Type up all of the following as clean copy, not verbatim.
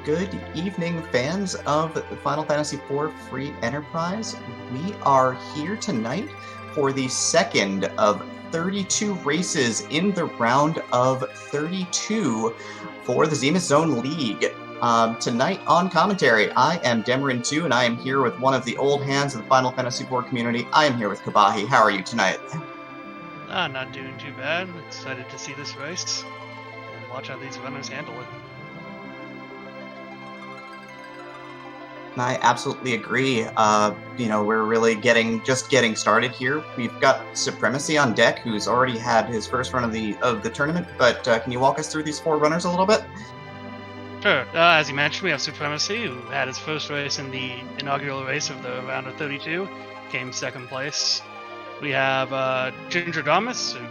Good evening, fans of Final Fantasy IV Free Enterprise. We are here tonight for the second of 32 races in the round of 32 for the Zemus-Zone League. Tonight on commentary, I am Demerin2, and I am here with one of the old hands of the Final Fantasy IV community. I am here with Khobahi. How are you tonight? Not doing too bad. Excited to see this race and watch how these runners handle it. I absolutely agree. We're really just getting started here. We've got Supremacy on deck, who's already had his first run of the tournament. But can you walk us through these four runners a little bit? Sure. As you mentioned, we have Supremacy, who had his first race in the inaugural race of the round of 32, came second place. We have Gingerdamus, who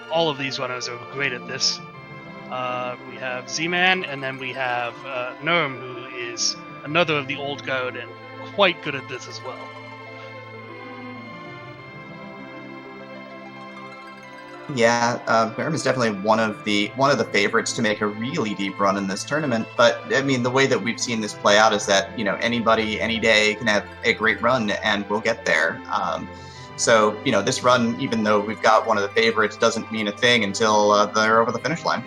all of these runners are great at this. We have Zman, and then we have Neerrm, who is another of the old guard and quite good at this as well. Yeah, Neerrm is definitely one of the favorites to make a really deep run in this tournament. But I mean, the way that we've seen this play out is that anybody, any day, can have a great run, and we'll get there. So this run, even though we've got one of the favorites, doesn't mean a thing until they're over the finish line.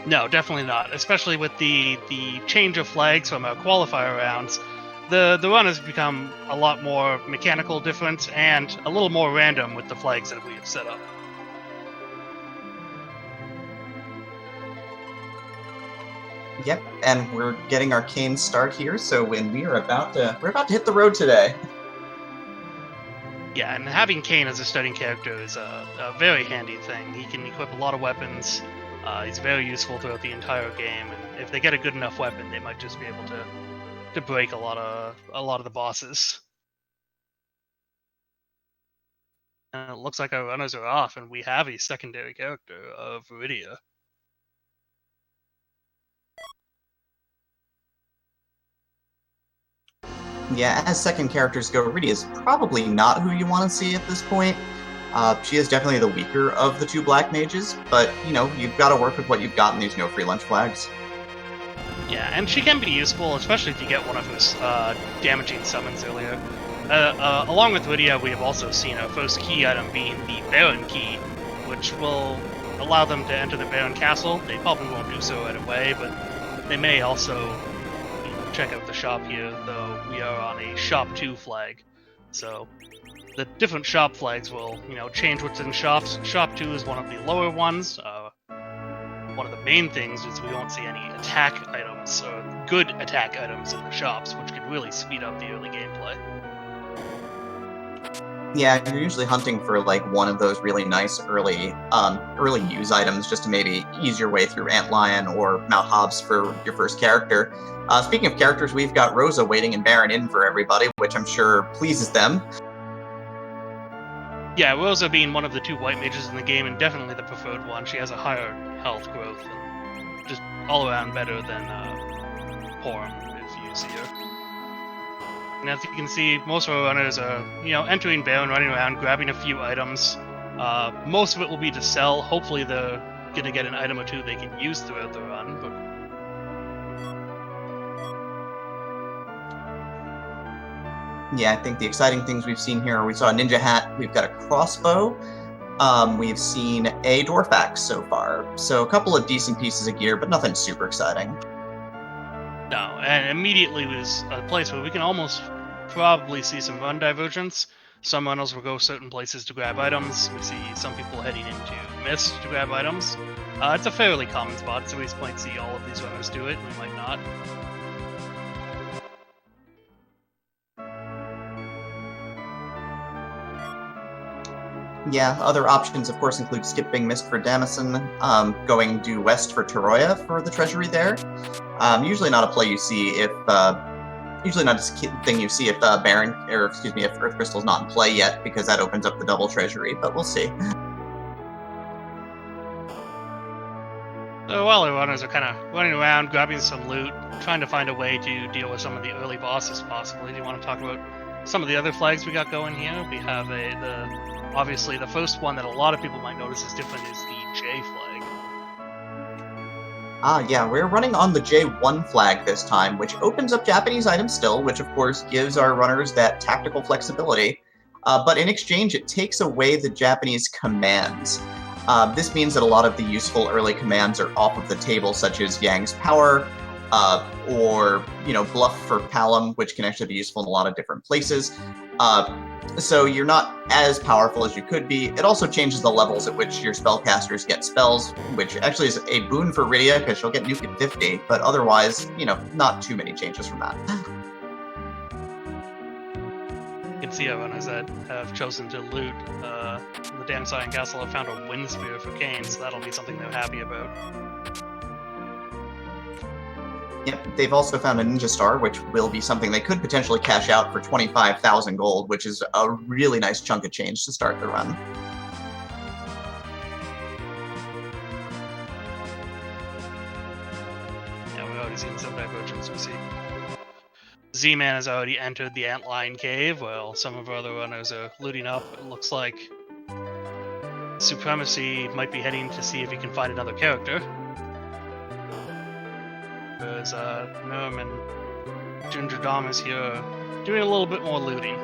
No, definitely not. Especially with the change of flags from our qualifier rounds, the run has become a lot more mechanical different and a little more random with the flags that we have set up. Yep, and we're getting our Kane start here. So when we're about to hit the road today. Yeah, and having Kane as a starting character is a very handy thing. He can equip a lot of weapons. He's very useful throughout the entire game, and if they get a good enough weapon, they might just be able to break a lot of the bosses. And it looks like our runners are off, and we have a secondary character of Viridia. Yeah, as second characters go, Rydia is probably not who you want to see at this point. She is definitely the weaker of the two black mages, but you've got to work with what you've got in these no free lunch flags. Yeah, and she can be useful, especially if you get one of his damaging summons earlier. Along with Lydia, we have also seen our first key item being the Baron key, which will allow them to enter the Baron Castle. They probably won't do so right away, but they may also check out the shop here, though we are on a Shop 2 flag. So the different shop flags will, change what's in shops. Shop 2 is one of the lower ones. One of the main things is we won't see any attack items or good attack items in the shops, which could really speed up the early gameplay. Yeah, you're usually hunting for like one of those really nice early use items just to maybe ease your way through Antlion or Mount Hobbs for your first character. Speaking of characters, we've got Rosa waiting in Baron Inn for everybody, which I'm sure pleases them. Yeah, Rosa being one of the two white mages in the game and definitely the preferred one. She has a higher health growth and just all around better than Porum, if you see her. And as you can see, most of our runners are, entering Baron, running around, grabbing a few items. Most of it will be to sell. Hopefully they're going to get an item or two they can use throughout the run. But yeah, I think the exciting things we've seen here, we saw a ninja hat, we've got a crossbow, we've seen a dwarf axe so far. So a couple of decent pieces of gear, but nothing super exciting. No, and immediately was a place where we can almost probably see some run divergence. Some runners will go certain places to grab items. We see some people heading into Mist to grab items. It's a fairly common spot, so we might see all of these runners do it, we might not. Yeah, other options, of course, include skipping Mist for Damison, going due west for Toroya for the treasury there. Usually not a play you see if, usually not a thing you see if if Earth Crystal's not in play yet, because that opens up the double treasury, but we'll see. So while our runners are kind of running around, grabbing some loot, trying to find a way to deal with some of the early bosses possibly, do you want to talk about some of the other flags we got going here? We have obviously the first one that a lot of people might notice is different is the J flag. Yeah, we're running on the J1 flag this time, which opens up Japanese items still, which of course gives our runners that tactical flexibility. But in exchange, it takes away the Japanese commands. This means that a lot of the useful early commands are off of the table, such as Yang's Power, or Bluff for Palom, which can actually be useful in a lot of different places. So you're not as powerful as you could be. It also changes the levels at which your spellcasters get spells, which actually is a boon for Rydia because she'll get nuke at 50, but otherwise, not too many changes from that. You can see how runners that have chosen to loot the Damsire Castle have found a Wind Spear for Kane, so that'll be something they're happy about. Yep, they've also found a Ninja Star, which will be something they could potentially cash out for 25,000 gold, which is a really nice chunk of change to start the run. Yeah, we've already seen some divergence. We see Zman has already entered the Antlion Cave, while some of our other runners are looting up. It looks like Supremacy might be heading to see if he can find another character. Whereas Neerrm and Gingerdamus here are doing a little bit more looting.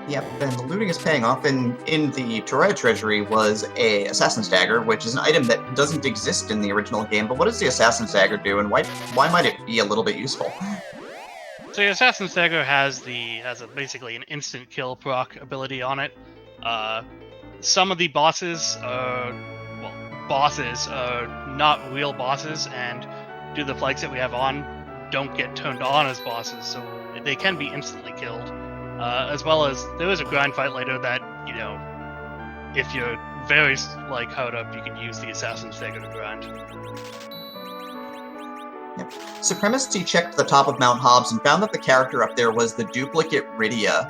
Yep, and the looting is paying off. In the Toraya Treasury was a Assassin's Dagger, which is an item that doesn't exist in the original game, but what does the Assassin's Dagger do, and why might it be a little bit useful? So the Assassin's Dagger has basically an instant kill proc ability on it. Some of the bosses are not real bosses, and due to the flags that we have on, don't get turned on as bosses, so they can be instantly killed. As well as there is a grind fight later that, if you're very hard up, you can use the Assassin's Dagger to grind. Yep. Supremacy checked the top of Mount Hobbs and found that the character up there was the duplicate Rydia.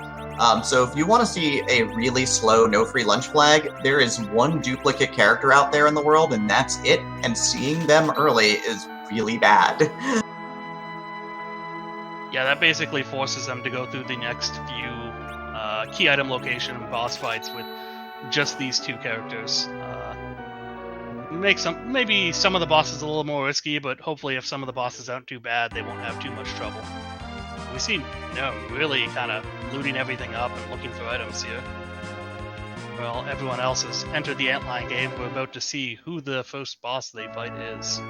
So if you want to see a really slow, no free lunch flag, there is one duplicate character out there in the world, and that's it. And seeing them early is really bad. Yeah, that basically forces them to go through the next few key item location and boss fights with just these two characters. Maybe some of the bosses a little more risky, but hopefully if some of the bosses aren't too bad, they won't have too much trouble. We see really kind of looting everything up and looking for items here. Well, everyone else has entered the Antlion Cave. We're about to see who the first boss they fight is.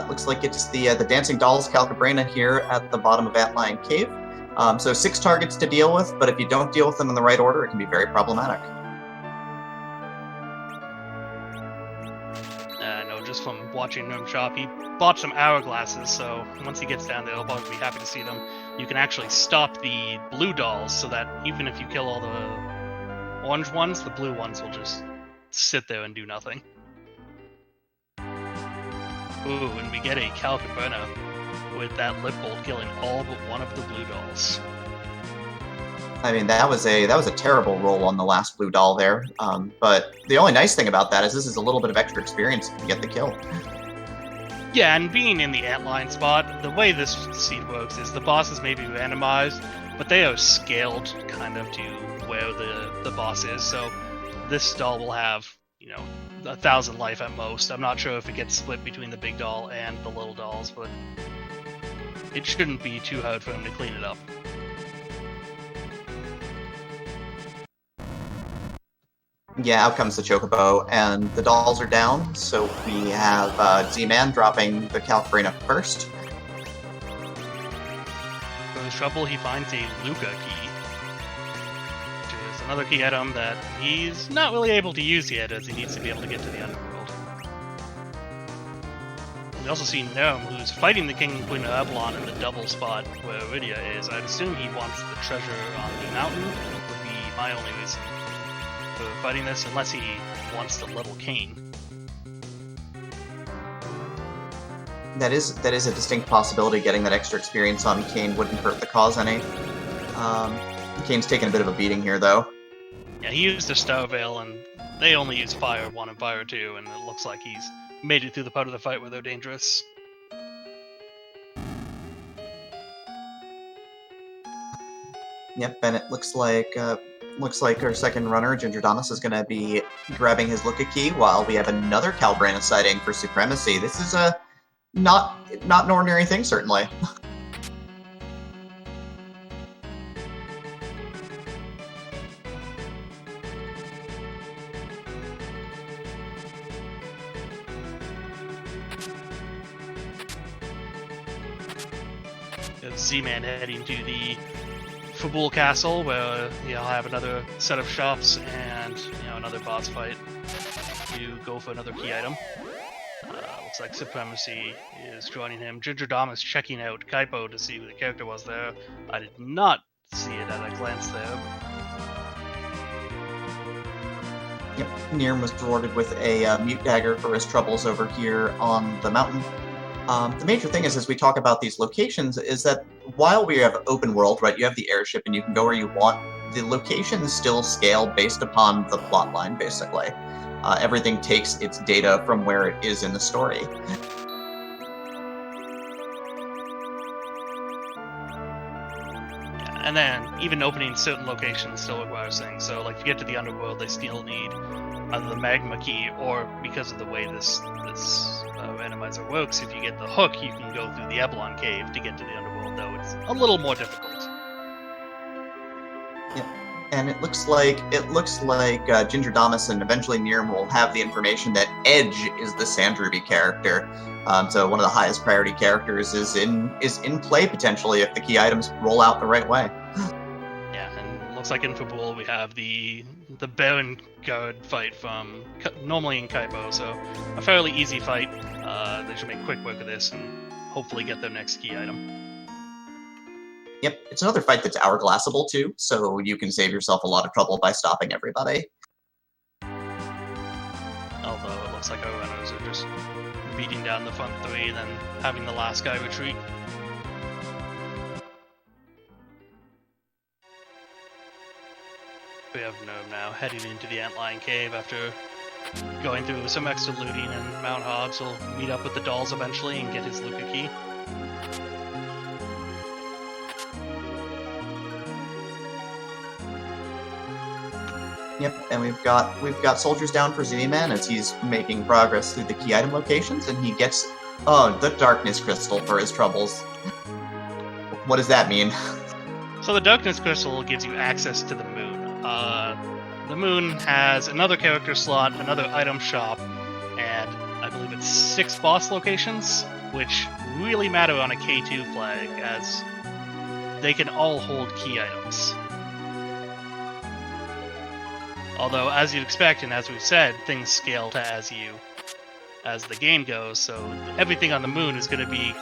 Looks like it's the Dancing Dolls Calcabrina here at the bottom of Antlion Cave. So 6 targets to deal with, but if you don't deal with them in the right order, it can be very problematic. Just from watching Neerrm shop, he bought some hourglasses, so once he gets down there, he'll probably be happy to see them. You can actually stop the blue dolls, so that even if you kill all the orange ones, the blue ones will just sit there and do nothing. Ooh, and we get a Calcabrina with that lip bolt killing all but one of the blue dolls. I mean, that was a terrible roll on the last blue doll there. But the only nice thing about that is this is a little bit of extra experience to get the kill. Yeah, and being in the antline spot, the way this seed works is the bosses may be randomized, but they are scaled kind of to where the boss is. So this doll will have, 1,000 life at most. I'm not sure if it gets split between the big doll and the little dolls, but it shouldn't be too hard for him to clean it up. Yeah, out comes the Chocobo, and the dolls are down, so we have Z-Man dropping the Calcabrina first. For his trouble, he finds a Luca key, which is another key item that he's not really able to use yet, as he needs to be able to get to the underworld. We also see Neerrm, who's fighting the King and Queen of Avalon in the double spot where Rydia is. I'd assume he wants the treasure on the mountain, would be my only reason for fighting this, unless he wants to level Kane. That is a distinct possibility. Getting that extra experience on Kane wouldn't hurt the cause any. Kane's taking a bit of a beating here, though. Yeah, he used a Star Veil, and they only use Fire 1 and Fire 2, and it looks like he's made it through the part of the fight where they're dangerous. Yep, and it looks like our second runner, Gingerdamus, is going to be grabbing his Looka key while we have another Calbrana sighting for Supremacy. This is a not an ordinary thing, certainly. Zman heading to the Fabul Castle, where he'll have another set of shops and another boss fight to go for another key item. Looks like Supremacy is joining him. Gingerdamus checking out Kaipo to see who the character was there. I did not see it at a glance there. Yep, Neerrm was rewarded with a mute dagger for his troubles over here on the mountain. The major thing is, as we talk about these locations, is that while we have open world, right, you have the airship and you can go where you want, the locations still scale based upon the plot line, basically. Everything takes its data from where it is in the story. And then, even opening certain locations still requires things. So, like, to get to the underworld, they still need either the magma key, or because of the way this randomizer works, if you get the hook, you can go through the Eblon cave to get to the underworld, though it's a little more difficult. Yep. And it looks like Gingerdamus and eventually Neerrm will have the information that Edge is the Sandruby character. So one of the highest priority characters is in play potentially if the key items roll out the right way. Yeah, and it looks like in Fabul we have the Baron guard fight from normally in Kaipo, so a fairly easy fight. They should make quick work of this and hopefully get their next key item. Yep, it's another fight that's hourglassable too, so you can save yourself a lot of trouble by stopping everybody. Although it looks like our runners are just beating down the front three and then having the last guy retreat. We have Neerrm now heading into the Antlion Cave after going through some extra looting, and Mount Hobbs will meet up with the dolls eventually and get his Looka key. Yep, and we've got soldiers down for Zman as he's making progress through the key item locations, and he gets the darkness crystal for his troubles. What does that mean? So the darkness crystal gives you access to the moon. The moon has another character slot, another item shop, and I believe it's 6 boss locations, which really matter on a K2 flag, as they can all hold key items. Although, as you'd expect, and as we've said, things scale to as the game goes, so everything on the moon is going to be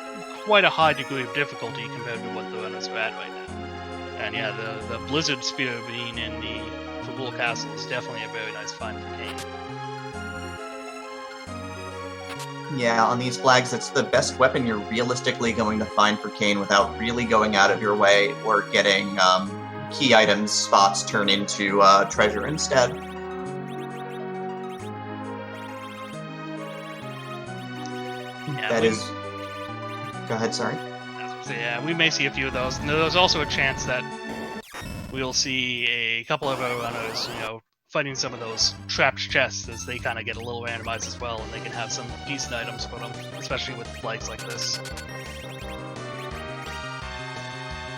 quite a high degree of difficulty compared to what the runners are at right now. And yeah, the Blizzard Spear being in the Fabul Castle is definitely a very nice find for Kane. Yeah, on these flags, it's the best weapon you're realistically going to find for Kane without really going out of your way or getting key items spots turn into treasure instead. Go ahead, sorry. So yeah, we may see a few of those. And there's also a chance that we'll see a couple of our runners, fighting some of those trapped chests as they kind of get a little randomized as well, and they can have some decent items for them, especially with flags like this.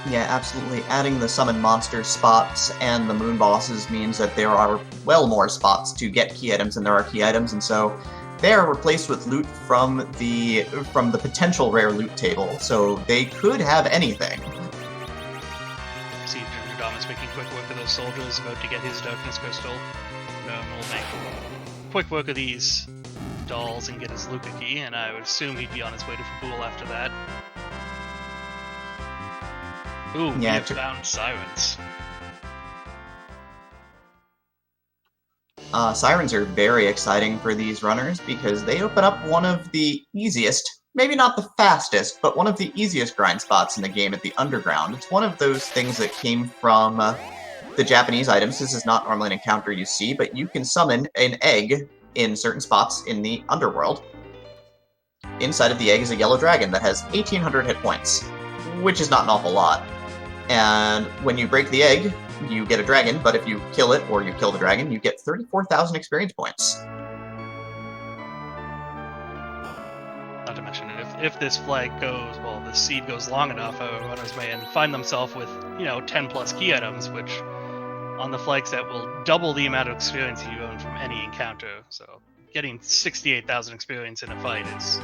Yeah, absolutely. Adding the summon monster spots and the moon bosses means that there are well more spots to get key items than there are key items, and so they are replaced with loot from the potential rare loot table, so they could have anything. See Gingerdamus making quick work of those soldiers, about to get his darkness crystal. Neerrm will make quick work of these dolls and get his Looka key, and I would assume he'd be on his way to Fabul after that. Ooh, yeah, we have found Sirens. Sirens are very exciting for these runners because they open up one of the easiest, maybe not the fastest, but one of the easiest grind spots in the game at the Underground. It's one of those things that came from the Japanese items. This is not normally an encounter you see, but you can summon an egg in certain spots in the Underworld. Inside of the egg is a yellow dragon that has 1,800 hit points, which is not an awful lot. And when you break the egg, you get a dragon, but if you kill it or you kill the dragon, you get 34,000 experience points. Not to mention, if this flag goes, well, this seed goes long enough, runners may find themselves with, 10 plus key items, which on the flag set will double the amount of experience you own from any encounter. So getting 68,000 experience in a fight is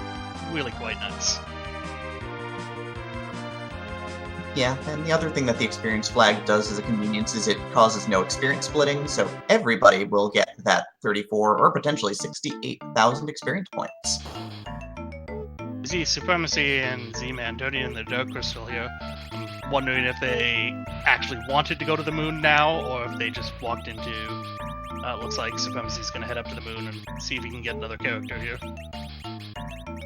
really quite nice. Yeah, and the other thing that the experience flag does as a convenience is it causes no experience splitting, so everybody will get that 34 or potentially 68,000 experience points. You see Supremacy and Z-Man turning in the Dark Crystal here. I'm wondering if they actually wanted to go to the moon now, or if they just walked into... it looks like Supremacy's going to head up to the moon and see if he can get another character here.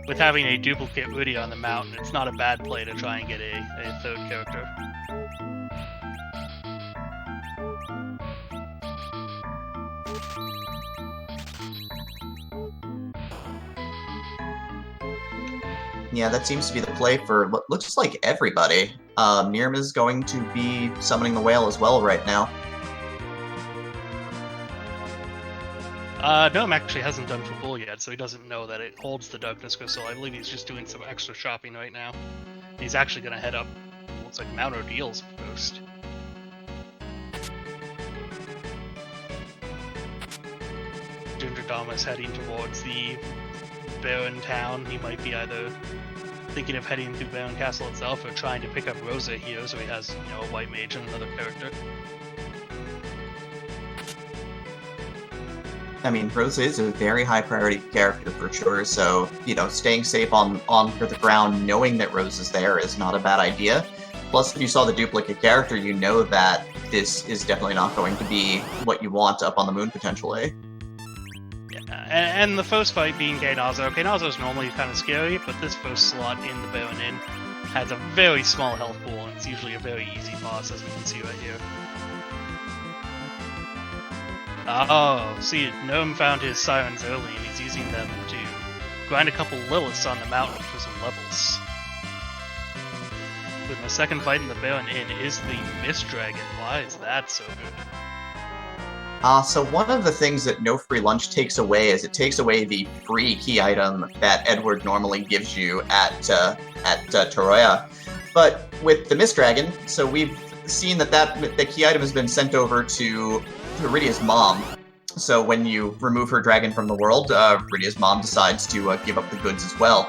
With having a duplicate Rudy on the mountain, it's not a bad play to try and get a third character. Yeah, that seems to be the play for what looks like everybody. Neerrm is going to be summoning the whale as well right now. Neerrm actually hasn't done for Bull yet, so he doesn't know that it holds the Darkness Crystal. I believe he's just doing some extra shopping right now. He's actually going to head up, looks like Mount Ordeals first. Gingerdamus heading towards the Baron town. He might be either thinking of heading to Baron Castle itself or trying to pick up Rosa here, so he has, a white mage and another character. I mean, Rosa is a very high priority character for sure, so, staying safe on the ground, knowing that Rose is there is not a bad idea. Plus, if you saw the duplicate character, you know that this is definitely not going to be what you want up on the moon, potentially. Yeah, and the first fight being Kainazo. Kainazo's normally kind of scary, but this first slot in the Baron Inn has a very small health pool, and it's usually a very easy boss, as we can see right here. Oh, see, Neerrm found his sirens early, and he's using them to grind a couple Liliths on the mountain for some levels. But my second fight in the Baron Inn is the Mist Dragon. Why is that so good? So one of the things that No Free Lunch takes away is it takes away the free key item that Edward normally gives you at Toroya. But with the Mist Dragon, so we've seen that the key item has been sent over to Iridia's mom. So when you remove her dragon from the world, Iridia's mom decides to give up the goods as well.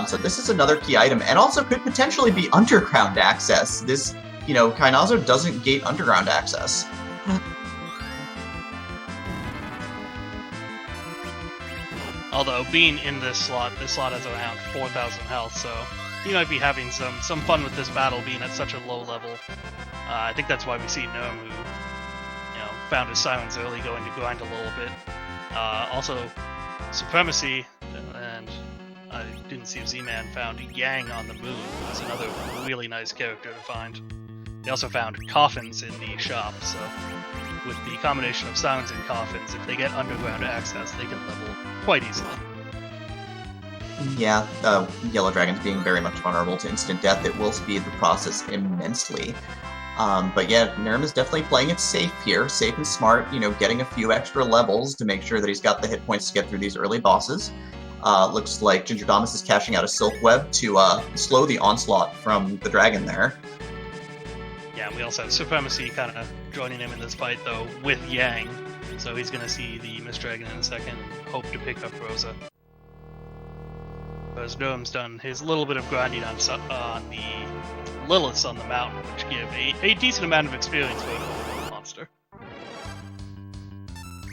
So this is another key item, and also could potentially be underground access. This, Kainazo doesn't gate underground access. Although, being in this slot has around 4,000 health, so he might be having some fun with this battle being at such a low level. I think that's why we see Neerrm, who found his sirens early, going to grind a little bit. Also, Supremacy, and I didn't see if Z-Man found Yang on the moon, who's another really nice character to find. They also found coffins in the shop, so with the combination of sirens and coffins, if they get underground access, they can level quite easily. Yeah, Yellow Dragons being very much vulnerable to instant death, it will speed the process immensely. But yeah, Neerrm is definitely playing it safe here, safe and smart, getting a few extra levels to make sure that he's got the hit points to get through these early bosses. Looks like Gingerdamus is cashing out a Silk Web to slow the onslaught from the dragon there. Yeah, and we also have Supremacy kind of joining him in this fight, though, with Yang. So he's going to see the Mist Dragon in a second and hope to pick up Rosa. Whereas Neerrm's done his little bit of grinding on the Liliths on the mountain, which give a decent amount of experience for an overworld monster.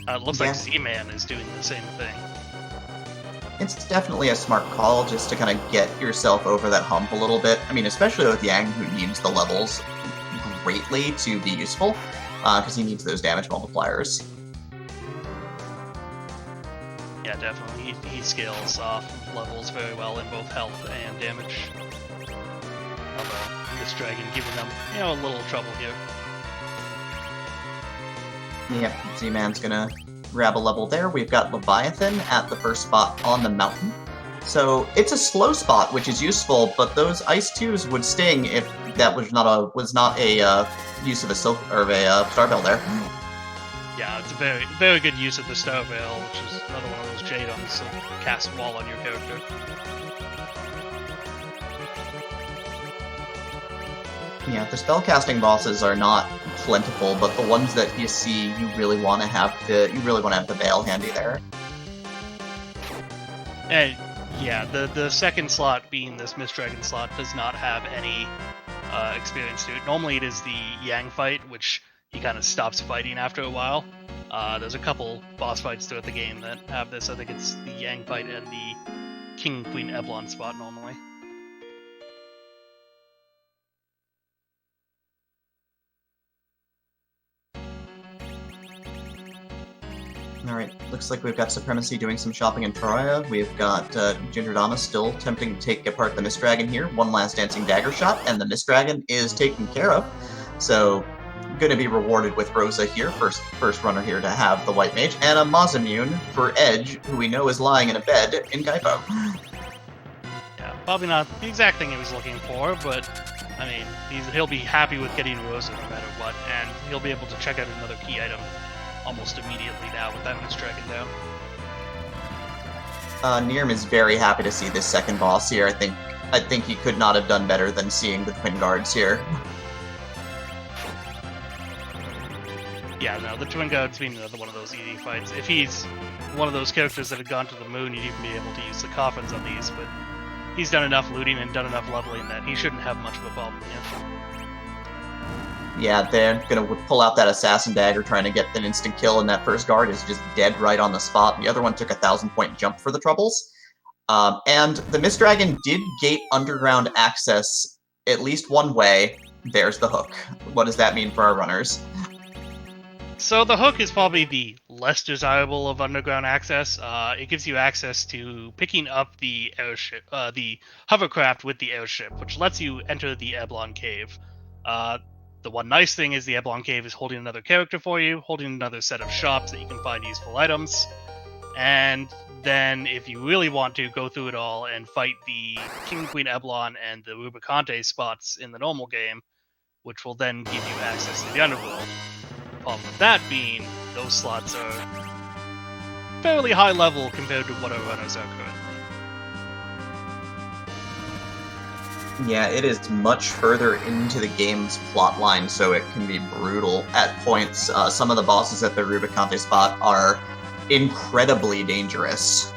It looks like Z-Man is doing the same thing. It's definitely a smart call just to kind of get yourself over that hump a little bit. I mean, especially with Yang, who needs the levels greatly to be useful, because he needs those damage multipliers. Yeah, definitely. He scales off levels very well in both health and damage. Although, this dragon giving them, a little trouble here. Yep, Z-Man's gonna grab a level there. We've got Leviathan at the first spot on the mountain. So it's a slow spot, which is useful, but those Ice 2s would sting if that was not a use of a Star Bell there. Yeah, it's a very, very good use of the Star Veil, which is another one of those J-Dums to cast Wall on your character. Yeah, the spellcasting bosses are not plentiful, but the ones that you see, you really want to have the Veil handy there. And yeah, the second slot being this Mist Dragon slot does not have any experience to it. Normally it is the Yang fight, which he kind of stops fighting after a while. There's a couple boss fights throughout the game that have this. I think it's the Yang fight and the King Queen Eblon spot normally. Alright, looks like we've got Supremacy doing some shopping in Troya. We've got Gingerdamus still attempting to take apart the Mist Dragon here. One last dancing dagger shot, and the Mist Dragon is taken care of. So, going to be rewarded with Rosa here, first runner here to have the White Mage, and a Masamune for Edge, who we know is lying in a bed in Kaipo. Yeah, probably not the exact thing he was looking for, but I mean, he'll be happy with getting Rosa no matter what, and he'll be able to check out another key item almost immediately now with that Mist Dragon down. Neerrm is very happy to see this second boss here. I think he could not have done better than seeing the Twin Guards here. Yeah, no, the Twin Guards being another one of those easy fights. If he's one of those characters that had gone to the moon, you'd even be able to use the coffins on these, but he's done enough looting and done enough leveling that he shouldn't have much of a problem yet. Yeah, they're gonna pull out that Assassin Dagger trying to get an instant kill, and that first guard is just dead right on the spot. The other one took a 1,000-point jump for the troubles. And the Mist Dragon did gate underground access at least one way. There's the hook. What does that mean for our runners? So the hook is probably the less desirable of underground access. It gives you access to picking up the airship, the hovercraft with the airship, which lets you enter the Eblon Cave. The one nice thing is the Eblon Cave is holding another character for you, holding another set of shops that you can find useful items, and then if you really want to, go through it all and fight the King Queen Eblon and the Rubicante spots in the normal game, which will then give you access to the underworld. The problem with that being, those slots are fairly high level compared to what our runners are currently. Yeah, it is much further into the game's plotline, so it can be brutal at points. Some of the bosses at the Rubicante spot are incredibly dangerous.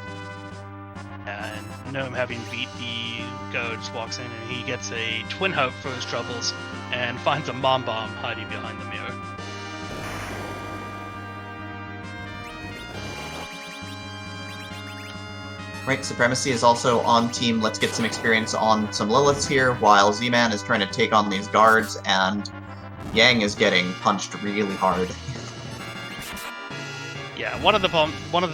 And Neerrm, having beat the guards, walks in and he gets a twin heart for his troubles and finds a mom bomb hiding behind the mirror. Right, Supremacy is also on team. Let's get some experience on some Liliths here, while Zman is trying to take on these guards, and Yang is getting punched really hard. Yeah, one of the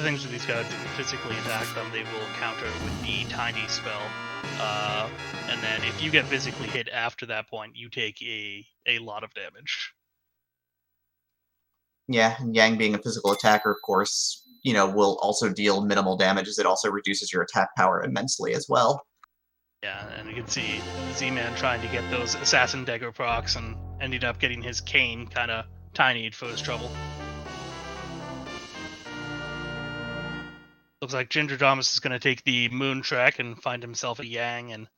things with these guards, if you physically attack them, they will counter with the tiny spell. And then if you get physically hit after that point, you take a lot of damage. Yeah, and Yang being a physical attacker, of course, will also deal minimal damage, as it also reduces your attack power immensely as well. Yeah, and you can see Z-Man trying to get those Assassin Dagger procs and ended up getting his cane kind of tinied for his trouble. Looks like Gingerdamus is going to take the moon track and find himself a Yang and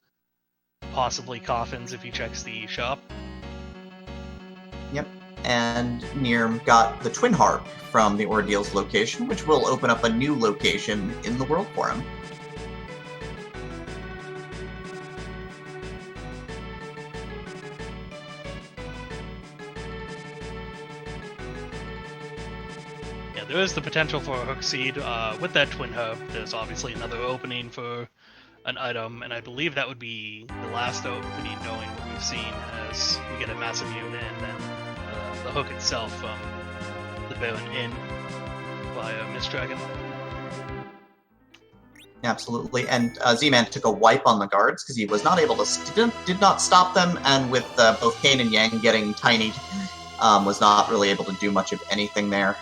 possibly coffins if he checks the shop. Yep. And Neerrm got the Twin Harp from the Ordeal's location, which will open up a new location in the world for him. Yeah, there is the potential for a Hook Seed. With that Twin Harp, there's obviously another opening for an item, and I believe that would be the last opening, knowing what we've seen, as we get a massive unit and then the hook itself from the Baron Inn via Mist Dragon. Absolutely, and Z-Man took a wipe on the guards because he was not able to did not stop them, and with both Kane and Yang getting tiny, was not really able to do much of anything there.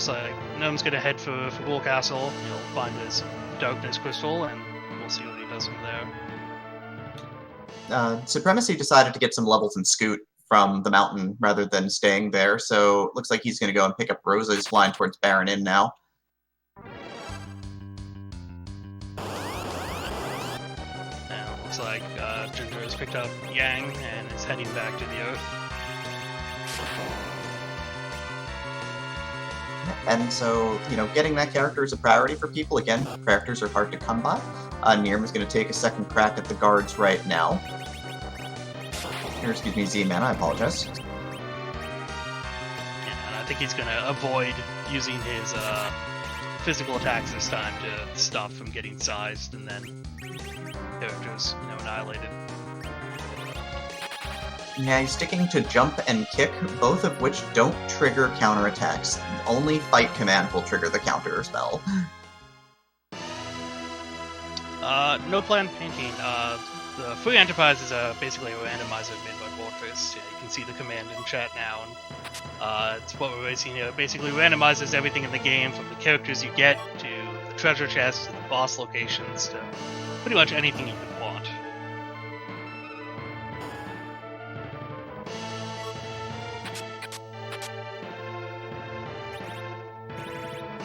looks like Neerrm's gonna head for Bull Castle. He'll find his Darkness Crystal, and we'll see what he does from there. Supremacy decided to get some levels and scoot from the mountain rather than staying there, so it looks like he's going to go and pick up Rosa, who's flying towards Baron Inn now. And it looks like Ginger has picked up Yang and is heading back to the Earth. And so, getting that character is a priority for people. Again, characters are hard to come by. Neerrm is going to take a second crack at the guards right now. Or, excuse me, Zman, I apologize. And I think he's going to avoid using his physical attacks this time to stop from getting sized and then characters, annihilated. Yeah, he's sticking to jump and kick, both of which don't trigger counterattacks. Only fight command will trigger the counter spell. No plan painting. The Free Enterprise is basically a randomizer made by Fortress. Yeah, you can see the command in chat now, and it's what we're racing here. It basically randomizes everything in the game, from the characters you get to the treasure chests to the boss locations to pretty much anything you could want.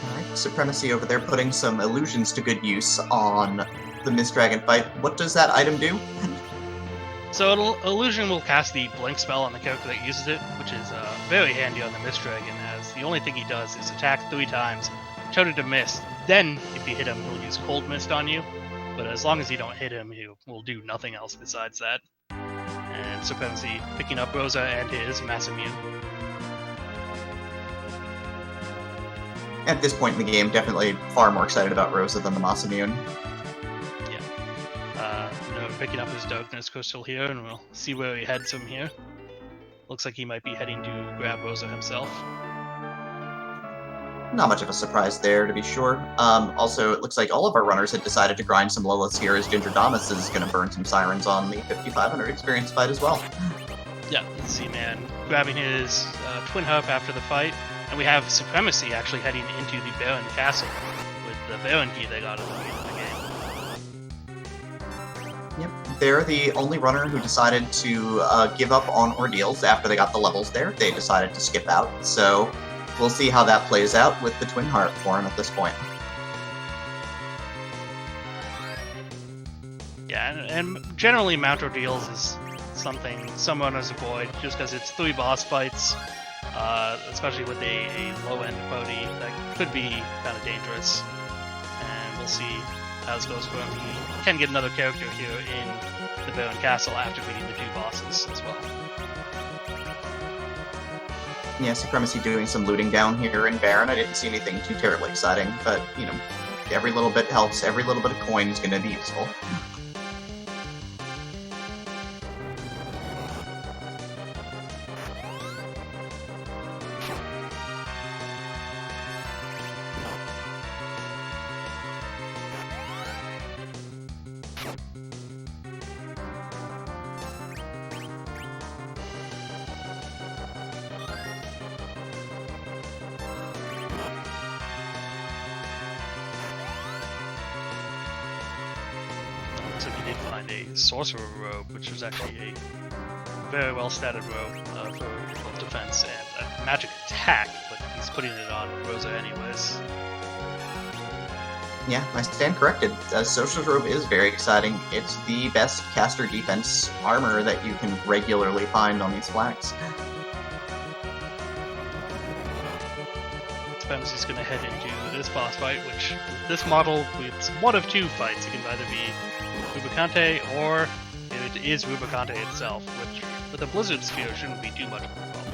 Alright, Supremacy over there putting some illusions to good use on the Mist Dragon fight. What does that item do? So Illusion will cast the blink spell on the character that uses it, which is very handy on the Mist Dragon, as the only thing he does is attack 3 times, turn to mist, then if you hit him he'll use Cold Mist on you, but as long as you don't hit him he will do nothing else besides that. And Supremacy picking up Rosa and his Mass Immune. At this point in the game, definitely far more excited about Rosa than the Masamune. Picking up his Darkness Crystal here, and we'll see where he heads from here. Looks like he might be heading to grab Rosa himself. Not much of a surprise there, to be sure. Also, it looks like all of our runners had decided to grind some Liliths here, as Gingerdamus is going to burn some Sirens on the 5500 experience fight as well. Yeah, Zman grabbing his Twin Harp after the fight, and we have Supremacy actually heading into the Baron Castle with the Baron key they got at the beginning of the game. Yep, they're the only runner who decided to give up on ordeals after they got the levels there. They decided to skip out, so we'll see how that plays out with the Twin Heart for him at this point. Yeah, and generally Mount Ordeals is something some runners avoid, just because it's 3 boss fights, especially with a low-end party that could be kind of dangerous. And we'll see how this goes for him. He can get another character here in the Baron Castle after beating the 2 bosses as well. Yeah, Supremacy doing some looting down here in Baron. I didn't see anything too terribly exciting, but, every little bit helps. Every little bit of coin is going to be useful. So he did find a Sorcerer robe, which was actually a very well statted robe for both defense and a magic attack, but he's putting it on Rosa anyways. Yeah, I stand corrected. Sorcerer's Robe is very exciting. It's the best caster defense armor that you can regularly find on these flags. Supremacy's going to head into this boss fight, which with this model, it's one of 2 fights. It can either be Rubicante or it is Rubicante itself, which with a Blizzard Sphere shouldn't be too much of a problem.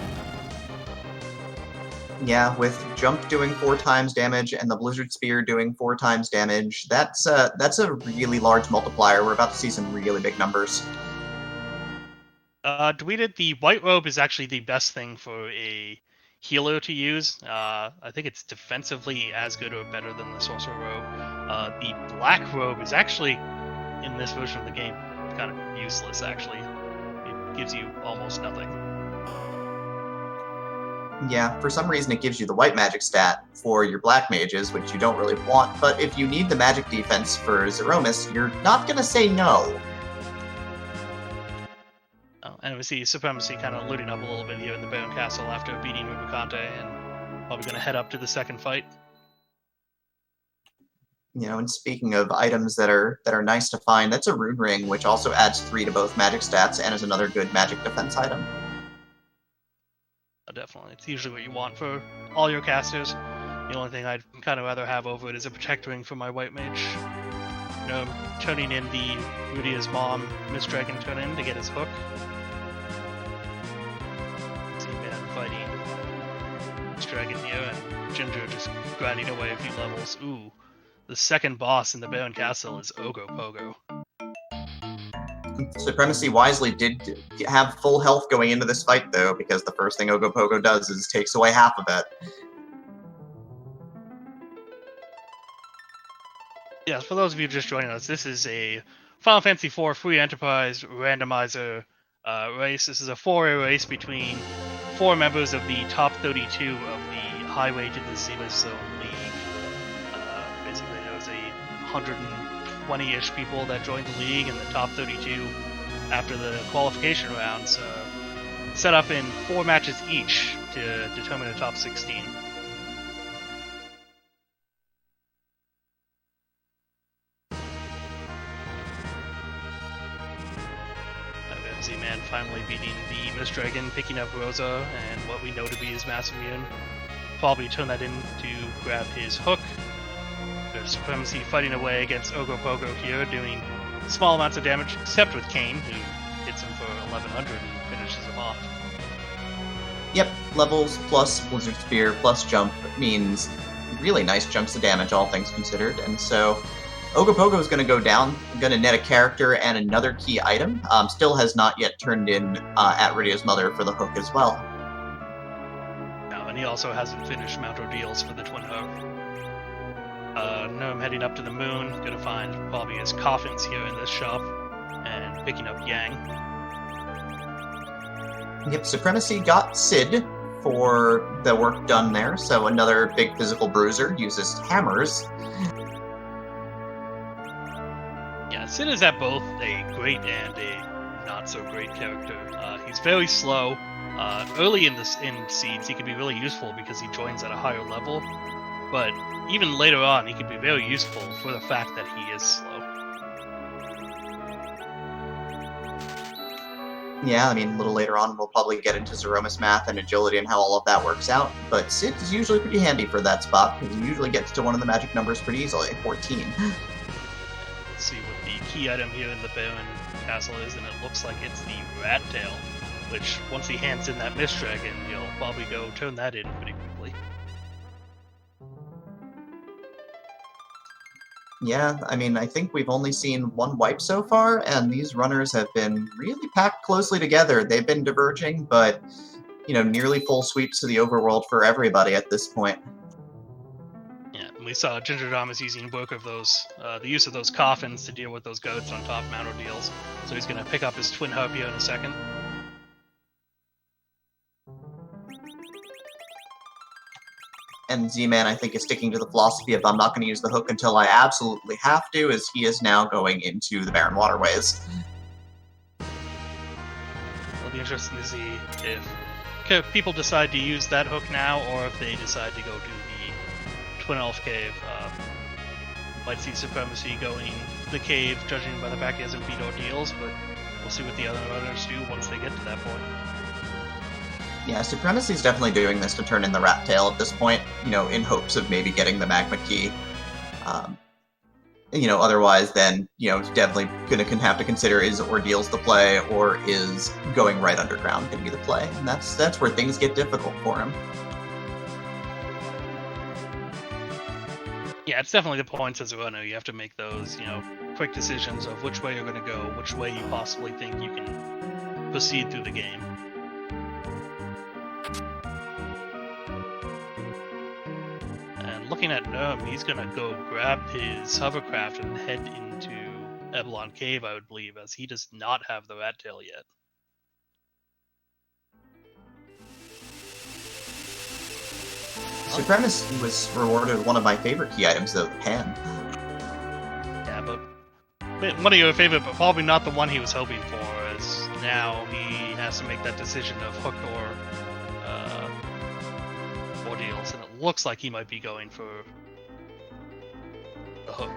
Yeah, with Jump doing 4 times damage and the Blizzard Spear doing 4 times damage, that's a really large multiplier. We're about to see some really big numbers. Tweeted the White Robe is actually the best thing for a healer to use. I think it's defensively as good or better than the Sorcerer Robe. The Black Robe is actually, in this version of the game, kind of useless, actually. It gives you almost nothing. Yeah, for some reason it gives you the white magic stat for your black mages, which you don't really want, but if you need the magic defense for Zeromus, you're not going to say no. Oh, and we see Supremacy kind of looting up a little bit here in the Baron Castle after beating Ubicante, and probably going to head up to the second fight. And speaking of items that are nice to find, that's a rune ring, which also adds 3 to both magic stats and is another good magic defense item. Definitely, it's usually what you want for all your casters. The only thing I'd kind of rather have over it is a protect ring for my white mage. Turning in the Rudia's mom Mist Dragon turn in to get his hook. Zman fighting Mist Dragon here, and Ginger just grinding away a few levels. Ooh, the second boss in the Baron Castle is Ogopogo. Supremacy wisely did have full health going into this fight, though, because the first thing Ogopogo does is takes away half of it. Yes, for those of you just joining us, this is a Final Fantasy IV Free Enterprise Randomizer race. This is a 4-way race between 4 members of the top 32 of the Highway to the Zemus-Zone League. Basically, there was 120-ish people that joined the league, and the top 32 after the qualification rounds set up in 4 matches each to determine the top 16. Zman finally beating the Mist Dragon, picking up Rosa and what we know to be his Mass Immune. Probably turn that in to grab his hook. There's Supremacy fighting away against Ogopogo here, doing small amounts of damage, except with Kane, who hits him for 1100 and finishes him off. Yep, levels plus Blizzard Spear plus jump means really nice chunks of damage, all things considered, and so Ogopogo is going to go down, going to net a character and another key item. Still has not yet turned in at Radio's mother for the hook as well. No, and he also hasn't finished Mount Ordeals for the Twin Hook. Neerrm heading up to the moon, going to find probably his coffins here in this shop, and picking up Yang. Yep, Supremacy got Sid for the work done there, so another big physical bruiser uses hammers. Sid is at both a great and a not-so-great character. He's very slow. Early in seeds, he can be really useful because he joins at a higher level, but even later on, he can be very useful for the fact that he is slow. Yeah, I mean, a little later on, we'll probably get into Zeromus math and agility and how all of that works out, but Sid is usually pretty handy for that spot, because he usually gets to one of the magic numbers pretty easily, 14. Let's see what the key item here in the Baron Castle is, and it looks like it's the Rat Tail, which, once he hands in that Mist Dragon, you'll probably go turn that in pretty quickly. Yeah, I mean, I think we've only seen one wipe so far, and these runners have been really packed closely together. They've been diverging, but, nearly full sweeps to the overworld for everybody at this point. Yeah, we saw Gingerdamus using the use of those coffins to deal with those goats on top of Mount Ordeals. So he's going to pick up his Twin Harp here in a second. And Z-Man, I think, is sticking to the philosophy of I'm not going to use the hook until I absolutely have to, as he is now going into the Barren Waterways. It'll be interesting to see if people decide to use that hook now, or if they decide to go to the Twin Elf Cave. Might see Supremacy going the cave, judging by the fact he hasn't beat Ordeals, but we'll see what the other runners do once they get to that point. Yeah, Supremacy's definitely doing this to turn in the Rat Tail at this point, in hopes of maybe getting the Magma Key. Otherwise then, it's definitely going to have to consider, is Ordeals the play, or is going right underground going to be the play? And that's where things get difficult for him. Yeah, it's definitely the points as a runner. You have to make those, quick decisions of which way you're going to go, which way you possibly think you can proceed through the game. And looking at Neerrm, he's going to go grab his hovercraft and head into Ebelon Cave, I would believe, as he does not have the Rat Tail yet. Supremacy was rewarded with one of my favorite key items, though, the pen. Yeah, but one of your favorite, but probably not the one he was hoping for, as now he has to make that decision of hook or ordeals, and it looks like he might be going for the hook.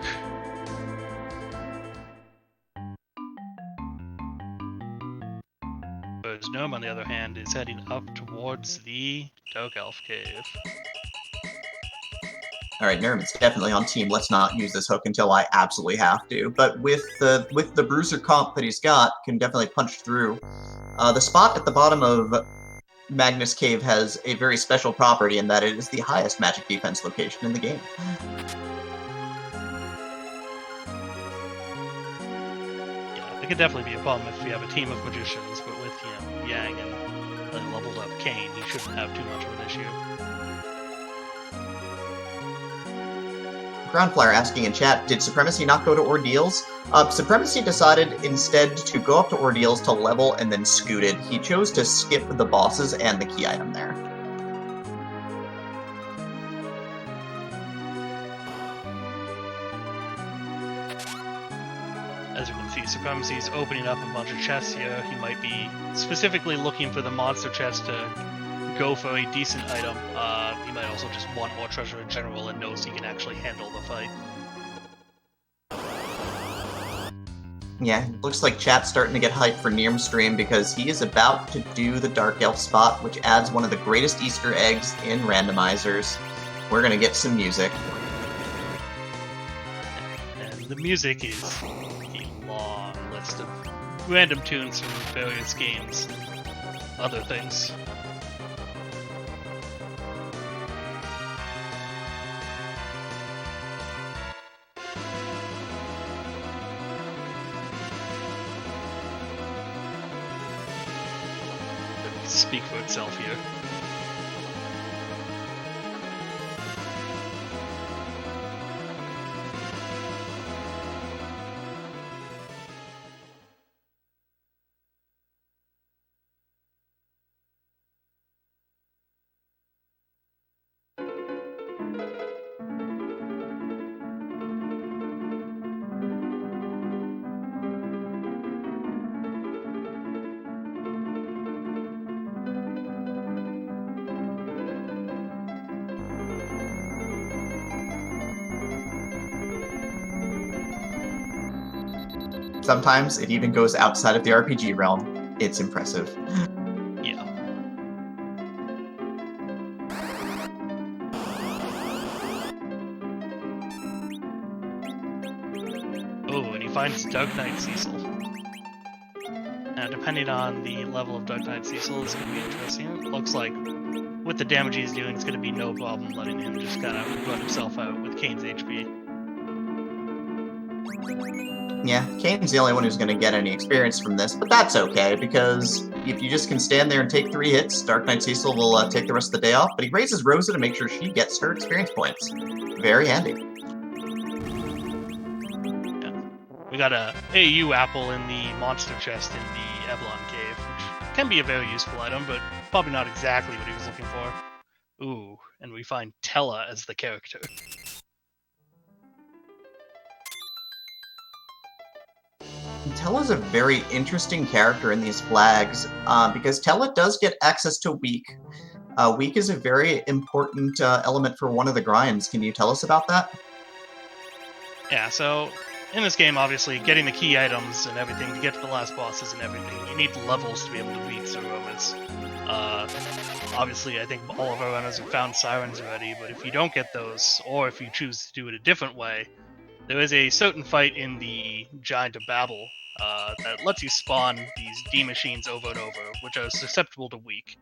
Whereas Neerrm, on the other hand, is heading up towards the Dark Elf Cave. Alright, Neerrm's definitely on team. Let's not use this hook until I absolutely have to. But with the bruiser comp that he's got, can definitely punch through. The spot at the bottom of Magnus Cave has a very special property in that it is the highest magic defense location in the game. Yeah, it could definitely be a problem if we have a team of magicians, but with, Yang and a leveled up Kane, he shouldn't have too much of an issue. Groundflyer asking in chat, did Supremacy not go to Ordeals? Supremacy decided instead to go up to Ordeals to level and then scooted. He chose to skip the bosses and the key item there. As you can see, Supremacy is opening up a bunch of chests here. He might be specifically looking for the monster chest to go for a decent item. He might also just want more treasure in general and knows he can actually handle the fight. Yeah, looks like chat's starting to get hyped for Neerrm's stream because he is about to do the Dark Elf spot, which adds one of the greatest Easter eggs in randomizers. We're gonna get some music. And the music is a long list of random tunes from various games, other things. Speak for itself here. Sometimes it even goes outside of the RPG realm. It's impressive. Yeah. Oh, and he finds Dark Knight Cecil. Now, depending on the level of Dark Knight Cecil, it's going to be interesting. It looks like with the damage he's doing, it's going to be no problem letting him just kind of run himself out with Kane's HP. Yeah, Kane's the only one who's going to get any experience from this, but that's okay, because if you just can stand there and take 3 hits, Dark Knight Cecil will take the rest of the day off, but he raises Rosa to make sure she gets her experience points. Very handy. Yeah. We got a AU apple in the monster chest in the Eblon Cave, which can be a very useful item, but probably not exactly what he was looking for. Ooh, and we find Tella as the character. Tella's a very interesting character in these flags, because Tella does get access to Weak. Weak is a very important element for one of the grinds. Can you tell us about that? Yeah, so in this game, obviously, getting the key items and everything to get to the last bosses and everything, you need levels to be able to beat Zeromas. Obviously, I think all of our runners have found Sirens already, but if you don't get those, or if you choose to do it a different way, there is a certain fight in the Giant of Babel that lets you spawn these D-machines over and over, which are susceptible to Weak.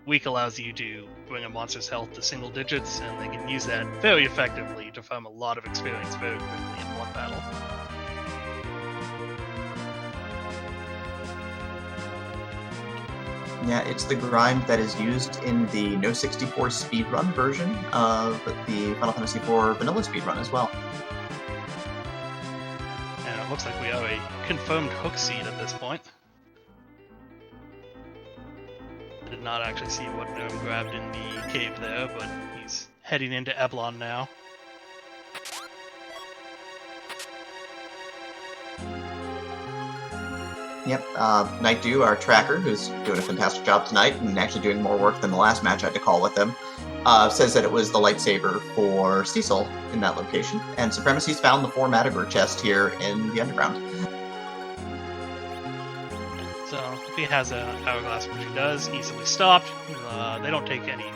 Weak allows you to bring a monster's health to single digits, and they can use that very effectively to farm a lot of experience very quickly in one battle. Yeah, it's the grind that is used in the No 64 speedrun version of the Final Fantasy IV vanilla speedrun as well. And it looks like we have a confirmed hook seed at this point. I did not actually see what Neerrm grabbed in the cave there, but he's heading into Eblon now. Yep, Night Dew, our tracker, who's doing a fantastic job tonight and actually doing more work than the last match I had to call with him, says that it was the lightsaber for Cecil in that location, and Supremacy's found the 4 Matador chest here in the underground. So, if he has an hourglass, which he does, easily stopped. They don't take any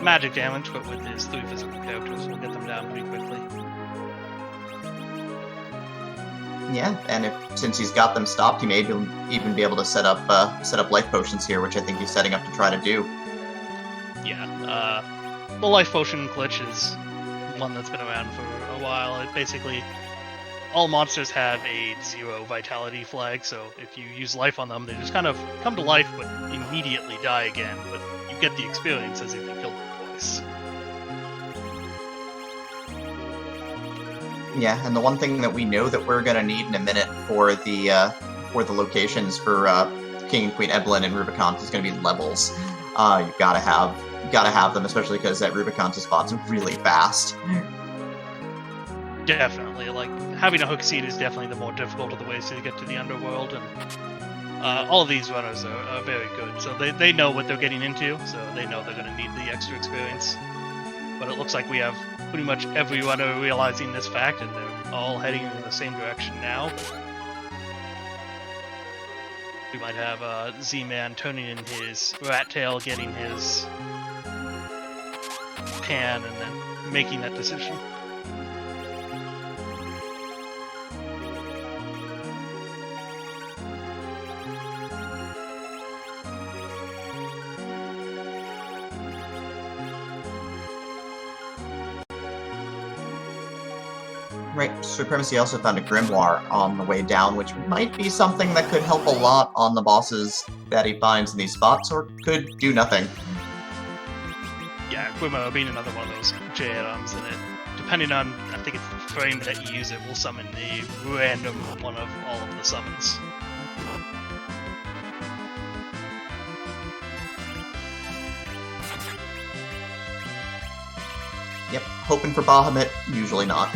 magic damage, but with his 3 physical characters, we'll get them down pretty quickly. Yeah, and since he's got them stopped, he may even be able to set up life potions here, which I think he's setting up to try to do. Yeah, the life potion glitch is one that's been around for a while. It basically, all monsters have a 0 vitality flag, so if you use life on them, they just kind of come to life but immediately die again, but you get the experience as if you killed them twice. Yeah, and the one thing that we know that we're gonna need in a minute for the locations for King and Queen Eblin and Rubicon is gonna be levels. You gotta have them, especially because that Rubicon spot's really fast. Definitely, like having a hook seat is definitely the more difficult of the ways to get to the underworld, and all of these runners are very good. So they know what they're getting into, so they know they're gonna need the extra experience. But it looks like we have pretty much every runner realizing this fact, and they're all heading in the same direction now. We might have Z-Man turning in his rat tail, getting his pan, and then making that decision. Right, Supremacy also found a grimoire on the way down, which might be something that could help a lot on the bosses that he finds in these spots, or could do nothing. Yeah, grimoire being another one of those J-items, and it, depending on, I think it's the frame that you use it, will summon a random one of all of the summons. Yep, hoping for Bahamut, usually not.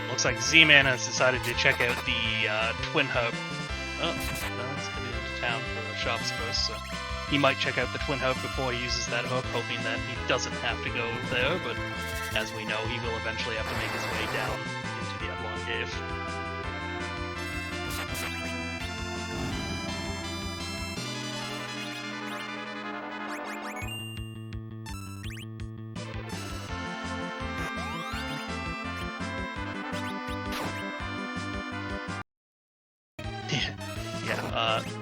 Looks like Z-Man has decided to check out the Twin Hub. Oh, no, he's coming into town for a shop first, so he might check out the Twin Hub before he uses that hook, hoping that he doesn't have to go there, but as we know, he will eventually have to make his way down into the Eblon Cave.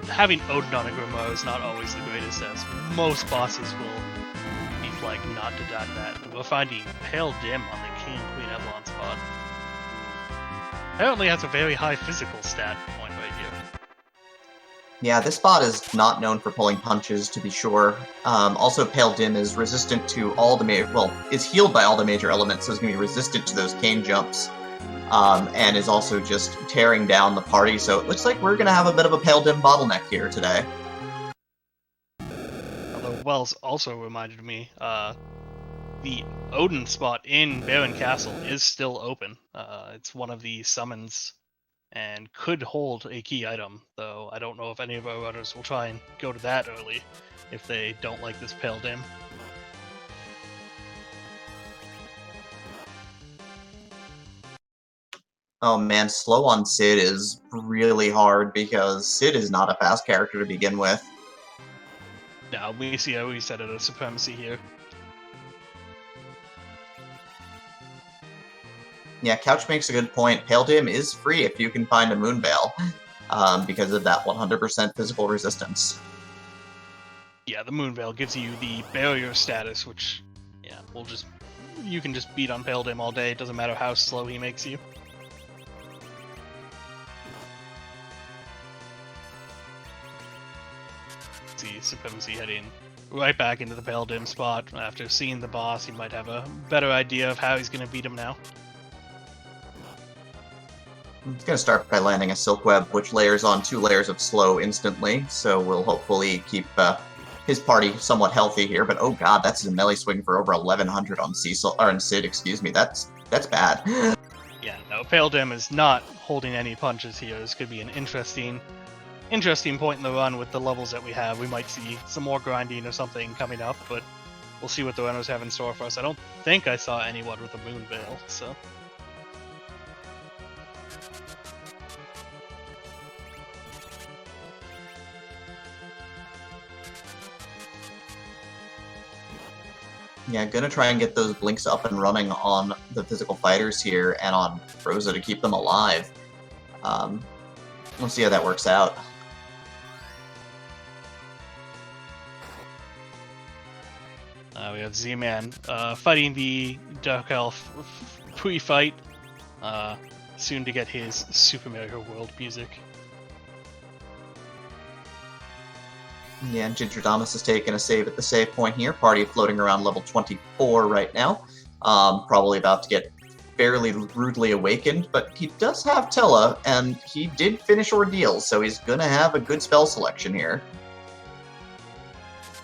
Having Odin on a grimoire is not always the greatest, as most bosses will be flagged not to dot that. We're finding Pale Dim on the King and Queen Eblon spot. Apparently has a very high physical stat point right here. Yeah, this spot is not known for pulling punches, to be sure. Also, Pale Dim is resistant to all the is healed by all the major elements, so it's going to be resistant to those cane jumps. And is also just tearing down the party, so it looks like we're going to have a bit of a Pale Dim bottleneck here today. Although Wells also reminded me, the Odin spot in Baron Castle is still open. It's one of the summons and could hold a key item, though I don't know if any of our runners will try and go to that early if they don't like this Pale Dim. Oh man, slow on Sid is really hard because Sid is not a fast character to begin with. Now we see how we set it a Supremacy here. Yeah, Couch makes a good point. Pale Dim is free if you can find a Moonveil, because of that 100% physical resistance. Yeah, the Moonveil gives you the barrier status, which, yeah, you can just beat on Pale Dim all day. It doesn't matter how slow he makes you. See Supremacy heading right back into the Pale Dim spot. After seeing the boss, he might have a better idea of how he's going to beat him now. It's going to start by landing a Silk Web, which layers on 2 layers of slow instantly, so we'll hopefully keep his party somewhat healthy here, but oh god, that's a melee swing for over 1100 on Cecil, or on Sid, excuse me. That's bad. Yeah, no, Pale Dim is not holding any punches here. This could be an interesting point in the run with the levels that we have. We might see some more grinding or something coming up, but we'll see what the runners have in store for us. I don't think I saw anyone with a Moon Veil, so... Yeah, gonna try and get those blinks up and running on the physical fighters here and on Rosa to keep them alive. We'll see how that works out. We have Z-Man fighting the Dark Elf pre-fight, soon to get his Super Mario World music. Yeah, Gingerdamus has taken a save at the save point here. Party floating around level 24 right now. Probably about to get fairly rudely awakened, but he does have Tella, and he did finish Ordeal, so he's gonna have a good spell selection here.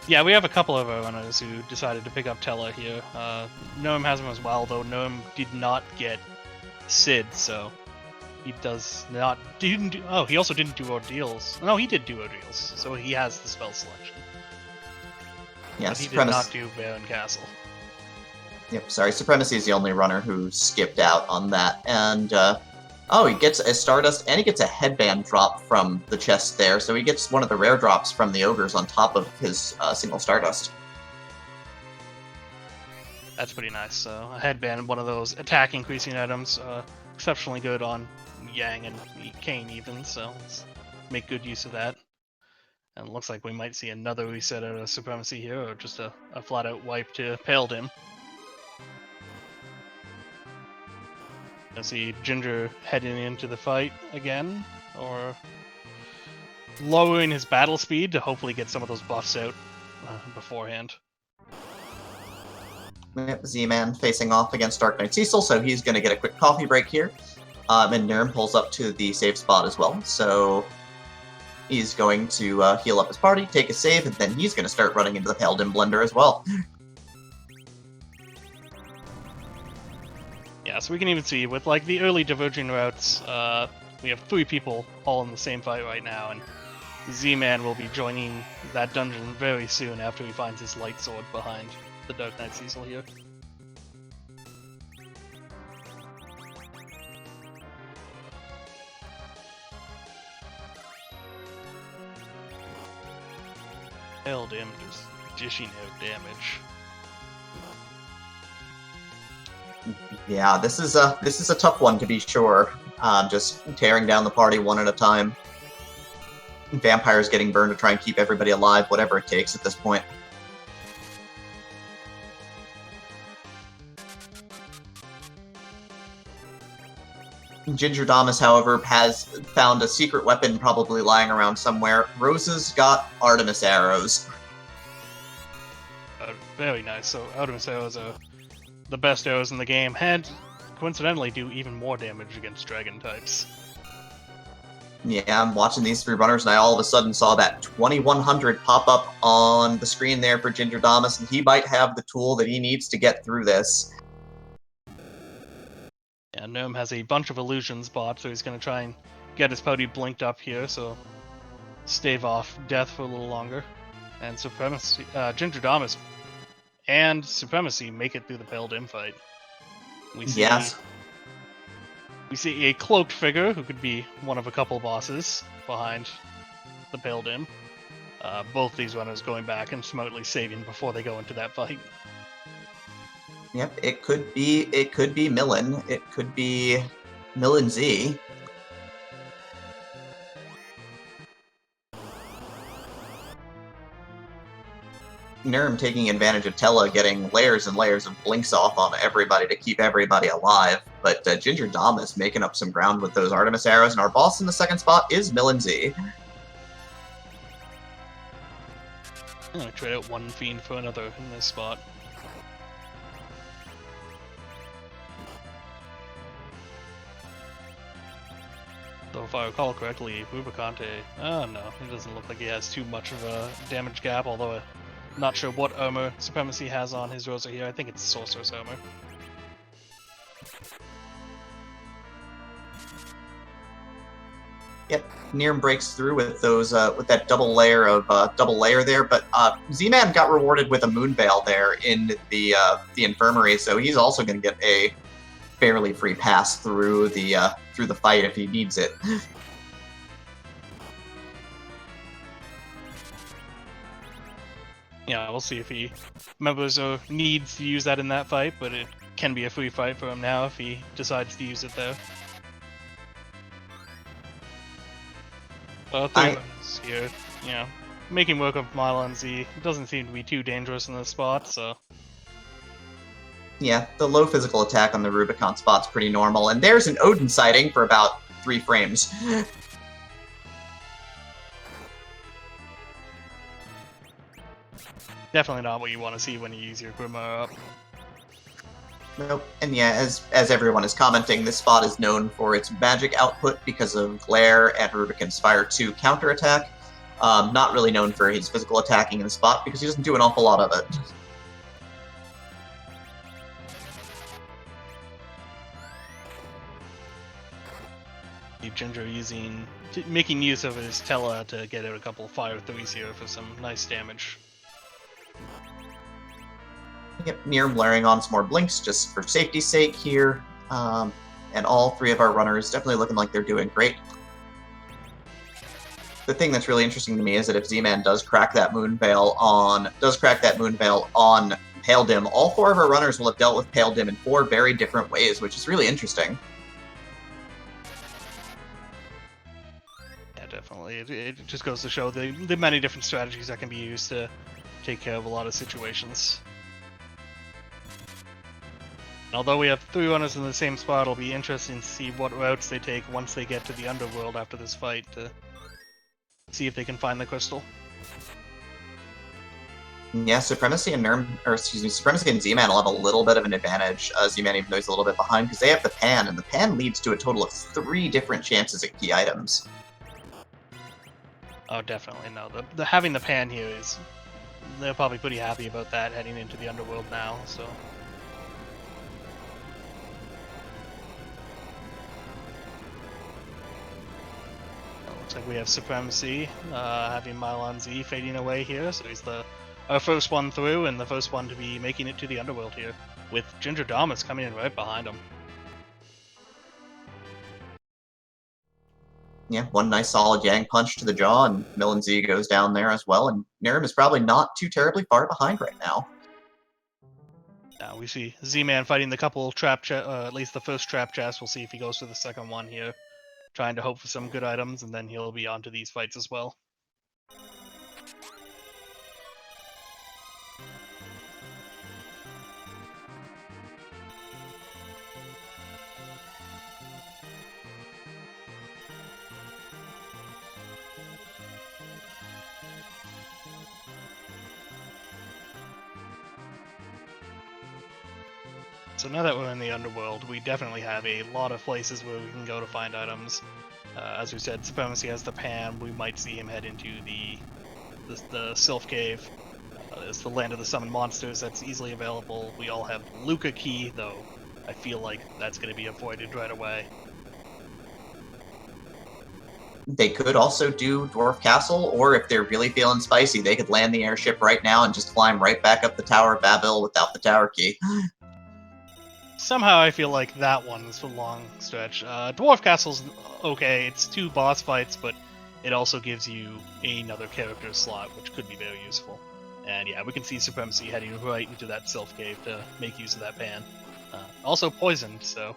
Yeah, we have a couple of our runners who decided to pick up Tella here. Neerrm has him as well, though Neerrm did not get Sid, so he does not... he also didn't do Ordeals. No, he did do Ordeals, so he has the spell selection. Yeah, but he did not do Baron Castle. Yep, sorry, Supremacy is the only runner who skipped out on that, and, oh, he gets a Stardust, and he gets a headband drop from the chest there, so he gets one of the rare drops from the Ogres on top of his single Stardust. That's pretty nice. So a headband, one of those attack increasing items, exceptionally good on Yang and Kane even, so let's make good use of that. And it looks like we might see another reset out of Supremacy here, or just a flat-out wipe to Pale Dim. I see Ginger heading into the fight again, or lowering his battle speed to hopefully get some of those buffs out beforehand. Yep, Z-Man facing off against Dark Knight Cecil, so he's going to get a quick coffee break here. And Neerrm pulls up to the save spot as well, so he's going to heal up his party, take a save, and then he's going to start running into the Pale Dim Blender as well. Yeah, so we can even see with like the early diverging routes, we have 3 people all in the same fight right now, and Z-Man will be joining that dungeon very soon after he finds his light sword behind the Dark Knight Cecil here. Pale Dim just dishing out damage. Yeah, this is a tough one to be sure. Just tearing down the party one at a time. Vampires getting burned to try and keep everybody alive, whatever it takes at this point. Gingerdamus, however, has found a secret weapon probably lying around somewhere. Rosa's got Artemis arrows. Very nice. So Artemis arrows are the best arrows in the game, and coincidentally do even more damage against dragon types. Yeah, I'm watching these 3 runners, and I all of a sudden saw that 2100 pop up on the screen there for Gingerdamus, and he might have the tool that he needs to get through this. Yeah, Neerrm has a bunch of illusions bought, so he's going to try and get his party blinked up here, so stave off death for a little longer. And Supremacy, Gingerdamus and Supremacy make it through the Pale Dim fight. We see a cloaked figure who could be one of a couple bosses behind the Pale Dim. Both these runners going back and smartly saving before they go into that fight. Yep, it could be Millen. It could be Millen Z. Neerrm taking advantage of Tella getting layers and layers of blinks off on everybody to keep everybody alive, but Gingerdamus making up some ground with those Artemis arrows, and our boss in the second spot is Millen Z. I'm gonna trade out one fiend for another in this spot. The if I recall correctly, Rubicante. Oh no, it doesn't look like he has too much of a damage gap, although I'm not sure what armor Supremacy has on his Rosa here. I think it's Sorcerer's armor. Yep, Neerrm breaks through with those with that double layer there, but Z-Man got rewarded with a moon veil there in the infirmary, so he's also going to get a fairly free pass through the fight if he needs it. Yeah, we'll see if he remembers or needs to use that in that fight, but it can be a free fight for him now if he decides to use it there. Three buttons here, you know, making work of Mylon Z. It doesn't seem to be too dangerous in this spot, so. Yeah, the low physical attack on the Rubicon spot's pretty normal, and there's an Odin sighting for about 3 frames. Definitely not what you want to see when you use your Grimoire up. Nope. And yeah, as everyone is commenting, this spot is known for its magic output because of Glare and Rubicon's Fire 2 counterattack. Not really known for his physical attacking in the spot because he doesn't do an awful lot of it. Ginger making use of his Tela to get out a couple of Fire 3s here for some nice damage. Yep, Neerrm layering on some more blinks just for safety's sake here. And all 3 of our runners definitely looking like they're doing great. The thing that's really interesting to me is that if Z-Man does crack that moon veil on Pale Dim, all 4 of our runners will have dealt with Pale Dim in 4 very different ways, which is really interesting. Yeah, definitely. It just goes to show the many different strategies that can be used to take care of a lot of situations. Although we have 3 runners in the same spot, it'll be interesting to see what routes they take once they get to the underworld after this fight to see if they can find the crystal. Yeah, Supremacy and Z-Man will have a little bit of an advantage. Z-Man, even though he's a little bit behind, because they have the pan, and the pan leads to a total of 3 different chances at key items. Oh, definitely no. The having the pan here is, they're probably pretty happy about that heading into the underworld now. So. Looks like we have Supremacy having Mylon Z fading away here, so he's our first one through and the first one to be making it to the underworld here, with Gingerdamus coming in right behind him. Yeah, one nice solid Yang punch to the jaw, and Millen Z goes down there as well, and Neerrm is probably not too terribly far behind right now. Now we see Z-Man fighting the couple trap at least the first trap chest. We'll see if he goes for the second one here, trying to hope for some good items, and then he'll be onto these fights as well. So now that we're in the underworld, we definitely have a lot of places where we can go to find items. As we said, Supremacy has the pan. We might see him head into the Sylph Cave. It's the land of the summoned monsters that's easily available. We all have Luca Key, though I feel like that's going to be avoided right away. They could also do Dwarf Castle, or if they're really feeling spicy, they could land the airship right now and just climb right back up the Tower of Babel without the tower key. Somehow I feel like that one's a long stretch. Dwarf Castle's okay, it's 2 boss fights, but it also gives you another character slot, which could be very useful. And yeah, we can see Supremacy heading right into that Sylph Cave to make use of that pan. Also poisoned, so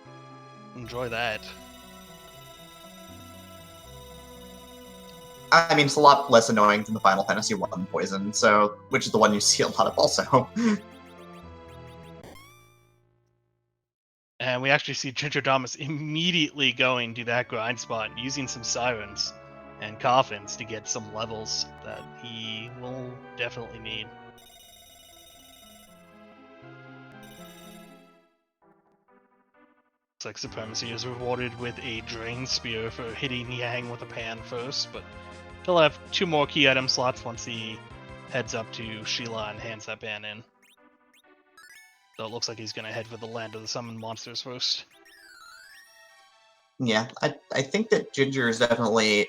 enjoy that. I mean, it's a lot less annoying than the Final Fantasy 1 poison, so which is the one you see a lot of also. And we actually see Gingerdamus immediately going to that grind spot, using some sirens and coffins to get some levels that he will definitely need. Looks like Supremacy is rewarded with a Drain Spear for hitting Yang with a pan first, but he'll have 2 more key item slots once he heads up to Sheila and hands that pan in. So it looks like he's going to head for the Land of the Summoned Monsters first. Yeah, I think that Ginger is definitely,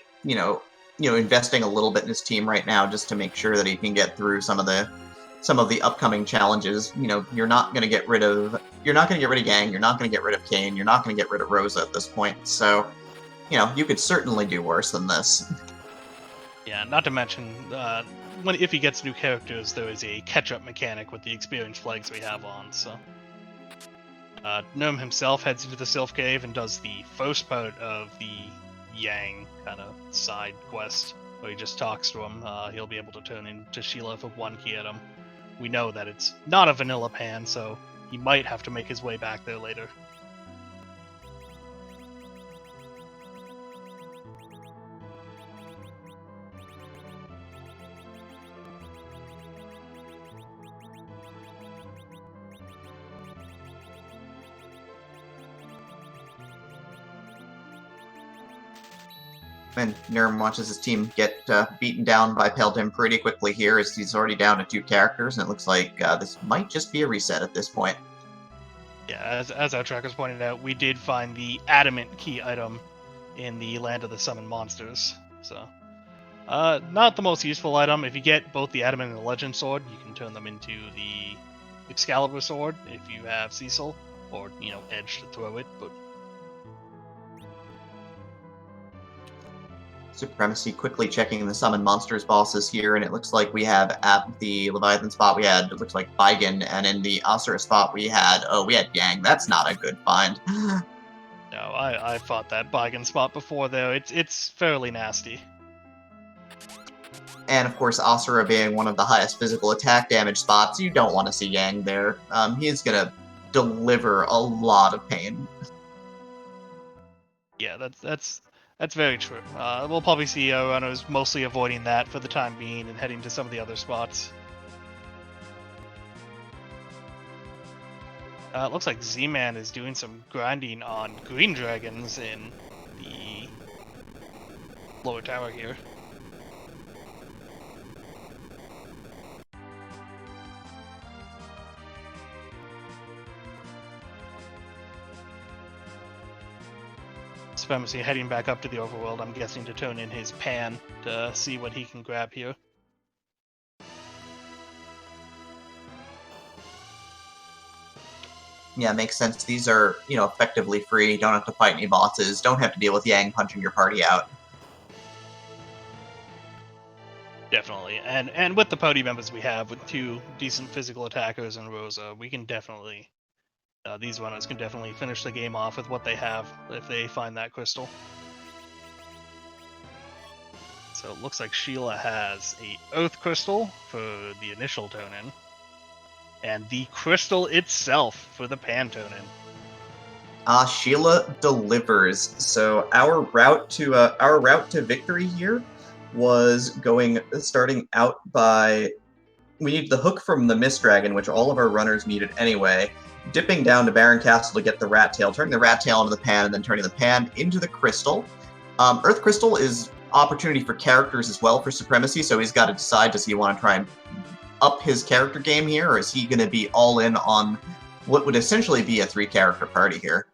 investing a little bit in his team right now just to make sure that he can get through some of the upcoming challenges. You're not going to get rid of Yang, you're not going to get rid of Kane, you're not going to get rid of Rosa at this point. So, you could certainly do worse than this. Yeah, not to mention, if he gets new characters, there is a catch-up mechanic with the experience flags we have on, so... Neerrm himself heads into the Sylph Cave and does the first part of the Yang kind of side quest, where he just talks to him. He'll be able to turn into Sheila for 1 key item. We know that it's not a vanilla pan, so he might have to make his way back there later. And Neerrm watches his team get beaten down by Peldim pretty quickly here, as he's already down to 2 characters, and it looks like this might just be a reset at this point. Yeah, as our trackers pointed out, we did find the Adamant key item in the Land of the Summoned Monsters. So, not the most useful item. If you get both the Adamant and the Legend Sword, you can turn them into the Excalibur Sword if you have Cecil, or, Edge to throw it, but... Supremacy quickly checking the Summon Monsters bosses here, and it looks like we have at the Leviathan spot it looks like Baigen, and in the Asura spot we had Yang. That's not a good find. No, I fought that Baigen spot before, though. It's fairly nasty. And of course, Asura being one of the highest physical attack damage spots, you don't want to see Yang there. He is going to deliver a lot of pain. Yeah, that's very true. We'll probably see our runners mostly avoiding that for the time being and heading to some of the other spots. It looks like Zman is doing some grinding on green dragons in the lower tower here. Supremacy heading back up to the overworld, I'm guessing, to turn in his pan to see what he can grab here. Yeah, makes sense. These are, effectively free. Don't have to fight any bosses. Don't have to deal with Yang punching your party out. Definitely. And with the party members we have, with 2 decent physical attackers and Rosa, we can definitely... these runners can definitely finish the game off with what they have if they find that crystal. So it looks like Sheila has a Earth Crystal for the initial turn-in, and the crystal itself for the pan turn-in. Sheila delivers. So our route to victory here was starting out by... We need the hook from the Mist Dragon, which all of our runners needed anyway, dipping down to Baron Castle to get the Rat Tail, turning the Rat Tail into the pan, and then turning the pan into the Crystal. Earth Crystal is opportunity for characters as well for Supremacy, so he's got to decide, does he want to try and up his character game here, or is he going to be all in on what would essentially be a 3-character party here?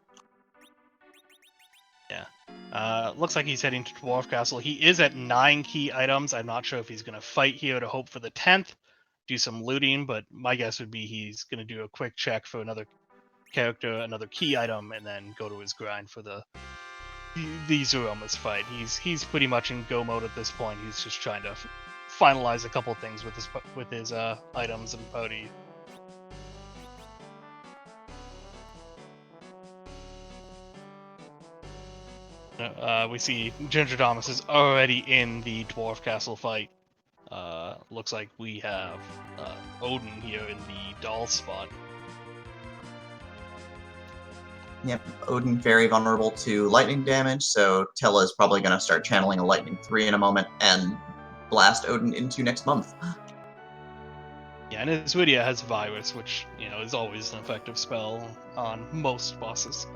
Yeah. Looks like he's heading to Dwarf Castle. He is at 9 key items. I'm not sure if he's going to fight here to hope for the 10th, do some looting, but my guess would be he's going to do a quick check for another character, another key item, and then go to his grind for the Zemus fight. He's pretty much in go mode at this point. He's just trying to finalize a couple things with his items and party. We see Gingerdamus is already in the Dwarf Castle fight. Looks like we have Odin here in the doll spot. Yep, Odin very vulnerable to lightning damage, so Tella is probably going to start channeling a Lightning 3 in a moment and blast Odin into next month. Yeah, and his Widia has Virus, which, is always an effective spell on most bosses.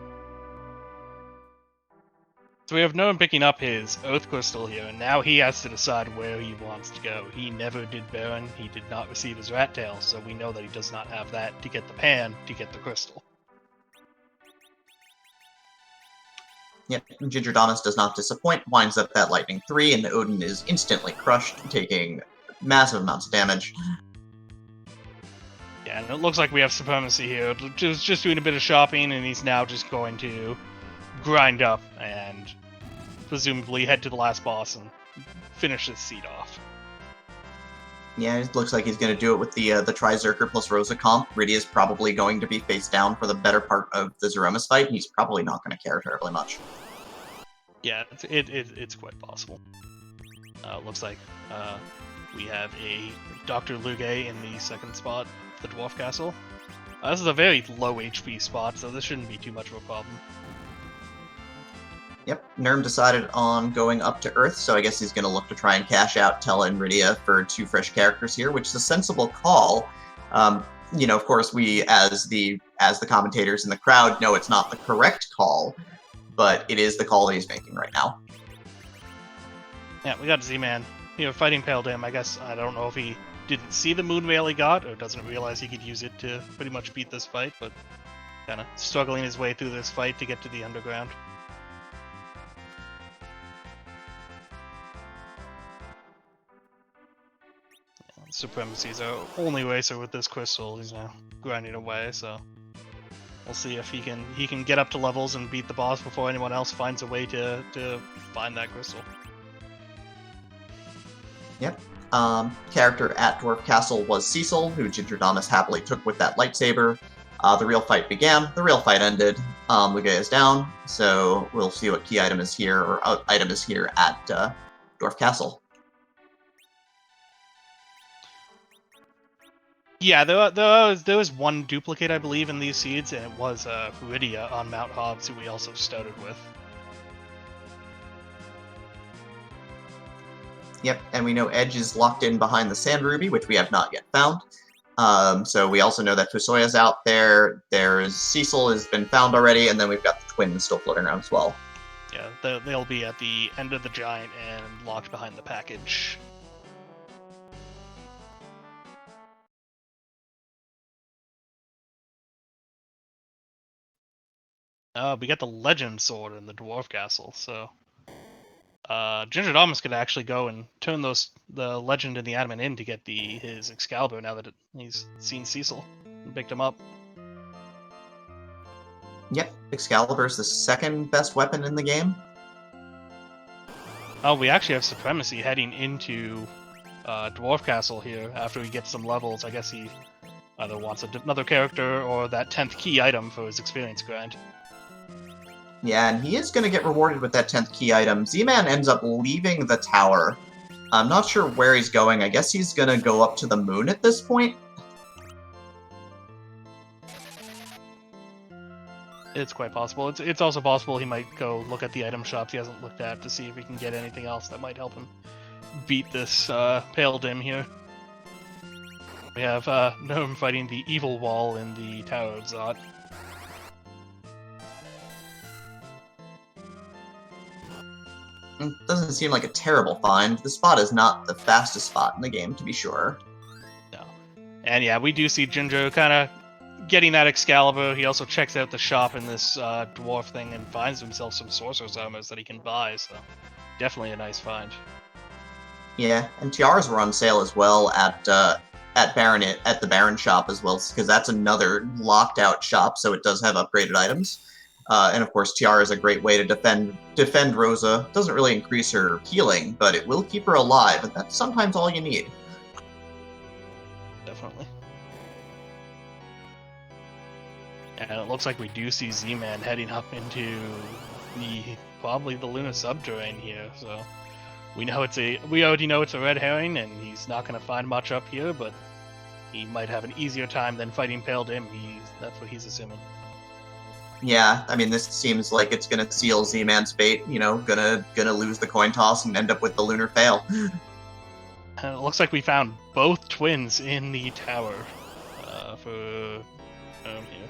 So we have Neerrm picking up his Oath Crystal here, and now he has to decide where he wants to go. He never did Baron, he did not receive his Rat Tail, so we know that he does not have that to get the pan, to get the crystal. Yep, Gingerdamus does not disappoint, winds up that Lightning 3, and Odin is instantly crushed, taking massive amounts of damage. Yeah, and it looks like we have Supremacy here, just doing a bit of shopping, and he's now just going to grind up and presumably head to the last boss and finish this seed off. Yeah, it looks like he's going to do it with the Tri-Zerker plus Rosa comp. Rydia is probably going to be face down for the better part of the Zeromus fight. He's probably not going to care terribly much. Yeah, it's quite possible. Looks like we have a Dr. Luge in the second spot, the Dwarf Castle. This is a very low HP spot, so this shouldn't be too much of a problem. Yep, Neerrm decided on going up to Earth, so I guess he's going to look to try and cash out Tella and Rydia for 2 fresh characters here, which is a sensible call. You know, of course, we as the commentators in the crowd know it's not the correct call, but it is the call that he's making right now. Yeah, we got Zman here fighting Pale Dim. I guess I don't know if he didn't see the Moon Veil he got, or doesn't realize he could use it to pretty much beat this fight, but kind of struggling his way through this fight to get to the underground. Supremacy is our only racer with this crystal. He's now grinding away, so we'll see if he can get up to levels and beat the boss before anyone else finds a way to find that crystal. Yep. Character at Dwarf Castle was Cecil, who Gingerdamus happily took with that lightsaber. The real fight began. The real fight ended. Luge is down, so we'll see what key item is here, or item is here at Dwarf Castle. Yeah, there was one duplicate, I believe, in these seeds, and it was Rydia on Mount Hobbs, who we also started with. Yep, and we know Edge is locked in behind the Sand Ruby, which we have not yet found. So we also know that Fusoya's out there. There's Cecil has been found already, and then we've got the twins still floating around as well. Yeah, they'll be at the end of the giant and locked behind the package. We got the Legend Sword in the Dwarf Castle, so Gingerdamus could actually go and turn the Legend and the Adamant in to get his Excalibur now that he's seen Cecil and picked him up. Yep, Excalibur's the second best weapon in the game. Oh, we actually have Supremacy heading into Dwarf Castle here after he gets some levels. I guess he either wants another character or that 10th key item for his experience grind. Yeah, and he is going to get rewarded with that 10th key item. Z-Man ends up leaving the tower. I'm not sure where he's going. I guess he's going to go up to the moon at this point. It's quite possible. It's also possible he might go look at the item shops he hasn't looked at to see if he can get anything else that might help him beat this Pale Dim here. We have Neerrm fighting the Evil Wall in the Tower of Zot. Doesn't seem like a terrible find. The spot is not the fastest spot in the game, to be sure. No. And yeah, we do see Ginger kind of getting that Excalibur. He also checks out the shop in this dwarf thing and finds himself some sorcerer's armors that he can buy, so definitely a nice find. Yeah, and tiaras were on sale as well at the Baron shop as well, because that's another locked out shop, so it does have upgraded items. And of course, tiara is a great way to defend Rosa. Doesn't really increase her healing, but it will keep her alive, and that's sometimes all you need. Definitely. And it looks like we do see Z-Man heading up into probably the Luna subterrane here, so we already know it's a red herring, and he's not going to find much up here, but he might have an easier time than fighting Pale Dim. That's what he's assuming. Yeah, I mean, this seems like it's gonna seal Z-Man's fate. You know, gonna lose the coin toss and end up with the lunar fail. It looks like we found both twins in the tower for here.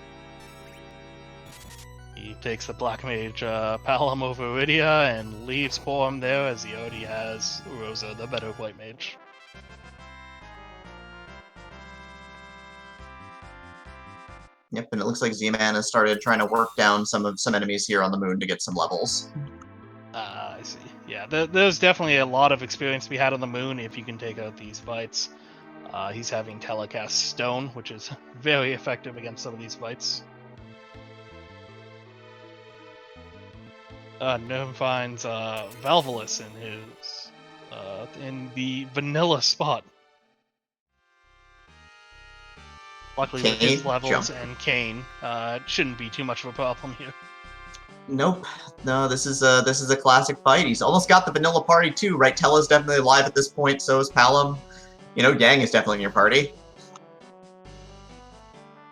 He takes the Black Mage Palom over Iridia and leaves Porum there as he already has Rosa, the better White Mage. Yep, and it looks like Zman has started trying to work down some enemies here on the moon to get some levels. I see. Yeah, there's definitely a lot of experience to be had on the moon if you can take out these fights. He's having telecast Stone, which is very effective against some of these fights. Neerrm finds Valvolus in the vanilla spot. Luckily, with his levels and Kane, it shouldn't be too much of a problem here. Nope. No, this is a classic fight. He's almost got the vanilla party too, right? Tella's definitely alive at this point, so is Palom. You know, Yang is definitely in your party.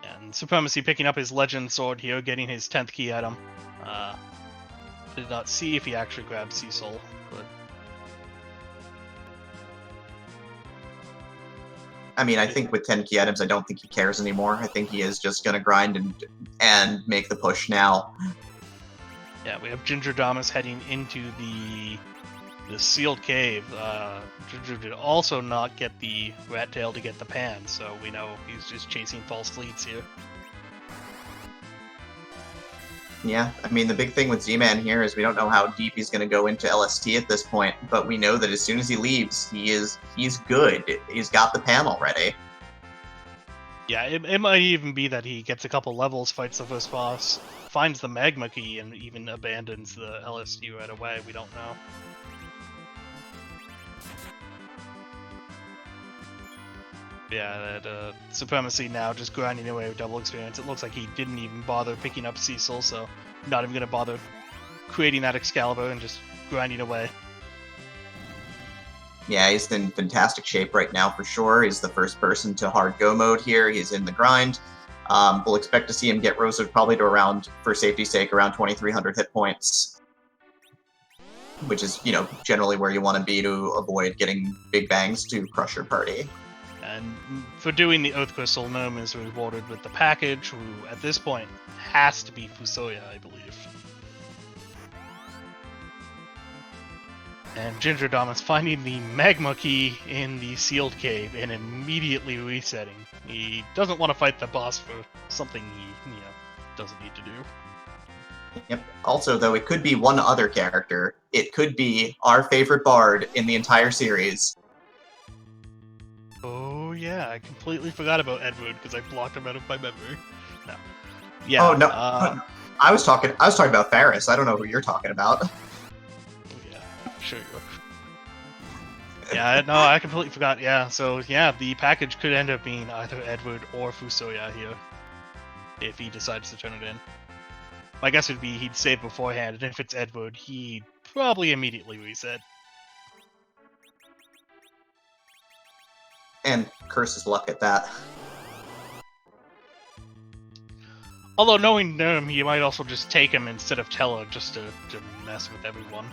And Supremacy picking up his legend sword here, getting his 10th key item. Did not see if he actually grabbed Sea Soul, but I mean, I think with 10 key items, I don't think he cares anymore. I think he is just gonna grind and make the push now. Yeah, we have Gingerdamus heading into the sealed cave. Ginger did also not get the rat tail to get the pan, so we know he's just chasing false fleets here. Yeah, I mean, the big thing with Zman here is we don't know how deep he's going to go into LST at this point, but we know that as soon as he leaves, he's good. He's got the pan already. Yeah, it might even be that he gets a couple levels, fights the first boss, finds the magma key, and even abandons the LST right away. We don't know. Yeah, that Supremacy now just grinding away with double experience. It looks like he didn't even bother picking up Cecil, so not even going to bother creating that Excalibur and just grinding away. Yeah, he's in fantastic shape right now for sure. He's the first person to hard go mode here. He's in the grind. We'll expect to see him get Rosa probably to around, for safety's sake, around 2,300 hit points, which is, you know, generally where you want to be to avoid getting big bangs to crush your party. And for doing the Oath Crystal, Neerrm is rewarded with the package, who at this point has to be Fusoya, I believe. And Gingerdamus finding the magma key in the sealed cave and immediately resetting. He doesn't want to fight the boss for something he, doesn't need to do. Yep. Also, though, it could be one other character. It could be our favorite bard in the entire series. Oh yeah, I completely forgot about Edward because I blocked him out of my memory. No. Yeah. Oh no. I was talking about Ferris. I don't know who you're talking about. Yeah, sure you are. Yeah, no, I completely forgot. Yeah, so yeah, the package could end up being either Edward or Fusoya here, if he decides to turn it in. My guess would be he'd save beforehand, and if it's Edward, he'd probably immediately reset. And curse his luck at that. Although knowing Neerrm, you might also just take him instead of Tello just to mess with everyone.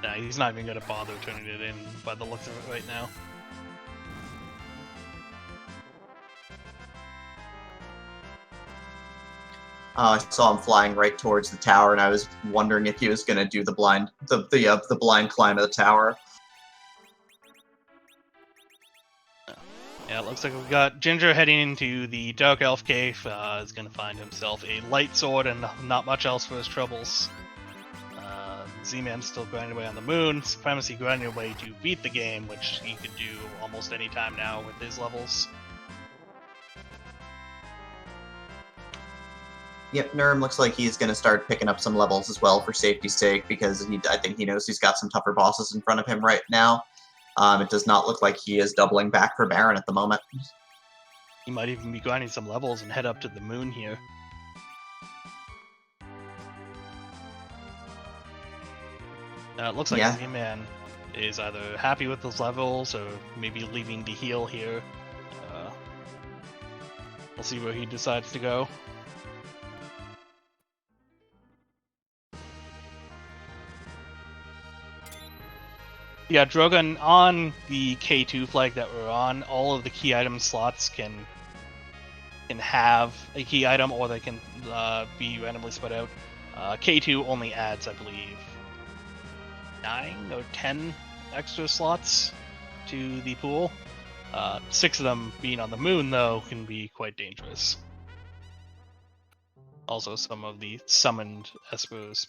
Nah, he's not even going to bother turning it in by the looks of it right now. I saw him flying right towards the tower, and I was wondering if he was going to do the blind climb of the tower. Yeah, it looks like we've got Ginger heading into the Dark Elf Cave. Is going to find himself a light sword and not much else for his troubles. Z-Man's still grinding away on the moon. Supremacy grinding away to beat the game, which he could do almost any time now with his levels. Yep, Neerrm looks like he's going to start picking up some levels as well for safety's sake, because I think he knows he's got some tougher bosses in front of him right now. It does not look like he is doubling back for Baron at the moment. He might even be grinding some levels and head up to the moon here. It looks like Z-Man is either happy with those levels or maybe leaving to heal here. We'll see where he decides to go. Yeah, Drogon, on the K2 flag that we're on, all of the key item slots can can have a key item, or they can be randomly spread out. K2 only adds, I believe, 9 or 10 extra slots to the pool. 6 of them being on the moon, though, can be quite dangerous. Also, some of the summoned espers,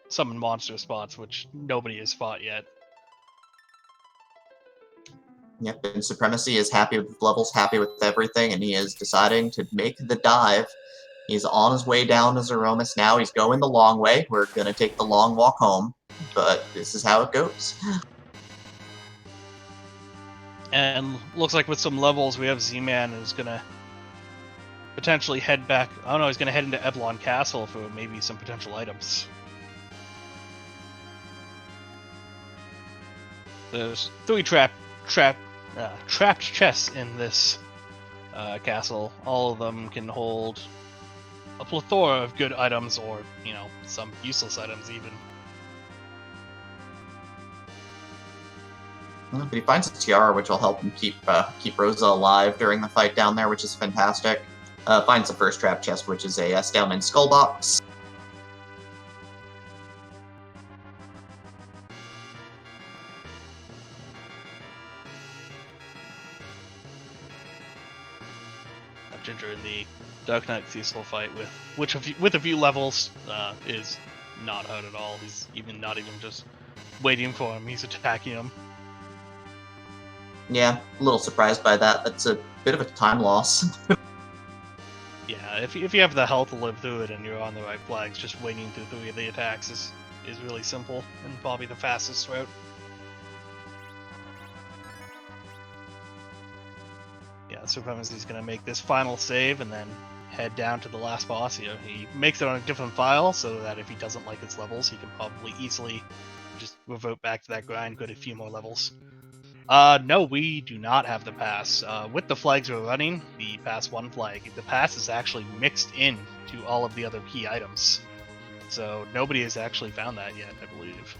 summoned monster spots, which nobody has fought yet. Yep, and Supremacy is happy with levels, happy with everything, and he is deciding to make the dive. He's on his way down to Zeromus now. He's going the long way. We're going to take the long walk home, but this is how it goes. And looks like with some levels, we have Z-Man who's going to potentially head back. I don't know, he's going to head into Eblon Castle for maybe some potential items. There's 3 trapped chests in this castle. All of them can hold a plethora of good items, or some useless items even. But he finds a tiara, which will help him keep Rosa alive during the fight down there, which is fantastic. Finds the first trap chest, which is a Stalman skull box. Ginger in the Dark Knight Cecil fight with a few levels is not hard at all. He's not even just waiting for him. He's attacking him. Yeah, a little surprised by that. That's a bit of a time loss. Yeah, if you have the health to live through it and you're on the right flags, just waiting through 3 of the attacks is really simple and probably the fastest route. Yeah, Supremacy's going to make this final save and then head down to the last boss here. He makes it on a different file so that if he doesn't like its levels, he can probably easily just revert back to that grind, get a few more levels. No, we do not have the pass. With the flags we're running, the pass 1 flag, the pass is actually mixed in to all of the other key items. So nobody has actually found that yet, I believe.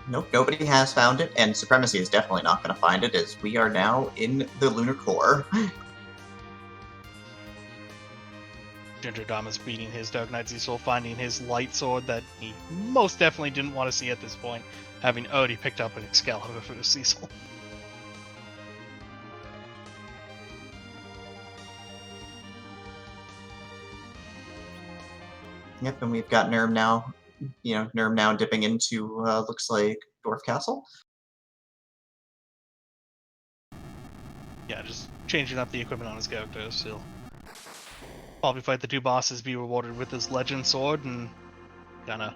Nope, nobody has found it, and Supremacy is definitely not going to find it, as we are now in the Lunar Core. Gingerdamus beating his Dark Knight Cecil, finding his light sword that he most definitely didn't want to see at this point, having already picked up an Excalibur for the Cecil. Yep, and we've got Neerrm now. Neerrm now dipping into, looks like, Dwarf Castle. Yeah, just changing up the equipment on his characters. He'll probably fight the 2 bosses, be rewarded with his Legend Sword, and kind of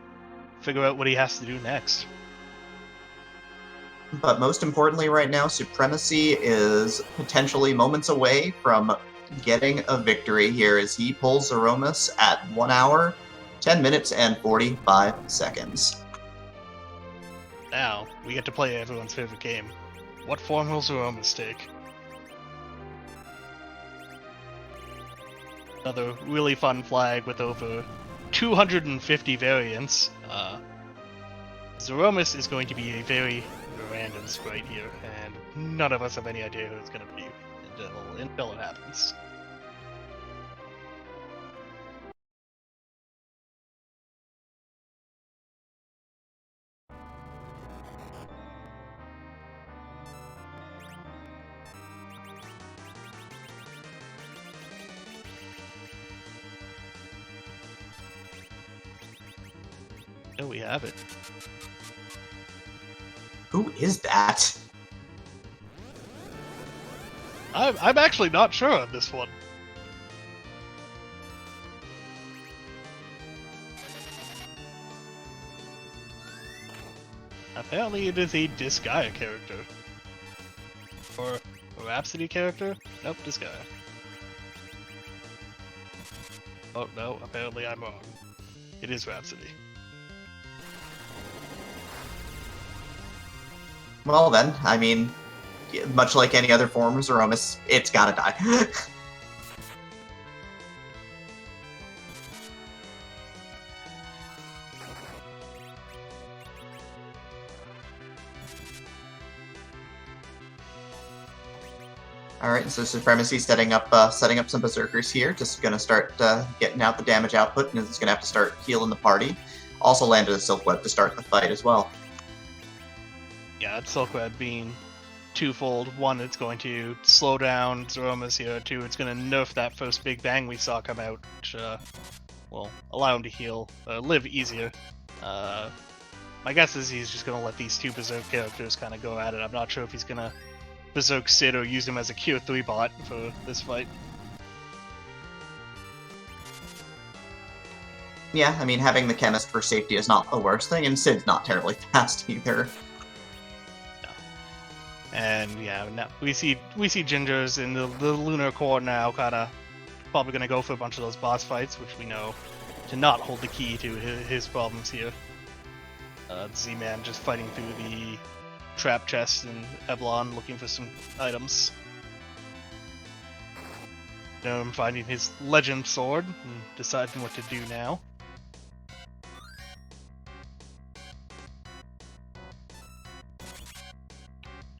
figure out what he has to do next. But most importantly right now, Supremacy is potentially moments away from getting a victory here as he pulls Zeromus at 1 hour, 10 minutes, and 45 seconds. Now, we get to play everyone's favorite game. What form will Zeromus take? Another really fun flag with over 250 variants. Zeromus is going to be a very random sprite here, and none of us have any idea who it's going to be until it happens. Oh, we have it. Who is that? I'm actually not sure on this one. Apparently it is a Disgaea character. Or a Rhapsody character? Nope, Disgaea. Oh no, apparently I'm wrong. It is Rhapsody. Well then, I mean, much like any other form of Zeromus, it's gotta die. All right, so Supremacy setting up some Berserkers here. Just going to start getting out the damage output, and it's going to have to start healing the party. Also landed a Silk Web to start the fight as well. Yeah, that Silk Web being twofold. One, it's going to slow down Zemus here. Two, it's going to nerf that first big bang we saw come out, which will allow him to heal, live easier. My guess is he's just going to let these two Berserk characters kind of go at it. I'm not sure if he's going to Berserk Sid or use him as a Cure 3 bot for this fight. Yeah, I mean, having the Chemist for safety is not the worst thing, and Sid's not terribly fast either. No. And yeah, now we see Gingers in the Lunar Core now, kind of probably going to go for a bunch of those boss fights, which we know to not hold the key to his problems here. Z-Man just fighting through the trap chest in Eblon, looking for some items. Neerrm finding his legend sword and deciding what to do now.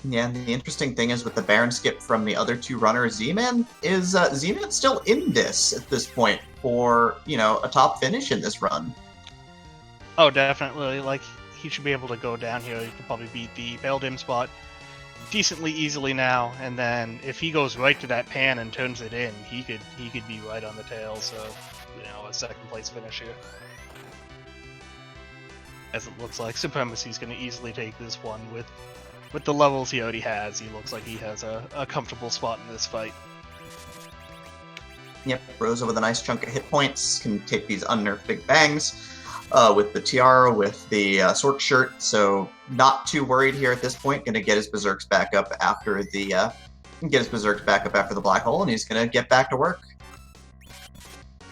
Yeah, and the interesting thing is with the Baron skip from the other two runners, Z-Man is Z-Man's still in this at this point for, you know, a top finish in this run. Oh, definitely. Like, he should be able to go down here. He could probably beat the Beldam spot decently easily now, and then if he goes right to that pan and turns it in, he could be right on the tail. So, you know, a second place finish here. As it looks like Supremacy's going to easily take this one with the levels he already has. He looks like he has a comfortable spot in this fight. Yep, Rosa with a nice chunk of hit points can take these unnerfed big bangs. With the tiara, with the Sork shirt, so not too worried here at this point. Going to get his berserks back up after the black hole, and he's going to get back to work.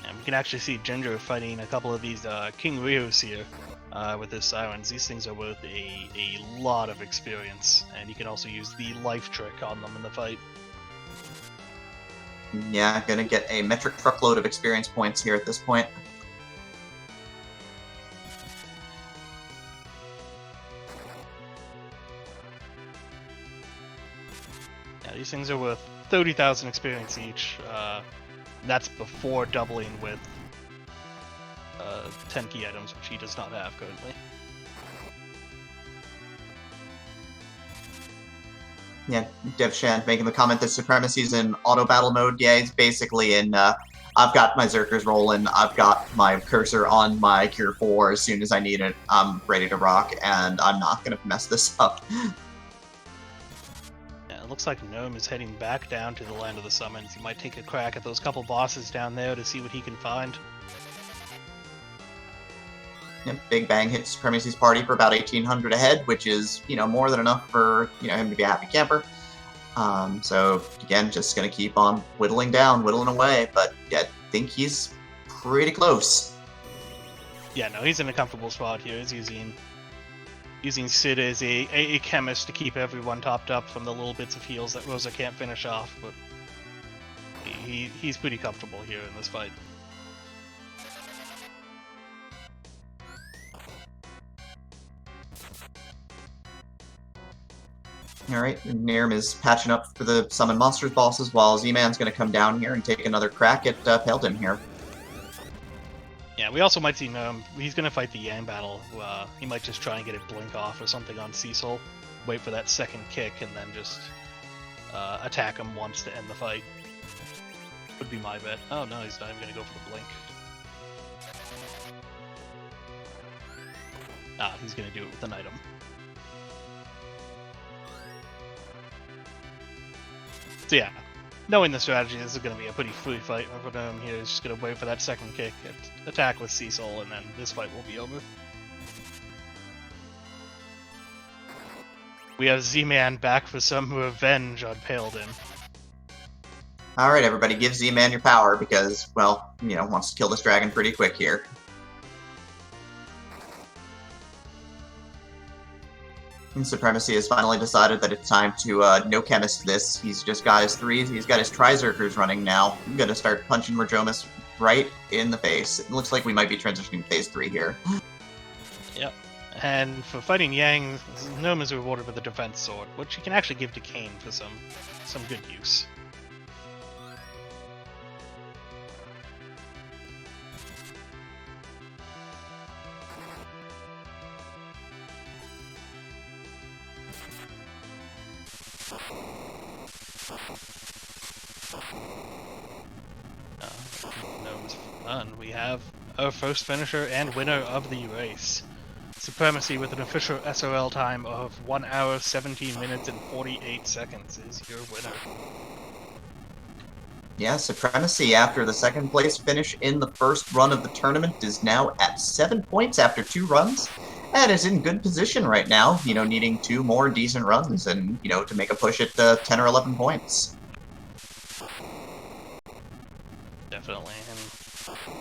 And we can actually see Ginger fighting a couple of these King Ryos here with his sirens. These things are worth a lot of experience, and you can also use the life trick on them in the fight. Yeah, going to get a metric truckload of experience points here at this point. These things are worth 30,000 experience each. That's before doubling with 10 key items, which he does not have currently. Yeah, DevShan making the comment that Supremacy's in auto battle mode. Yeah, he's basically in, I've got my Zerkers rolling, I've got my cursor on my Cure 4 as soon as I need it, I'm ready to rock, and I'm not going to mess this up. It looks like Neerrm is heading back down to the Land of the Summons. He might take a crack at those couple bosses down there to see what he can find. Yep, Big Bang hits Supremacy's party for about 1,800 ahead, which is, you know, more than enough for, you know, him to be a happy camper. So, again, just going to keep on whittling away, but yeah, I think he's pretty close. Yeah, no, he's in a comfortable spot here. He's using Sid as a chemist to keep everyone topped up from the little bits of heals that Rosa can't finish off, but he's pretty comfortable here in this fight. Alright, Neerrm is patching up for the Summon Monsters boss as well. Z-Man's going to come down here and take another crack at Paladin here. Yeah, we also might see Neerrm. He's going to fight the Yang battle. He might just try and get a blink off or something on Cecil, wait for that second kick, and then just attack him once to end the fight. Would be my bet. Oh no, he's not even going to go for the blink. He's going to do it with an item. So yeah, knowing the strategy, this is going to be a pretty free fight for him here. He's just going to wait for that second kick, attack with Cecil, and then this fight will be over. We have Z-Man back for some revenge on Paladin. Alright, everybody, give Z-Man your power because, well, you know, wants to kill this dragon pretty quick here. And Supremacy has finally decided that it's time to no chemist this. He's just got his threes, he's got his Trizerkers running now. I'm gonna start punching Randomizer right in the face. It looks like we might be transitioning to phase 3 here. Yep. And for fighting Yang, Neerrm is rewarded with a defense sword, which he can actually give to Kane for some good use. Neerrm's fun. We have our first finisher and winner of the race. Supremacy with an official SOL time of 1 hour, 17 minutes, and 48 seconds is your winner. Yeah, Supremacy, after the second place finish in the first run of the tournament, is now at 7 points after 2 runs, and is in good position right now, needing 2 more decent runs and, to make a push at 10 or 11 points. Definitely. And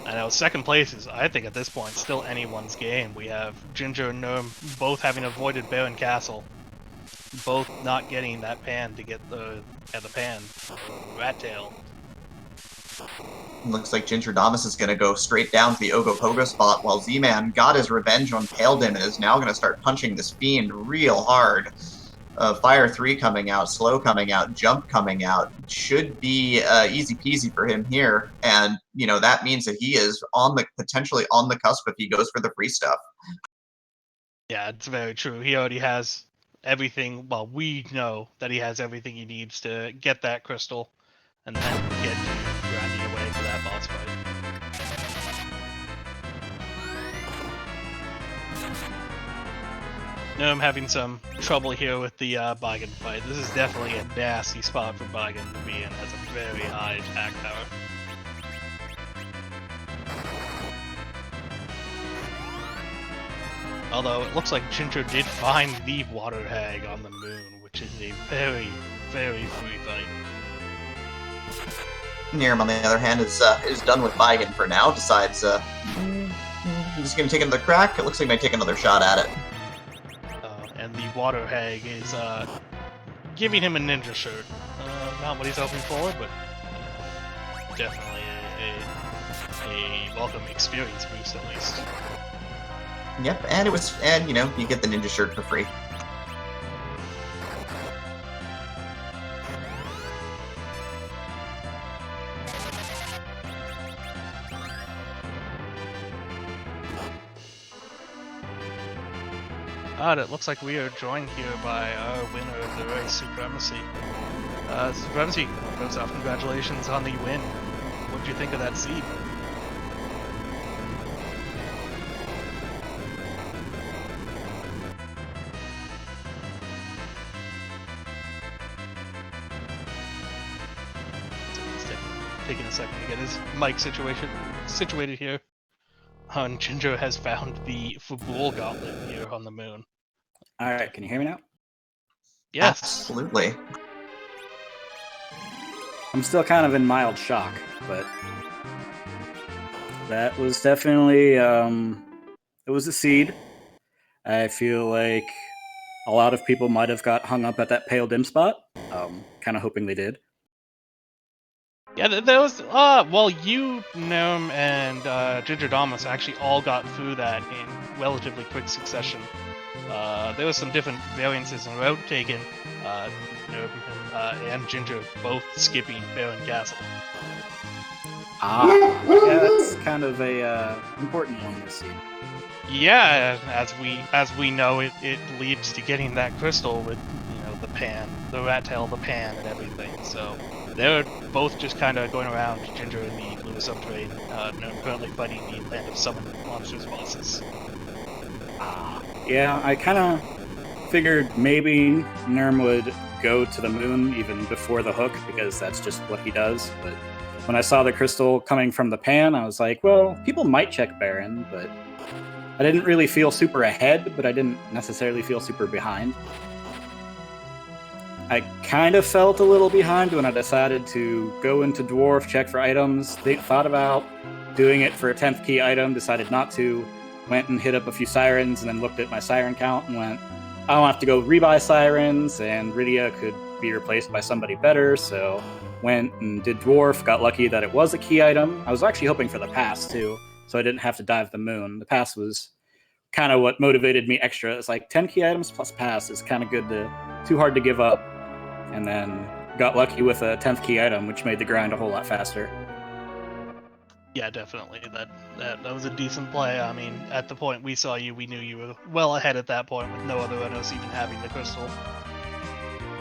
I know second place is, I think at this point, still anyone's game. We have Ginger and Neerrm both having avoided Baron Castle, both not getting that pan to get the pan, Rat Tail. Looks like Gingerdamus is going to go straight down to the Ogopogo spot, while Zman got his revenge on Paladin and is now going to start punching this Fiend real hard. Fire 3 coming out, Slow coming out, Jump coming out. Should be easy peasy for him here. And, that means that he is potentially on the cusp if he goes for the free stuff. Yeah, it's very true. He already has everything. Well, we know that he has everything he needs to get that crystal and then get grinding away for that boss fight. No, I'm having some trouble here with the Baigen fight. This is definitely a nasty spot for Baigen to be in. Has a very high attack power. Although it looks like Ginger did find the Water Hag on the moon, which is a very, very free fight. Neerrm, on the other hand, is done with Baigen for now. Decides he's going to take another crack. It looks like he might take another shot at it. And the Water Hag is giving him a ninja shirt. Not what he's hoping for, but definitely a welcome experience boost at least. Yep, and you get the ninja shirt for free. It looks like we are joined here by our winner of the race, Supremacy. Supremacy, first off, congratulations on the win. What did you think of that seed? Taking a second to get his mic situated here. And Ginger has found the Fabul Gauntlet here on the moon. Alright, can you hear me now? Yes. Absolutely. I'm still kind of in mild shock, but that was definitely, it was a seed. I feel like a lot of people might have got hung up at that pale dim spot. Kind of hoping they did. Yeah, there was, well, you, Neerrm, and Gingerdamus actually all got through that in relatively quick succession. There was some different variances in route taken, Neerrm and Ginger both skipping Baron Castle. Yeah, that's kind of a important one to see. Yeah, as we know, it leads to getting that crystal with, the pan, the rat tail, the pan, and everything, so... They're both just kind of going around, Ginger and the Luna subterrane, currently fighting the Land of Summon Monsters bosses. Yeah, I kind of figured maybe Neerrm would go to the moon even before the hook, because that's just what he does, but when I saw the crystal coming from the pan, I was like, well, people might check Baron, but I didn't really feel super ahead, but I didn't necessarily feel super behind. I kind of felt a little behind when I decided to go into Dwarf, check for items. They thought about doing it for a 10th key item, decided not to, went and hit up a few sirens, and then looked at my siren count and went, I don't have to go rebuy sirens, and Rydia could be replaced by somebody better, so went and did Dwarf, got lucky that it was a key item. I was actually hoping for the pass, too, so I didn't have to dive the moon. The pass was kind of what motivated me extra. It's like 10 key items plus pass is kind of good too hard to give up. And then got lucky with a 10th key item, which made the grind a whole lot faster. Yeah, definitely. That was a decent play. I mean, at the point we saw you, we knew you were well ahead at that point with no other NOs even having the crystal.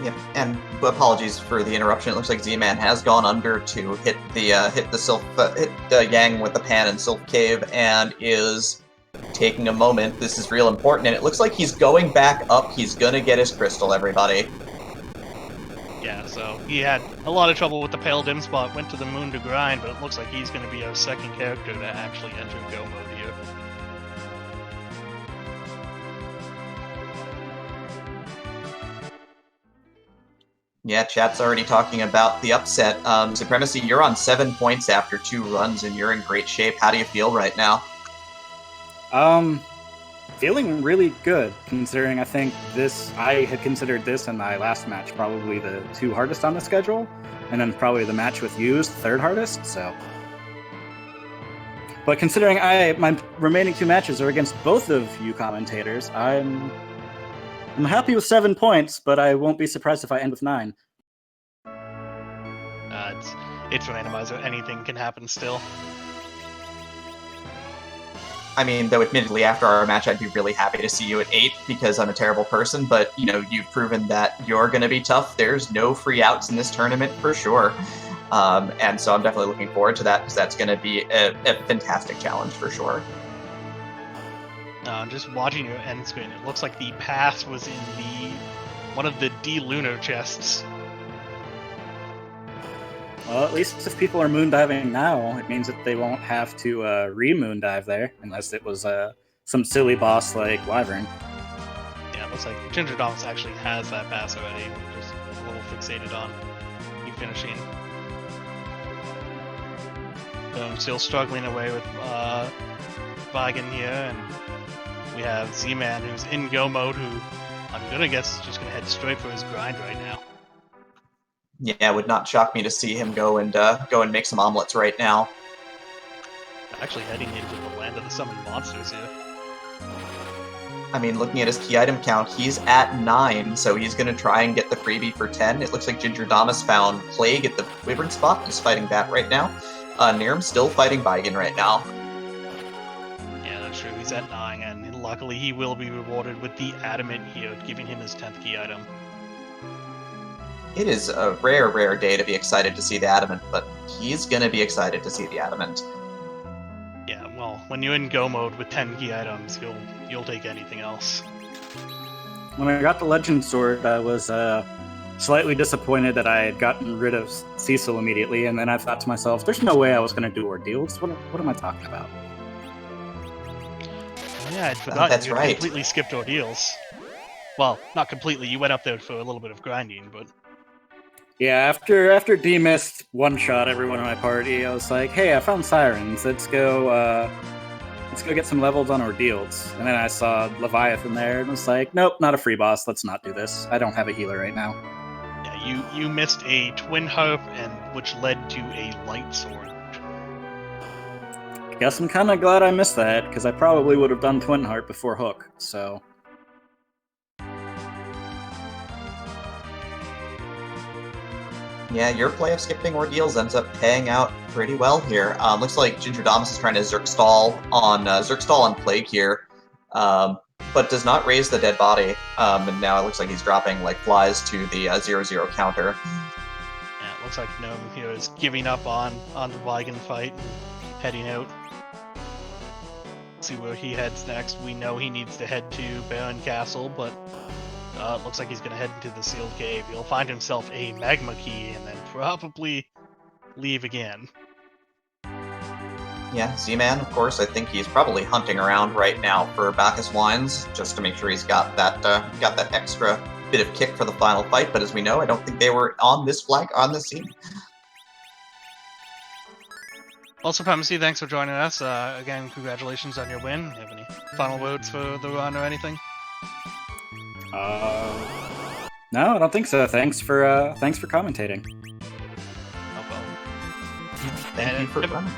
Yeah, and apologies for the interruption. It looks like Z-Man has gone under to hit the Yang with the pan and Sylph Cave, and is taking a moment. This is real important, and it looks like he's going back up. He's gonna get his crystal, everybody. Yeah, so he had a lot of trouble with the Pale Dim Spot, went to the moon to grind, but it looks like he's going to be our second character to actually enter Go mode here. Yeah, chat's already talking about the upset. Supremacy, you're on 7 points after 2 runs, and you're in great shape. How do you feel right now? Feeling really good, considering I think I had considered this in my last match probably the 2 hardest on the schedule, and then probably the match with you is the 3rd hardest, so. But considering my remaining 2 matches are against both of you commentators, I'm happy with 7 points, but I won't be surprised if I end with 9. It's Randomizer, anything can happen still. I mean, though admittedly, after our match, I'd be really happy to see you at 8 because I'm a terrible person, but, you know, you've proven that you're going to be tough. There's no free outs in this tournament for sure. And so I'm definitely looking forward to that because that's going to be a fantastic challenge for sure. Just watching your end screen, it looks like the pass was in one of the D-Lunar chests. Well, at least if people are moon diving now, it means that they won't have to re-moon dive there, unless it was some silly boss like Wyvern. Yeah, it looks like Gingerdamus actually has that pass already. We're just a little fixated on you finishing. I'm still struggling away with Vagan here, and we have Z-Man who's in Go mode, who I'm gonna guess is just gonna head straight for his grind right now. Yeah, it would not shock me to see him go and make some omelets right now. Actually heading into the land of the summoned monsters here. I mean, looking at his key item count, he's at 9, so he's going to try and get the freebie for 10. It looks like Gingerdamus found Plague at the Wyvern spot. He's fighting that right now. Neerrm still fighting Vigan right now. Yeah, that's true. He's at 9, and luckily he will be rewarded with the Adamant here, giving him his 10th key item. It is a rare, rare day to be excited to see the Adamant, but he's going to be excited to see the Adamant. Yeah, well, when you're in Go mode with 10 key items, you'll take anything else. When I got the Legend Sword, I was slightly disappointed that I had gotten rid of Cecil immediately, and then I thought to myself, there's no way I was going to do Ordeals. What am I talking about? Yeah, I'd forgotten that's you right. Completely skipped Ordeals. Well, not completely. You went up there for a little bit of grinding, but... Yeah, after D-Mist one-shot everyone in my party, I was like, hey, I found Sirens. Let's go get some levels on Ordeals. And then I saw Leviathan there, and was like, nope, not a free boss. Let's not do this. I don't have a healer right now. Yeah, you missed a Twin Harp, which led to a Light Sword. I guess I'm kind of glad I missed that, because I probably would have done Twin Harp before Hook, so... Yeah, your play of skipping Ordeals ends up paying out pretty well here. Looks like Gingerdamus is trying to Zergstall on Plague here, but does not raise the dead body. And now it looks like he's dropping like flies to the 0-0 counter. Yeah, it looks like Neerrm here is giving up on the Vigan fight and heading out. See where he heads next. We know he needs to head to Baron Castle, but it looks like he's going to head into the sealed cave. He'll find himself a magma key and then probably leave again. Yeah, Z-Man, of course, I think he's probably hunting around right now for Bacchus wines, just to make sure he's got that extra bit of kick for the final fight. But as we know, I don't think they were on this scene. Well, Supremacy, thanks for joining us. Again, congratulations on your win. Do you have any final words for the run or anything? No, I don't think so. Thanks for commentating. No problem. Thank you for running.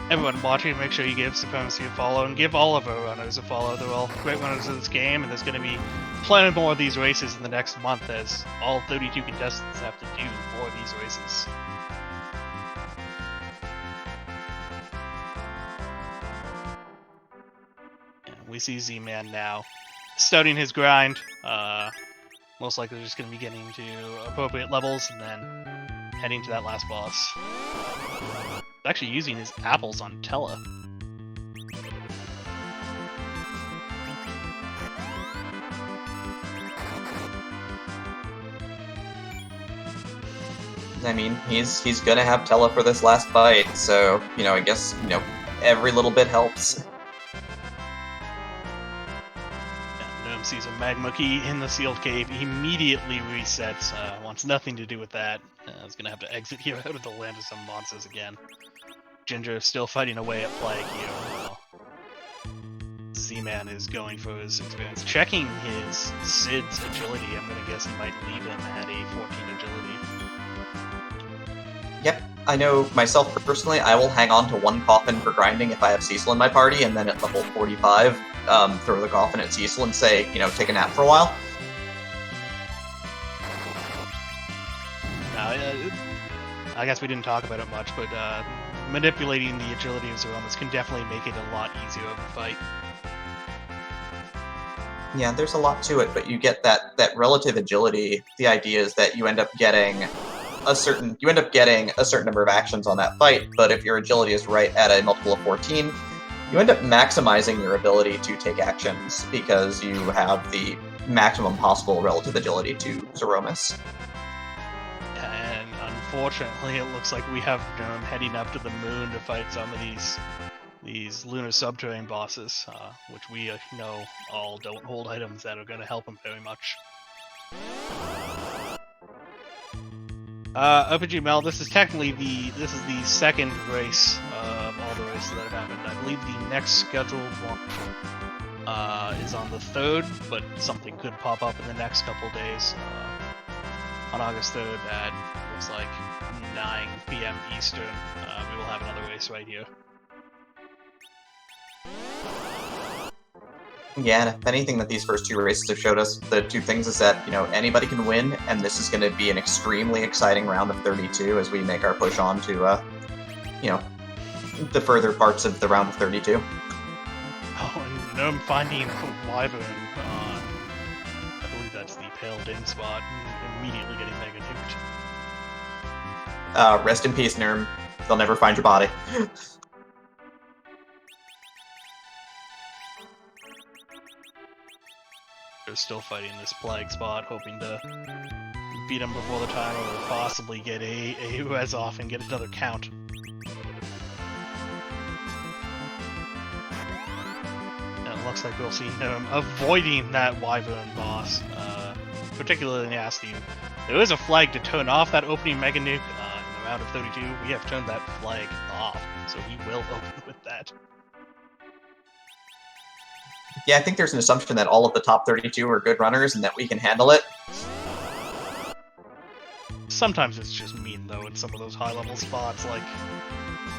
Everyone watching, make sure you give Supremacy a follow, and give all of our runners a follow. They're all great runners of this game, and there's going to be plenty more of these races in the next month, as all 32 contestants have to do for these races. And we see Z-Man now starting his grind. Most likely just going to be getting to appropriate levels, and then heading to that last boss. Actually using his apples on Tella. I mean, he's gonna have Tella for this last fight, so I guess every little bit helps. Neerrm sees a magma key in the sealed cave, immediately resets. Wants nothing to do with that. Is gonna have to exit here out of the land of some monsters again. Ginger still fighting away at Plague here. Well, Z-Man is going for his experience. Checking his Sid's agility. I'm gonna guess he might leave him at a 14 agility. Yep, I know myself personally, I will hang on to one coffin for grinding if I have Cecil in my party, and then at level 45, throw the coffin at Cecil and say, take a nap for a while. I guess we didn't talk about it much, but manipulating the agility of Zemus can definitely make it a lot easier of a fight. Yeah, there's a lot to it, but you get that relative agility. The idea is that you end up getting a certain number of actions on that fight, but if your agility is right at a multiple of 14, you end up maximizing your ability to take actions because you have the maximum possible relative agility to Zemus. And unfortunately, it looks like we have Neerrm heading up to the moon to fight some of these lunar subterranean bosses, which we know all don't hold items that are going to help him very much. OPG Mel, this is technically the second race of all the races that have happened. I believe the next scheduled one is on the 3rd, but something could pop up in the next couple days. On August 3rd at, looks like, 9 p.m. Eastern, we will have another race right here. Yeah, and if anything that these first two races have showed us, the two things is that, anybody can win, and this is going to be an extremely exciting round of 32 as we make our push on to, the further parts of the round of 32. Oh, and Neerrm finding a wyvern on, I believe that's the Pale Dim spot, and immediately getting mega nuked. Rest in peace, Neerrm. They'll never find your body. They're still fighting this Plague spot, hoping to beat him before the time or possibly get a res off and get another count. And it looks like we'll see him avoiding that wyvern boss, particularly nasty. There is a flag to turn off that opening Mega Nuke in the round of 32. We have turned that flag off, so he will open with that. Yeah, I think there's an assumption that all of the top 32 are good runners and that we can handle it. Sometimes it's just mean, though, in some of those high-level spots. Like,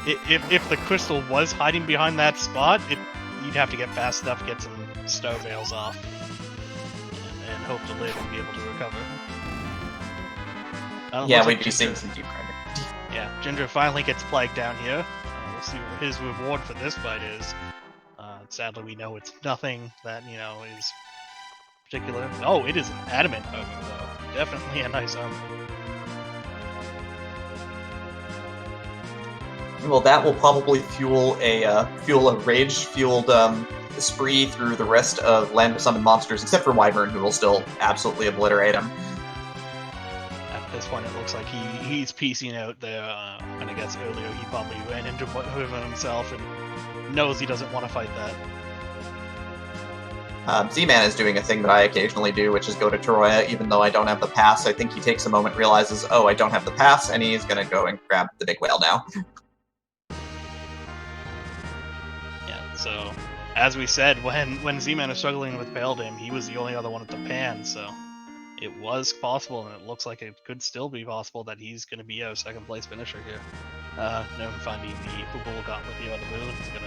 if the crystal was hiding behind that spot, you'd have to get fast enough, get some star veils off, and hope to live and be able to recover. Yeah, we'd be seeing some deep grinding. Yeah, Ginger finally gets plagued down here. We'll see what his reward for this fight is. Sadly, we know it's nothing that, is particular. Oh, it is an adamant armor, though. Definitely a nice armor. Well, that will probably fuel a rage-fueled spree through the rest of Land of Summoned Monsters, except for Wyvern, who will still absolutely obliterate him. At this point, it looks like he's piecing out there, and I guess earlier he probably ran into Wyvern himself and knows he doesn't want to fight that. Z-Man is doing a thing that I occasionally do, which is go to Toroya, even though I don't have the pass. I think he takes a moment, realizes, oh, I don't have the pass, and he's going to go and grab the big whale now. Yeah, so, as we said, when Z-Man is struggling with Pale Dim, he was the only other one at the pan, so it was possible, and it looks like it could still be possible that he's going to be a second place finisher here. Neerrm finding the Football Gauntlet here on the moon is going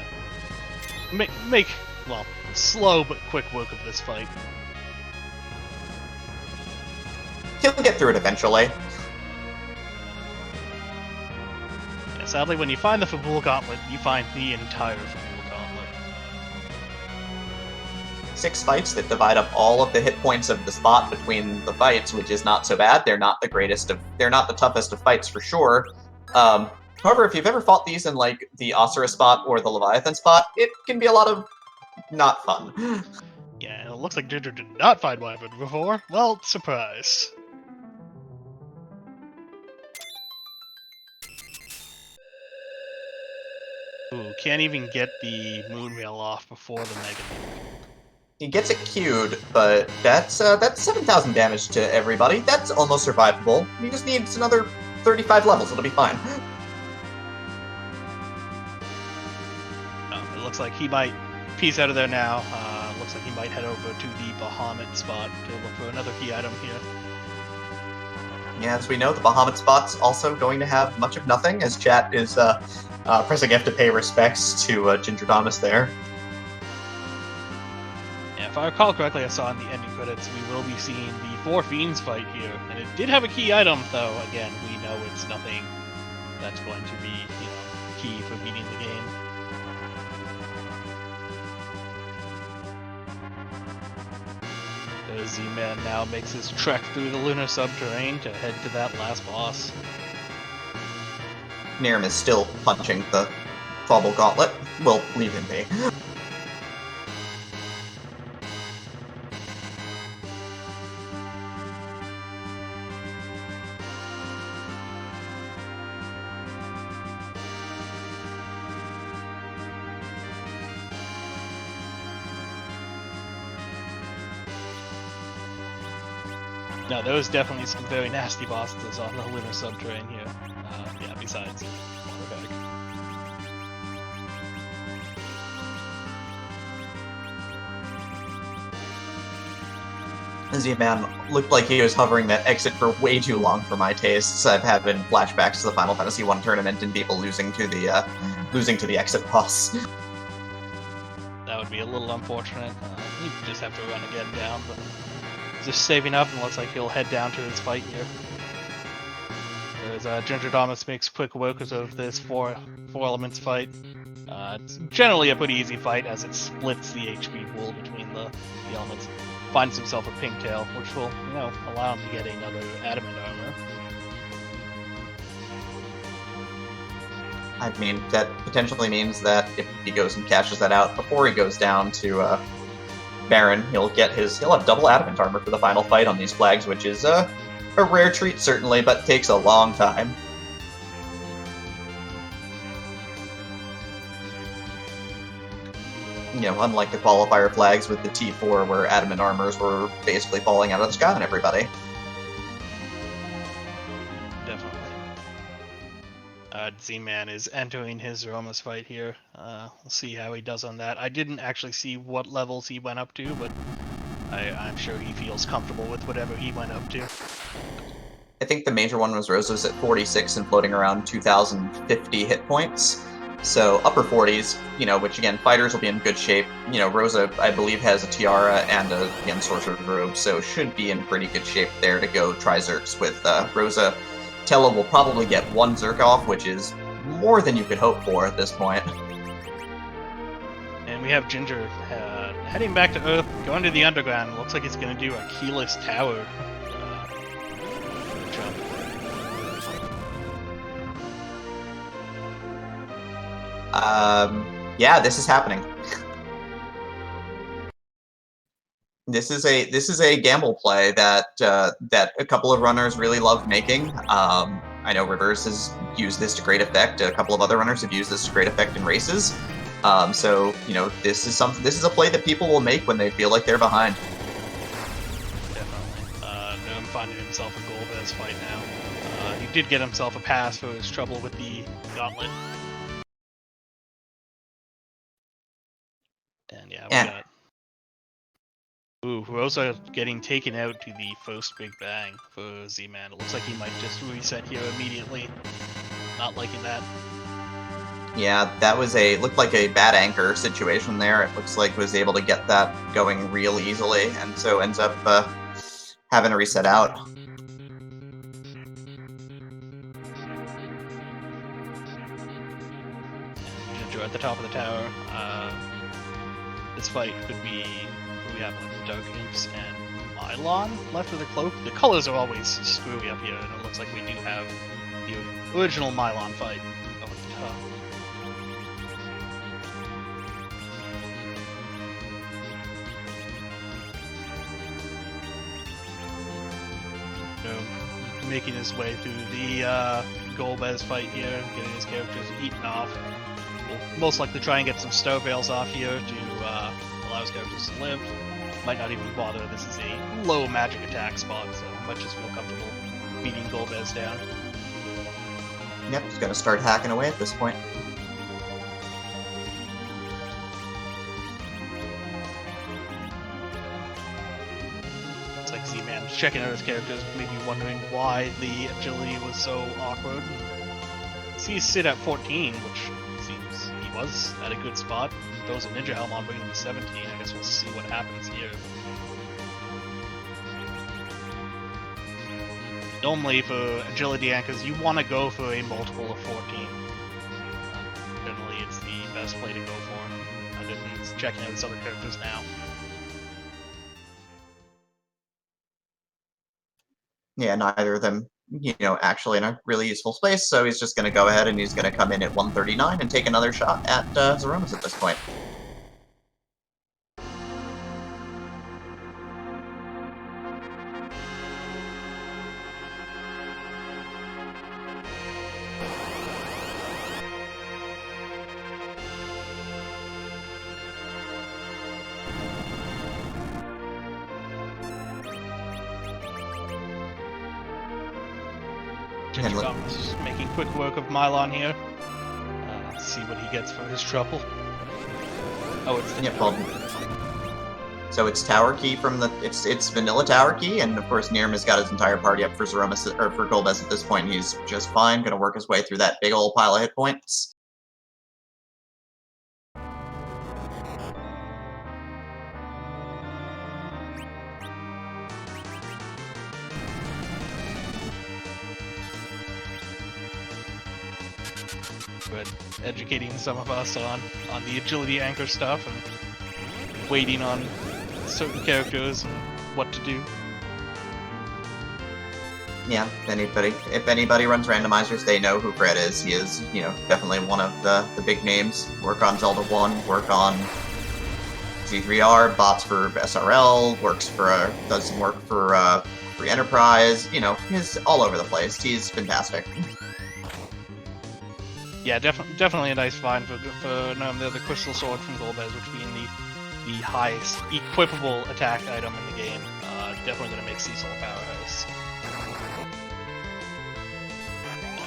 to make, well, slow but quick work of this fight. He'll get through it eventually. Yeah, sadly, when you find the Football Gauntlet, you find the entire Football Gauntlet. 6 fights that divide up all of the hit points of the spot between the fights, which is not so bad. They're not the toughest of fights for sure. However, if you've ever fought these in like the Asura spot or the Leviathan spot, it can be a lot of not fun. Yeah, it looks like Ginger did not find one of it before. Well, surprise. Ooh, can't even get the Moonveil off before the Mega. He gets it queued, but that's 7,000 damage to everybody. That's almost survivable. He just needs another 35 levels. It'll be fine. Oh, it looks like he might piece out of there now. Looks like he might head over to the Bahamut spot to look for another key item here. Yeah, as we know, the Bahamut spot's also going to have much of nothing, as chat is pressing F to pay respects to Gingerdamus there. Yeah, if I recall correctly, I saw in the ending credits we will be seeing the 4 Fiends fight here, and it did have a key item, though. Again, we know it's nothing that's going to be, key for beating the game. The Zman now makes his trek through the lunar subterrane to head to that last boss. Neerrm is still punching the Football Gauntlet. We'll leave him be. No, there was definitely some very nasty bosses on the lunar subterrane here. Yeah, besides Khobahi. Zman looked like he was hovering that exit for way too long for my tastes. I've had been flashbacks to the Final Fantasy I tournament and people losing to the exit boss. That would be a little unfortunate. You just have to run again down, but just saving up, and looks like he'll head down to his fight here. As Gingerdamus makes quick work of this four elements fight. It's generally a pretty easy fight as it splits the HP pool between the elements. Finds himself a pigtail, which will, allow him to get another adamant armor. I mean, that potentially means that if he goes and cashes that out before he goes down to Baron, he'll have double adamant armor for the final fight on these flags, which is a rare treat certainly, but takes a long time. Unlike the qualifier flags with the T4 where adamant armors were basically falling out of the sky on everybody. Definitely. Z-Man is entering his Romus fight here. We'll see how he does on that. I didn't actually see what levels he went up to, but I'm sure he feels comfortable with whatever he went up to. I think the major one was Rosa's at 46 and floating around 2,050 hit points. So upper 40s, which again, fighters will be in good shape. Rosa, I believe, has a tiara and again, sorcerer's robe, so should be in pretty good shape there to go try Zerks with Rosa. Tella will probably get 1 Zerk off, which is more than you could hope for at this point. And we have Ginger heading back to Earth, going to the underground. Looks like he's going to do a keyless tower jump. Yeah, this is happening. This is a gamble play that a couple of runners really love making. I know Rivers has used this to great effect. A couple of other runners have used this to great effect in races. So this is a play that people will make when they feel like they're behind. Definitely. Neerrm finding himself a goal for this fight now. He did get himself a pass for his trouble with the gauntlet. And yeah, we got Ooh, Rosa getting taken out to the first Big Bang for Z-Man. It looks like he might just reset here immediately. Not liking that. Yeah, that was looked like a bad anchor situation there. It looks like was able to get that going real easily, and so ends up having to reset out. Ginger at the top of the tower. This fight could be. We have like Dark Imps and Mylon left with a cloak. The colors are always screwy up here, and it looks like we do have the original Mylon fight up at the top. Making his way through the Golbez fight here, getting his characters eaten off. We'll most likely try and get some Star Veils off here to allow his characters to live. Might not even bother. This is a low magic attack spot, so might just feel comfortable beating Golbez down. Yep, he's gonna start hacking away at this point. Like Z-Man checking out his characters, maybe wondering why the agility was so awkward. Sees Sid at 14, which seems he was at a good spot. Throws a Ninja Helm on, bringing him to 17. I guess we'll see what happens here. Normally for agility anchors, you want to go for a multiple of 14. Generally, it's the best play to go for. Other than he's checking out his other characters now. Yeah, neither of them, actually in a really useful space, so he's just going to go ahead and he's going to come in at 139 and take another shot at Zemus at this point. Gingerdamus making quick work of Mylon here. Let's see what he gets for his trouble. Oh, it's the So it's tower key from the it's vanilla tower key, and of course Neerrm has got his entire party up for Zemus or for Golbez at this point. He's just fine, gonna work his way through that big old pile of hit points. But educating some of us on the agility anchor stuff and waiting on certain characters and what to do. Yeah, if anybody runs randomizers, they know who Fred is. He is, definitely one of the big names. Work on Zelda 1, work on Z3R, bots for SRL, does some work for Free Enterprise. He's all over the place. He's fantastic. Yeah, definitely a nice find for the Crystal Sword from Golbez, which being the highest equipable attack item in the game. Definitely going to make Cecil a powerhouse.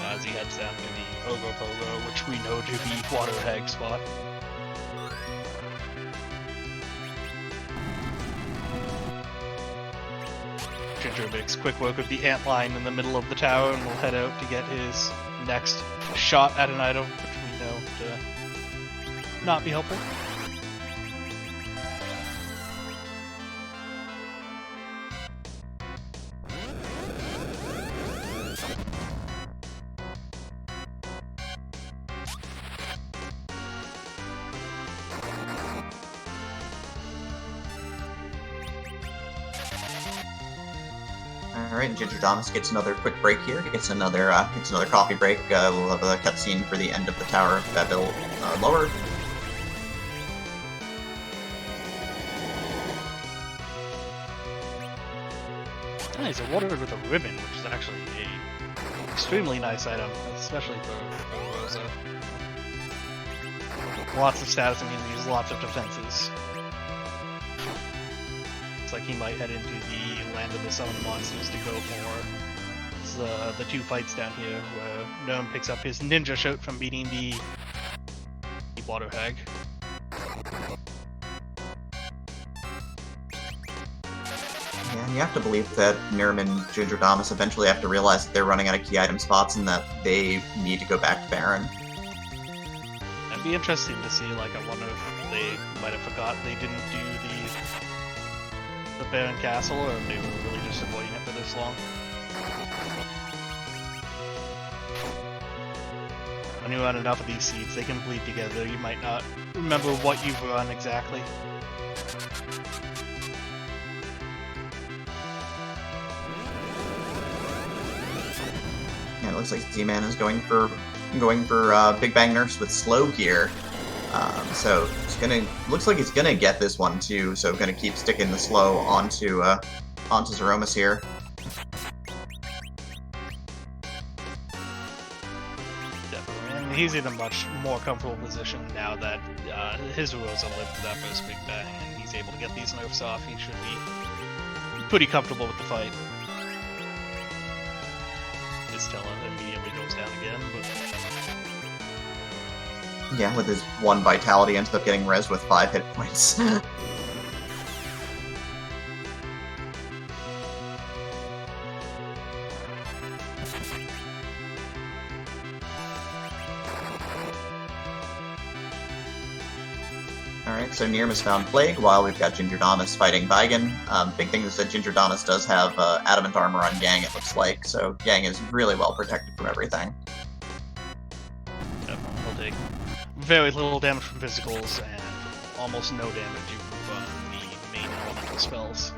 As he heads down to the Ogo Pogo, which we know to be Water Hag spot. Ginger makes quick work of the ant line in the middle of the tower and will head out to get his next shot at an item, which we know to not be helpful. Alright, Gingerdamus gets another quick break here. He gets another coffee break. We'll have a cutscene for the end of the tower of Babel lowered. Nice, awarded with a ribbon, which is actually a extremely nice item, especially for Rosa. Lots of status immunities, lots of defenses. Looks like he might head into the land of the summoned monsters to go for the two fights down here, where Neerrm picks up his ninja shout from beating the Water Hag. You have to believe that Neerrm and Gingerdamus eventually have to realize that they're running out of key item spots and that they need to go back to Baron. It'd be interesting to see, like, I wonder if they might have forgot they didn't do the Baron Castle, or if they were really just avoiding it for this long. When you run enough of these seeds, they can bleed together. You might not remember what you've run exactly. Yeah, it looks like Zman is going for Big Bang Nurse with slow here. So looks like he's gonna get this one too. So gonna keep sticking the slow onto Zeromus here. He's in a much more comfortable position now that his Rosa lived that first Big Bang, and he's able to get these nerfs off. He should be pretty comfortable with the fight. His Stella immediately goes down again, but... Yeah, with his 1 Vitality, ends up getting res with 5 hit points. Alright, so Neerrm has found Plague, while we've got Gingerdamus fighting Vigan. Big thing is that Gingerdamus does have Adamant Armor on Gang, it looks like, so Gang is really well protected from everything. Yep, he'll take very little damage from physicals, and almost no damage from the main elemental spells.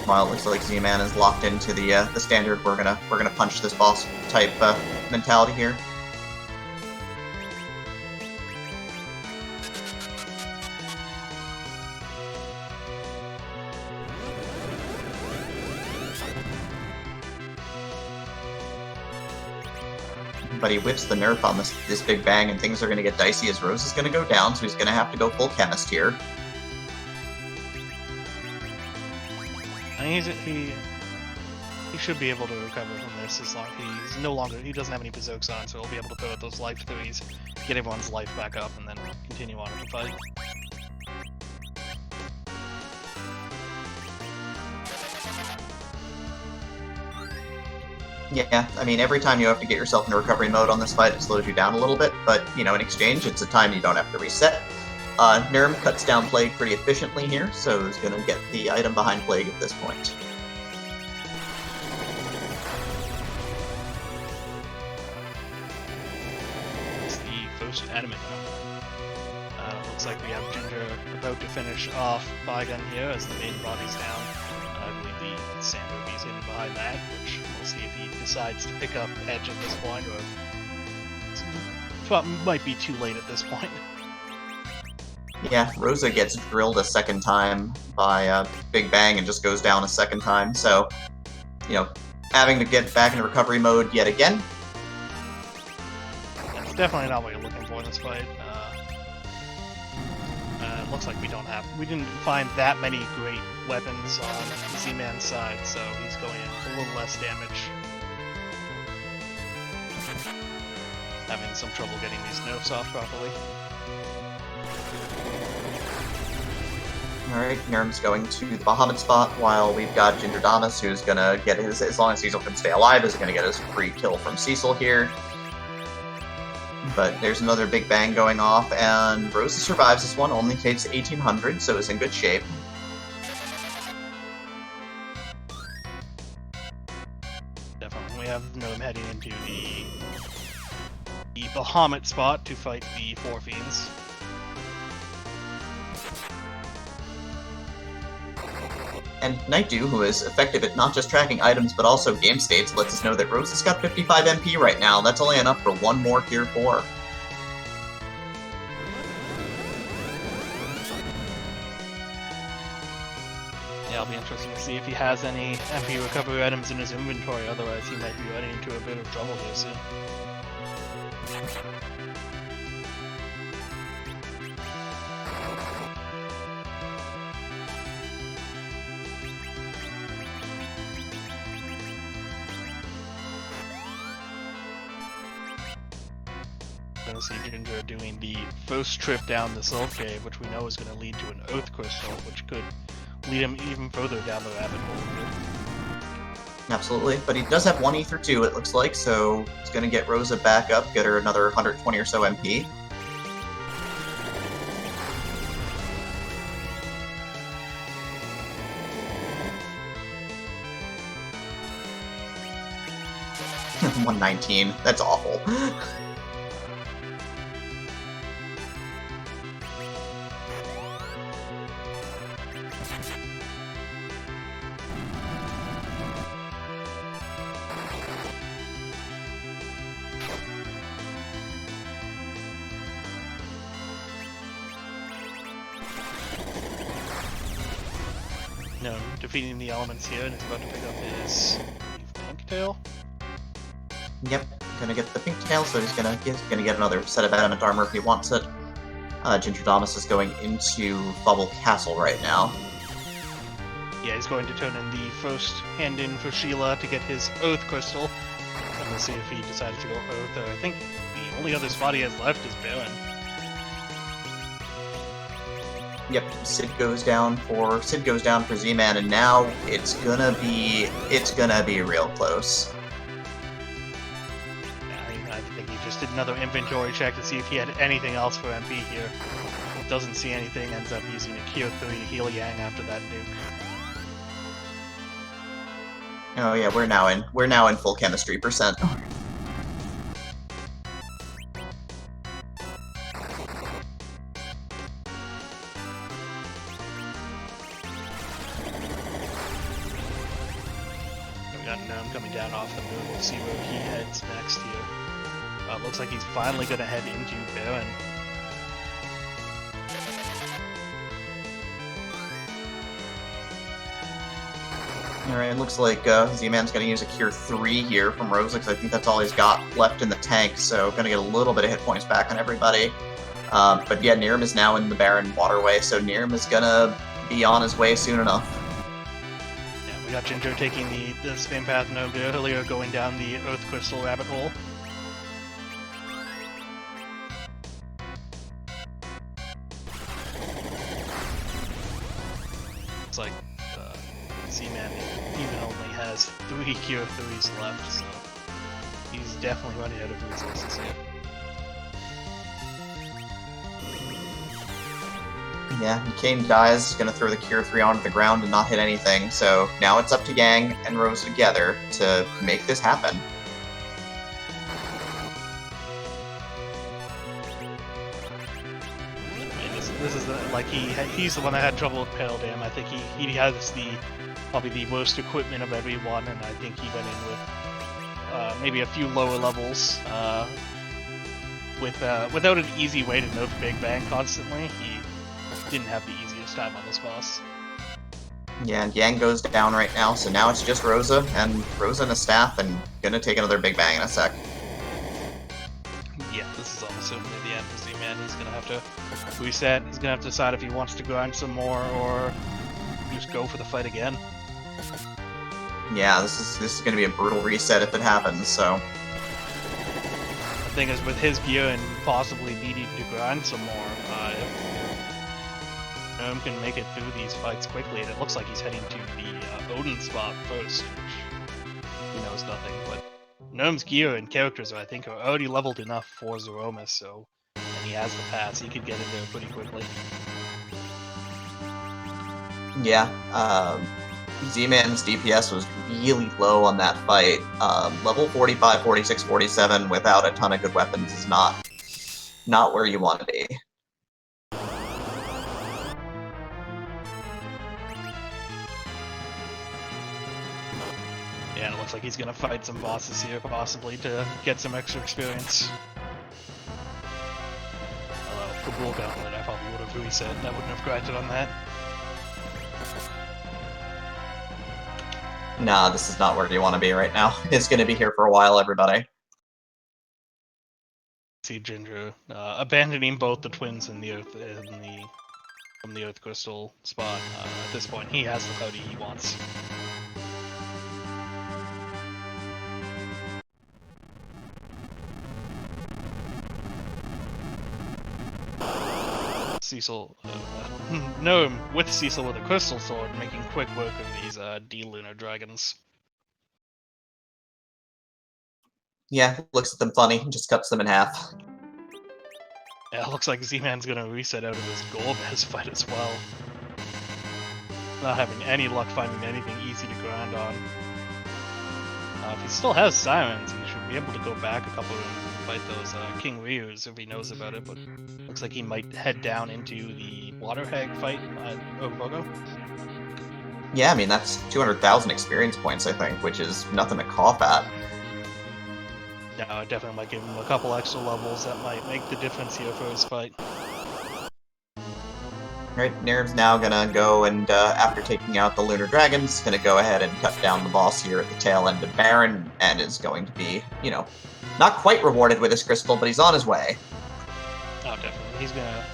While it looks like Z-Man is locked into the standard, we're gonna punch this boss type mentality here. But he whips the nerf on this Big Bang, and things are going to get dicey as Rose is going to go down, so he's going to have to go full Chemist here. He should be able to recover from this as long as he doesn't have any Berserks on, so he'll be able to throw out those life threes, get everyone's life back up, and then continue on with the fight. Yeah, I mean, every time you have to get yourself into recovery mode on this fight, it slows you down a little bit, but, you know, in exchange, it's a time you don't have to reset. Neerrm cuts down Plague pretty efficiently here, so he's going to get the item behind Plague at this point. It's the first adamant armor. Looks like we have Ginger about to finish off Vigan here as the main body's down. I believe the Sand Ruby's hidden behind that, which we'll see if he decides to pick up Edge at this point, or it might be too late at this point. Yeah, Rosa gets drilled a second time by Big Bang and just goes down a second time, so, you know, having to get back into recovery mode yet again. That's definitely not what you're looking for in this fight. It looks like we didn't find that many great weapons on Z-Man's side, so he's going in a little less damage. Having some trouble getting these nerfs off properly. Alright, Neerrm's going to the Bahamut spot, while we've got Gingerdamus, who's gonna get his, as long as Cecil can stay alive, is gonna get his free kill from Cecil here. But there's another Big Bang going off, and Rosa survives this one, only takes 1800, so is in good shape. Definitely, we have Neerrm heading into the Bahamut spot to fight the Four Fiends. And Nightdew, who is effective at not just tracking items but also game states, lets us know that Rosa's got 55 MP right now. That's only enough for one more Tier 4. Yeah, it'll be interesting to see if he has any MP recovery items in his inventory, otherwise he might be running into a bit of trouble here soon. going to see Ginger doing the first trip down the Soul Cave, which we know is going to lead to an Earth Crystal, which could lead him even further down the rabbit hole. Absolutely, but he does have 1 Ether too, it looks like, so he's going to get Rosa back up, get her another 120 or so MP. $119. That's awful. No, defeating the elements here, and he's about to pick up his pink tail. Yep, gonna get the pink tail, so he's gonna get another set of adamant armor if he wants it. Gingerdamus is going into Bubble Castle right now. Yeah, he's going to turn in the first hand in for Sheila to get his Earth Crystal. And we'll see if he decides to go Earth, or I think the only other spot he has left is Baron. Yep, Sid goes down for Z-Man, and now it's gonna be real close. I think he just did another inventory check to see if he had anything else for MP here. Doesn't see anything, ends up using a Cure 3 to heal Yang after that nuke. Oh yeah, we're now in full chemistry percent. We got Neerrm coming down off the moon. We'll see where he heads next here. Looks like he's finally going to head into Baron. Alright, looks like Z-Man's going to use a Cure 3 here from Rosa, because I think that's all he's got left in the tank, so going to get a little bit of hit points back on everybody. But yeah, Neerrm is now in the Baron waterway, so Neerrm is going to be on his way soon enough. Yeah, we got Ginger taking the spin path node earlier, going down the Earth Crystal rabbit hole. It's like Z-Man even only has 3 Cure 3s left, so he's definitely running out of resources here. Yeah, Kane dies, gonna throw the Cure 3 onto the ground and not hit anything, so now it's up to Yang and Rose together to make this happen. This is like he's the one that had trouble with Pale Dam. I think he has probably the worst equipment of everyone, and I think he went in with maybe a few lower levels without an easy way to nerf Big Bang constantly. He didn't have the easiest time on this boss. Yeah, and Yang goes down right now, so now it's just Rosa and a staff, and gonna take another Big Bang in a sec. Yeah, this is almost certainly the end for Z-Man. He's gonna have to reset. He's gonna have to decide if he wants to grind some more or just go for the fight again. Yeah, this is gonna be a brutal reset if it happens, so. The thing is, with his gear and possibly needing to grind some more, Neerrm can make it through these fights quickly, and it looks like he's heading to the Odin spot first, which he knows nothing, but Neerm's gear and characters, I think, are already leveled enough for Zeromus, so, and he has the pass, he could get in there pretty quickly. Yeah, Z-Man's DPS was really low on that fight. Level 45, 46, 47 without a ton of good weapons is not where you want to be. Yeah, and it looks like he's gonna fight some bosses here, possibly, to get some extra experience. Although, for Bull Gauntlet, I probably would have reset. I wouldn't have grinded on that. Nah, this is not where you want to be right now. It's going to be here for a while, everybody. See Ginger abandoning both the twins and the Earth from the Earth Crystal spot. At this point, he has the party he wants. Cecil, Neerrm with Cecil with a crystal sword, making quick work of these D-Lunar dragons. Yeah, looks at them funny and just cuts them in half. Yeah, it looks like Z-Man's gonna reset out of his Gomez fight as well. Not having any luck finding anything easy to grind on. If he still has Sirens, he should be able to go back a couple rooms and fight those King Ryus if he knows about it, but looks like he might head down into the Water Hag fight at Ogopogo. Yeah, I mean, that's 200,000 experience points, I think, which is nothing to cough at. No, I definitely might give him a couple extra levels that might make the difference here for his fight. Right, Neerrm's now gonna go and, after taking out the Lunar Dragons, gonna go ahead and cut down the boss here at the tail end of Baron, and is going to be, you know, not quite rewarded with his crystal, but he's on his way. Oh, definitely. He's gonna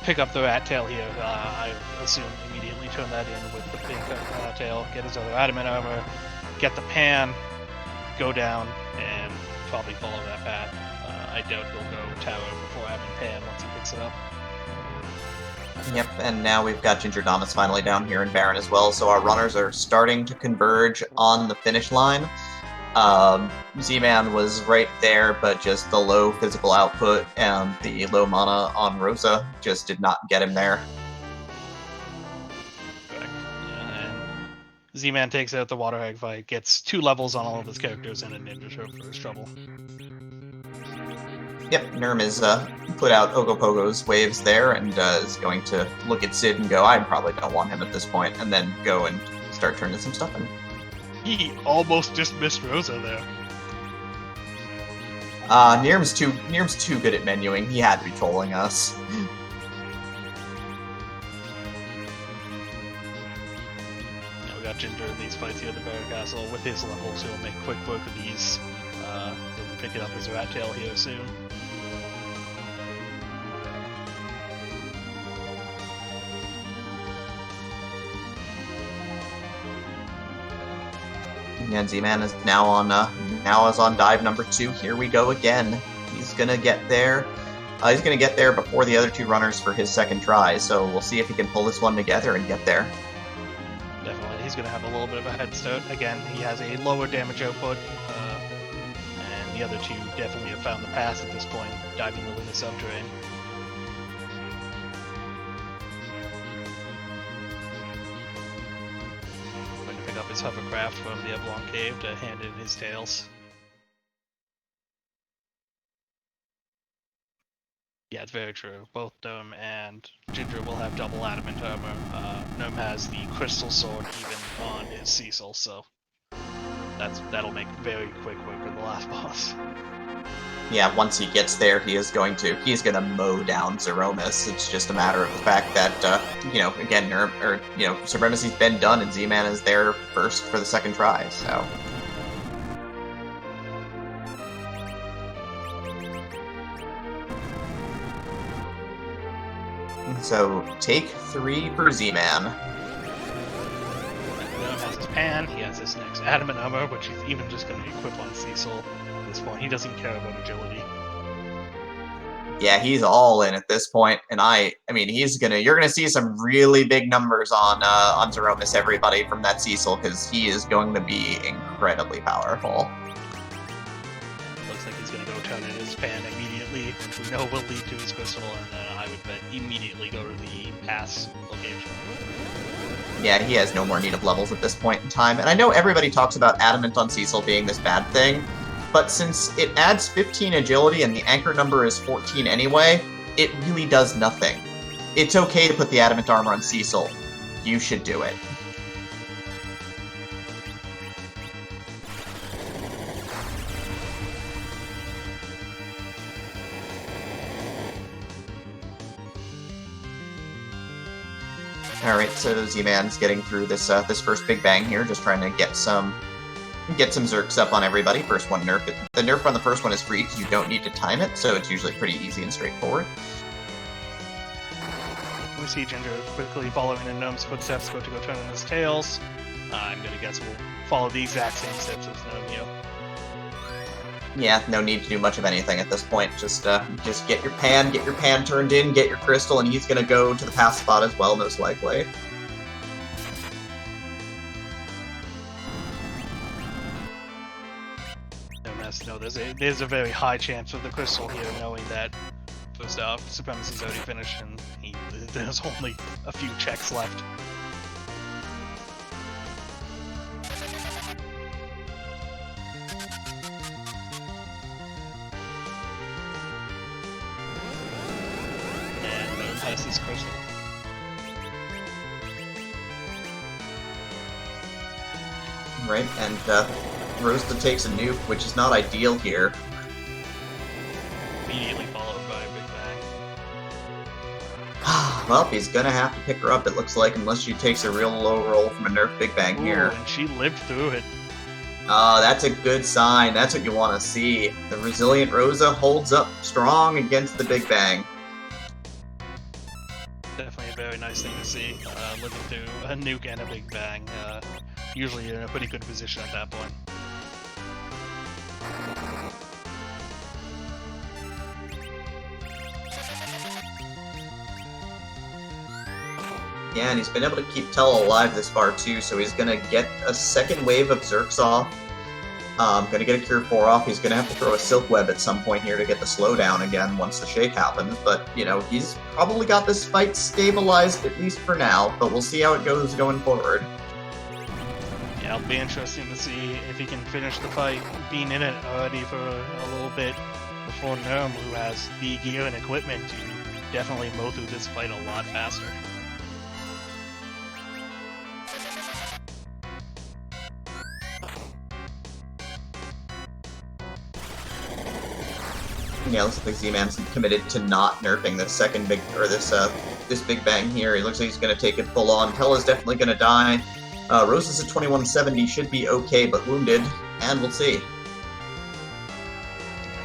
pick up the rat tail here, I assume, immediately turn that in with the pink tail, get his other adamant armor, get the pan, go down, and probably follow that path. I doubt he'll go tower before having pan once he picks it up. Yep, and now we've got Gingerdamus finally down here in Baron as well, so our runners are starting to converge on the finish line. Z-Man was right there, but just the low physical output and the low mana on Rosa just did not get him there. Correct. Yeah, and Z-Man takes out the Water Hag fight, gets 2 levels on all of his characters, and a Ninja Trope for his trouble. Yep, Neerrm is put out Ogopogo's waves there and is going to look at Sid and go, I probably don't want him at this point, and then go and start turning some stuff in. He almost just missed Rosa there. Neerrm's too good at menuing. He had to be trolling us. Yeah, we got Ginger in these fights here at the Baron Castle with his levels, so he'll make quick work of these. He'll pick it up his rat tail here soon. And Z-Man is now on dive number 2. Here we go again. He's gonna get there. He's gonna get there before the other 2 runners for his second try. So we'll see if he can pull this one together and get there. Definitely, he's gonna have a little bit of a head start. Again, he has a lower damage output, and the other 2 definitely have found the pass at this point, diving the Lunar subterranean. Up his hovercraft from the Eblon Cave to hand in his tails. Yeah, it's very true. Both Neerrm and Ginger will have double adamant armor. Neerrm has the crystal sword even on his Cecil, so that'll make very quick work of the last boss. Yeah, once he gets there, he's gonna mow down Zeromus. It's just a matter of the fact that, again, Supremacy's been done and Z-Man is there first for the second try, so. So, take 3 for Z-Man. Neerrm has his pan, he has his next adamant armor, which he's even just gonna equip on Cecil. Point. He doesn't care about agility. Yeah, he's all in at this point, and I mean, you're gonna see some really big numbers on Zeromus, everybody, from that Cecil, because he is going to be incredibly powerful. Looks like he's gonna go turn in his pan immediately, which we know will lead to his crystal, and I would bet immediately go to the pass location. Yeah, he has no more need of levels at this point in time, and I know everybody talks about adamant on Cecil being this bad thing, but since it adds 15 agility and the anchor number is 14 anyway, it really does nothing. It's okay to put the adamant armor on Cecil. You should do it. Alright, so Z-Man's getting through this first big bang here, just trying to get some Zerks up on everybody. First one nerf. The nerf on the first one is free because you don't need to time it, so it's usually pretty easy and straightforward. We see Ginger quickly following in Gnome's footsteps, about to go turn on his tails. I'm gonna guess we'll follow the exact same steps as Gnome here. Yeah, no need to do much of anything at this point. Just get your pan turned in, get your crystal, and he's gonna go to the pass spot as well, most likely. No, there's a very high chance of the crystal here, knowing that first off, Supremacy's already finished, and there's only a few checks left. And Neerrm has this crystal. Right, and Rosa takes a nuke, which is not ideal here. Immediately followed by a Big Bang. Well, he's gonna have to pick her up, it looks like, unless she takes a real low roll from a Nerf Big Bang here. And she lived through it. Oh, that's a good sign. That's what you want to see. The resilient Rosa holds up strong against the Big Bang. Definitely a very nice thing to see, living through a nuke and a Big Bang. Usually you're in a pretty good position at that point. Yeah, and he's been able to keep Tell alive this far too, so he's gonna get a second wave of Zerks off. Gonna get a Cure 4 off. He's gonna have to throw a Silk Web at some point here to get the slowdown again once the shake happens, but, you know, he's probably got this fight stabilized, at least for now, but we'll see how it goes going forward. Yeah, it'll be interesting to see if he can finish the fight, being in it already for a little bit before Neerrm, who has the gear and equipment to definitely mow through this fight a lot faster. Yeah, looks like Z-Man's committed to not nerfing this second big, or this Big Bang here. He looks like he's gonna take it full on. Tell is definitely gonna die. Rosa's at 2170, should be okay, but wounded, and we'll see. And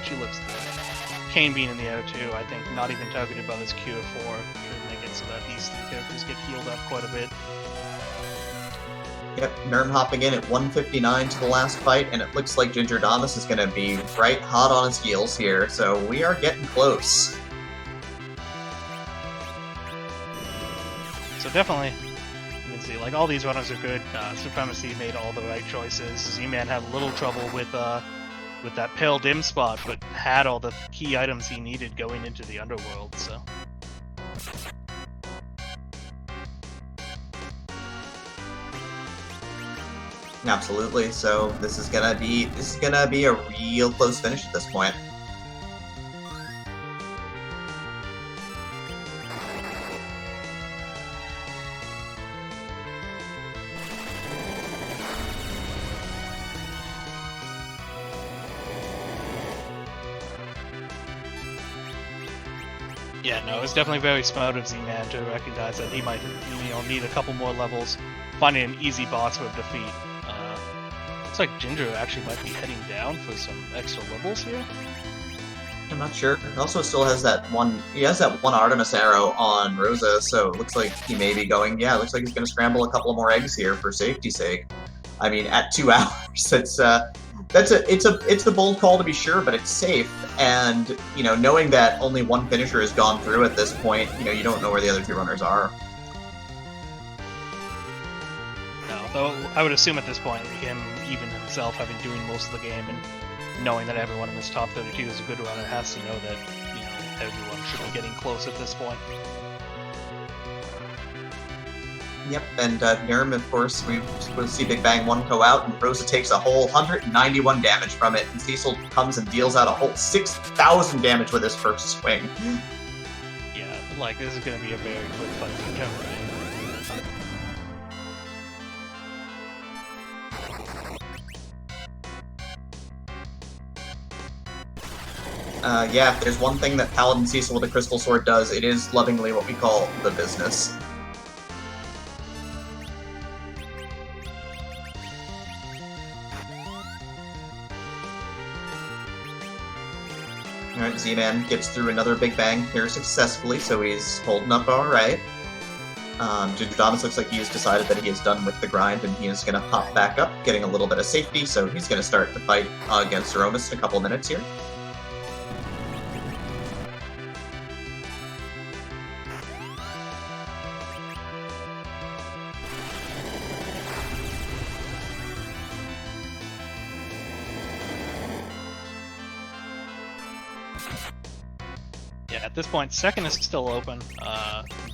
she lives through. Kane being in the air too, I think not even targeted by this Cure 4 should make it so that these three characters get healed up quite a bit. Yep, Neerrm hopping in at 159 to the last fight, and it looks like Gingerdamus is going to be right hot on his heels here, so we are getting close. So definitely, you can see, like, all these runners are good. Supremacy made all the right choices. Z-Man had a little trouble with that pale dim spot, but had all the key items he needed going into the underworld, so... Absolutely. So this is gonna be a real close finish at this point. Yeah, no, it's definitely very smart of Z-Man to recognize that he might, need a couple more levels, finding an easy boss for him to defeat. Looks like Ginger actually might be heading down for some extra levels here. I'm not sure. He also still has that one. He has that one Artemis arrow on Rosa, so it looks like he may be going. Yeah, it looks like he's going to scramble a couple more eggs here for safety's sake. I mean, at 2 hours, it's a bold call to be sure, but it's safe. And knowing that only one finisher has gone through at this point, you don't know where the other two runners are. No, though I would assume at this point, him, even himself, having doing most of the game and knowing that everyone in this top 32 is a good runner, has to know that everyone should be getting close at this point. Yep, and Neerrm, of course, we'll see Big Bang 1 go out, and Rosa takes a whole 191 damage from it, and Cecil comes and deals out a whole 6,000 damage with his first swing. Yeah, like, this is going to be a very quick fight for him. Yeah, if there's one thing that Paladin Cecil with a Crystal Sword does, it is lovingly what we call the business. Alright, Z-Man gets through another Big Bang here successfully, so he's holding up alright. Gingerdamus looks like he has decided that he is done with the grind, and he is going to hop back up, getting a little bit of safety, so he's going to start the fight against Aromas in a couple of minutes here. Yeah, at this point, second is still open.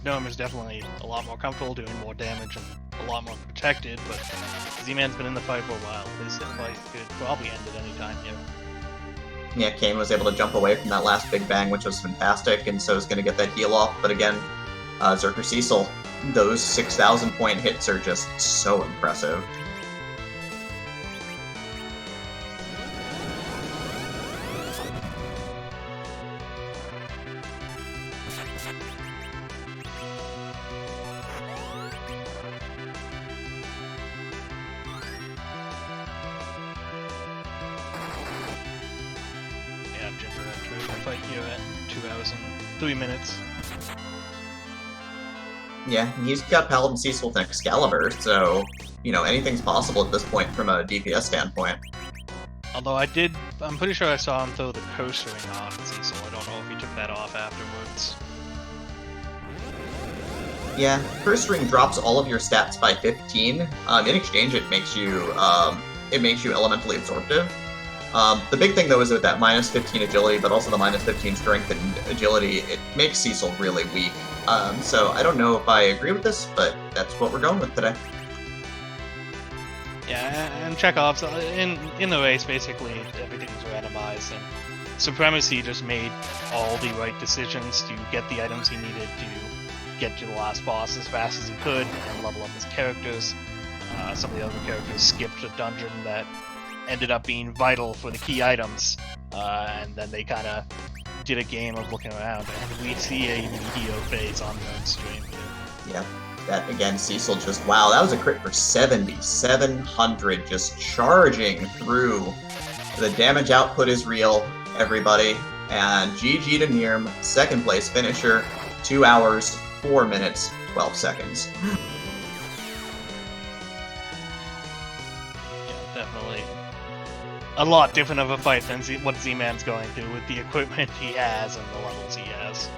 Neerrm is definitely a lot more comfortable, doing more damage, and a lot more protected, but Z-Man's been in the fight for a while. This fight could probably end at any time here. Yeah, Kane was able to jump away from that last big bang, which was fantastic, and so is going to get that heal off. But again, Zerker Cecil, those 6,000 point hits are just so impressive. Fight here at 2 hours and 3 minutes. Yeah, he's got Paladin Cecil with an Excalibur, so, you know, anything's possible at this point from a DPS standpoint. Although I'm pretty sure I saw him throw the Curse Ring on Cecil. I don't know if he took that off afterwards. Yeah, Curse Ring drops all of your stats by 15. In exchange, it makes you elementally absorptive. The big thing, though, is with that minus 15 agility, but also the minus 15 strength and agility, it makes Cecil really weak. So I don't know if I agree with this, but that's what we're going with today. Yeah, and Chekhov's in the race, basically everything was randomized, and Supremacy just made all the right decisions to get the items he needed to get to the last boss as fast as he could and level up his characters. Some of the other characters skipped a dungeon that ended up being vital for the key items, and then they kind of did a game of looking around, and we see a Meteor phase on their own stream here. Yeah, that again, Cecil just, wow, that was a crit for 70, 700, just charging through. The damage output is real, everybody, and GG to Neerrm, second place finisher, 2 hours, 4 minutes, 12 seconds. Yeah, definitely a lot different of a fight than what Z-Man's going through with the equipment he has and the levels he has.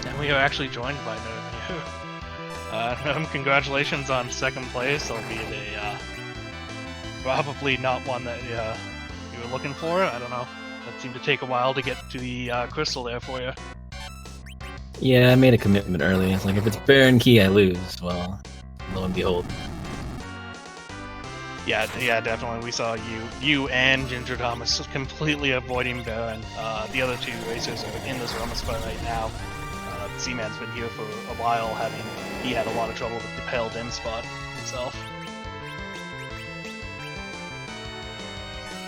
And we are actually joined by Neerrm here. Congratulations on second place, albeit a probably not one that you were looking for. I don't know. That seemed to take a while to get to the crystal there for you. Yeah, I made a commitment early. It's like, if it's Baron Key, I lose. Well, lo and behold. Yeah, definitely. We saw you and Gingerdamus completely avoiding Baron. The other two racers are in this Roma spot right now. Z-Man's been here for a while, he had a lot of trouble with the Pale Dim spot himself.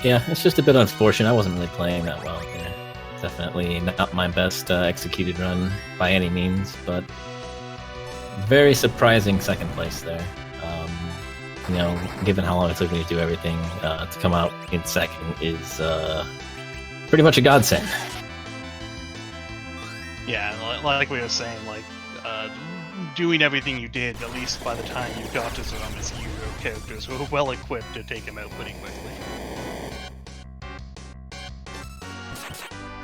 Yeah, it's just a bit unfortunate. I wasn't really playing that well there. Definitely not my best executed run by any means, but very surprising second place there. You know, given how long it took me to do everything, to come out in second is pretty much a godsend. Yeah, like we were saying, doing everything you did, at least by the time you got to Zemus, your characters were well equipped to take him out pretty quickly.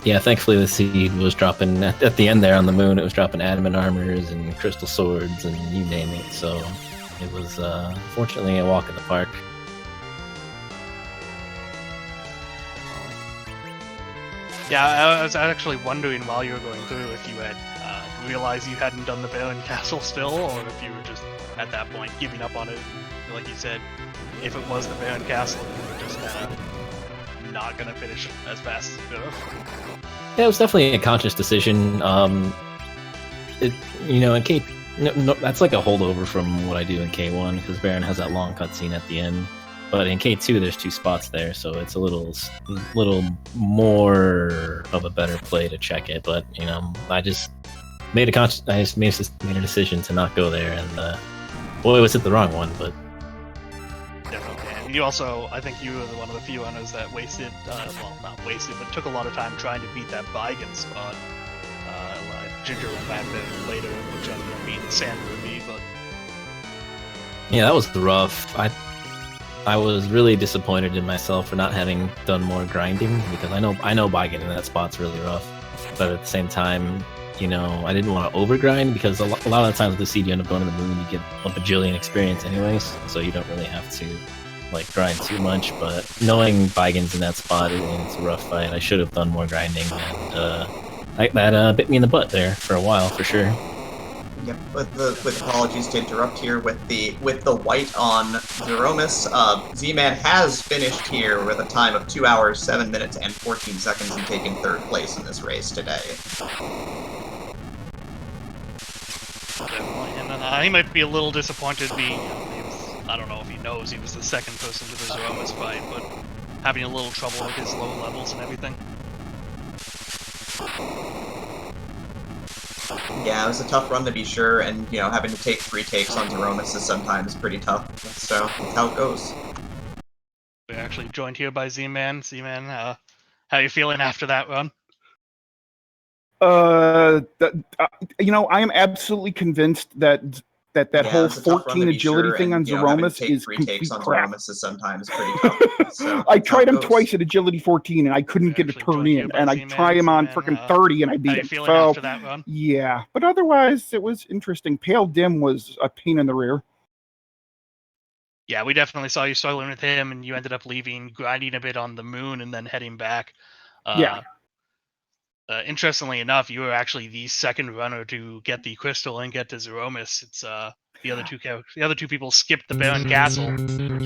Yeah, thankfully the seed was dropping at the end there on the moon. It was dropping adamant armors and crystal swords and you name it. So it was fortunately a walk in the park. Yeah, I was actually wondering while you were going through if you had realized you hadn't done the Baron Castle still, or if you were just at that point giving up on it. And, like you said, if it was the Baron Castle, you were just kind of not gonna finish as fast as you could have. Yeah, it was definitely a conscious decision. In K, no, that's like a holdover from what I do in K1 because Baron has that long cutscene at the end. But in K2, there's 2 spots there, so it's a little more of a better play to check it. But I just made a decision to not go there, and boy, was it the wrong one. But definitely, and you also, I think you were one of the few runners that wasted, not wasted, but took a lot of time trying to beat that Vigan spot. Ginger went back there later, which ended up being Sand Ruby, but... Yeah, that was rough. I was really disappointed in myself for not having done more grinding, because I know by getting that spot's really rough. But at the same time, you know, I didn't want to overgrind, because a lot of the times with the seed you end up going to the moon, you get a bajillion experience anyways, so you don't really have to like grind too much. But knowing Bigen's in that spot, it's a rough fight. I should have done more grinding, and that bit me in the butt there for a while, for sure. Yep, with apologies to interrupt here, with the white on Zeromus, Z-Man has finished here with a time of 2 hours, 7 minutes, and 14 seconds and taken 3rd place in this race today. Definitely, and he might be a little disappointed being, I don't know if he knows he was the second person to the Zeromus fight, but having a little trouble with his low levels and everything. Yeah, it was a tough run to be sure, and, you know, having to take 3 takes on Zeromus is sometimes pretty tough, so that's how it goes. We're actually joined here by Z-Man. Z-Man, how are you feeling after that run? You know, I am absolutely convinced that whole 14 agility sure, thing and, on you know, Zeromus is 3 complete takes on crap. Zeromus is sometimes pretty tough. So I tried him twice at agility 14 and I couldn't get a turn in, and I try him on freaking 30 and I beat him. Feeling after that run? Yeah, but otherwise it was interesting. Pale Dim was a pain in the rear. Yeah, we definitely saw you struggling with him, and you ended up leaving, grinding a bit on the moon, and then heading back. Yeah. Interestingly enough, you were actually the second runner to get the crystal and get to Zeromus. It's the other two people skipped the Baron Castle.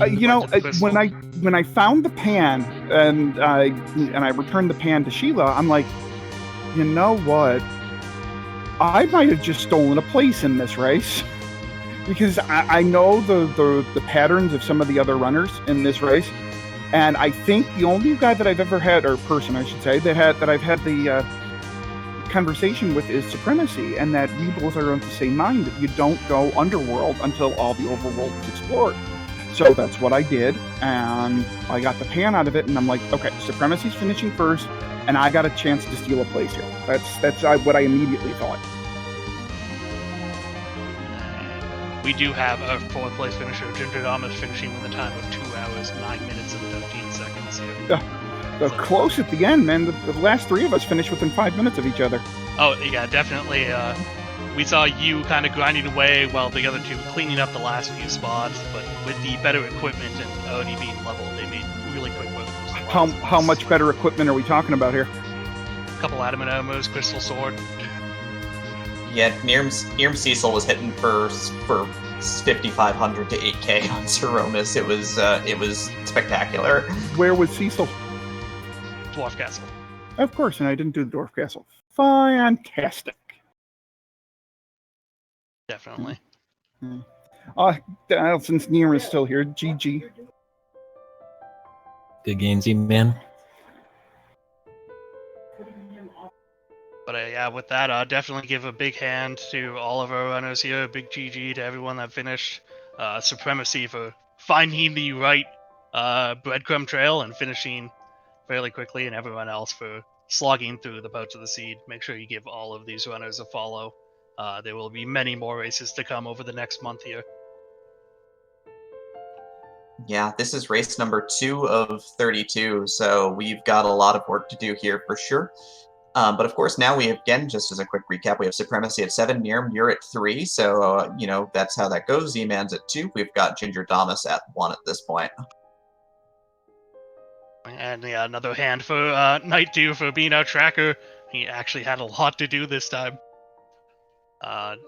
You know, when I found the pan and I returned the pan to Sheila, I'm like, you know what? I might have just stolen a place in this race, because I know the patterns of some of the other runners in this race, and I think the only guy that I've ever had, or person I should say, that I've had the conversation with is Supremacy, and that we both are of the same mind that you don't go underworld until all the overworld is explored. So that's what I did, and I got the pan out of it, and I'm like, okay, Supremacy's finishing first, and I got a chance to steal a place here. That's what I immediately thought. We do have a 4th place finisher, Gingerdamus, finishing with a time of 2 hours, 9 minutes, and 13 seconds here. So close at the end, man. The last 3 of us finished within 5 minutes of each other. Oh, yeah, definitely. We saw you kind of grinding away while the other 2 cleaning up the last few spots, but with the better equipment and already being leveled, they made really quick moves. How much better equipment are we talking about here? A couple adamant armors, crystal sword. Yeah, Neerrm Cecil was hitting for 5,500 to 8K on Zeromus. It was spectacular. Where was Cecil? Dwarf Castle. Of course, and I didn't do the Dwarf Castle. Fantastic. Definitely. Since Neerrm is still here, GG. Good game, Z-Man. But yeah, with that, definitely give a big hand to all of our runners here. A big GG to everyone that finished. Supremacy for finding the right breadcrumb trail and finishing fairly quickly, and everyone else for slogging through the boats of the seed. Make sure you give all of these runners a follow. There will be many more races to come over the next month here. Yeah, this is race number 2 of 32, so we've got a lot of work to do here for sure. But of course, now we have, again, just as a quick recap, we have Supremacy at 7, Neerrm, you're at 3, so, you know, that's how that goes. Z-Man's at 2, we've got Gingerdamus at 1 at this point. And yeah, another hand for Night Dew for being our tracker. He actually had a lot to do this time.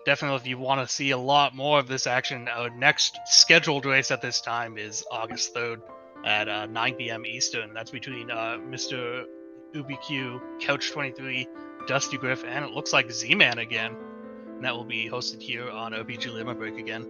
Definitely, if you want to see a lot more of this action, our next scheduled race at this time is August 3rd at 9 p.m. Eastern. That's between Mr. UBQ, Couch23, Dusty Griff, and it looks like Z-Man again. And that will be hosted here on OBG Limit Break again.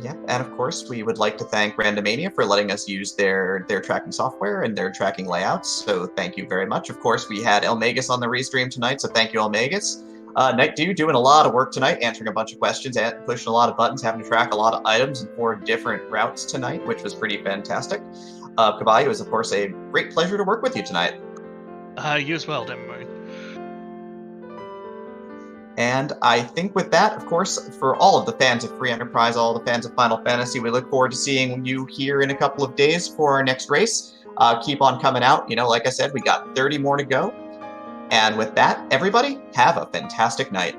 Yeah, and of course, we would like to thank Randomizer for letting us use their tracking software and their tracking layouts, so thank you very much. Of course, we had Elmagus on the restream tonight, so thank you, Elmagus. Night Dew doing a lot of work tonight, answering a bunch of questions, and pushing a lot of buttons, having to track a lot of items in 4 different routes tonight, which was pretty fantastic. Khobahi, it was, of course, a great pleasure to work with you tonight. You as well, Demon. And I think with that, of course, for all of the fans of Free Enterprise, all the fans of Final Fantasy, we look forward to seeing you here in a couple of days for our next race. Keep on coming out. Like I said, we got 30 more to go. And with that, everybody, have a fantastic night.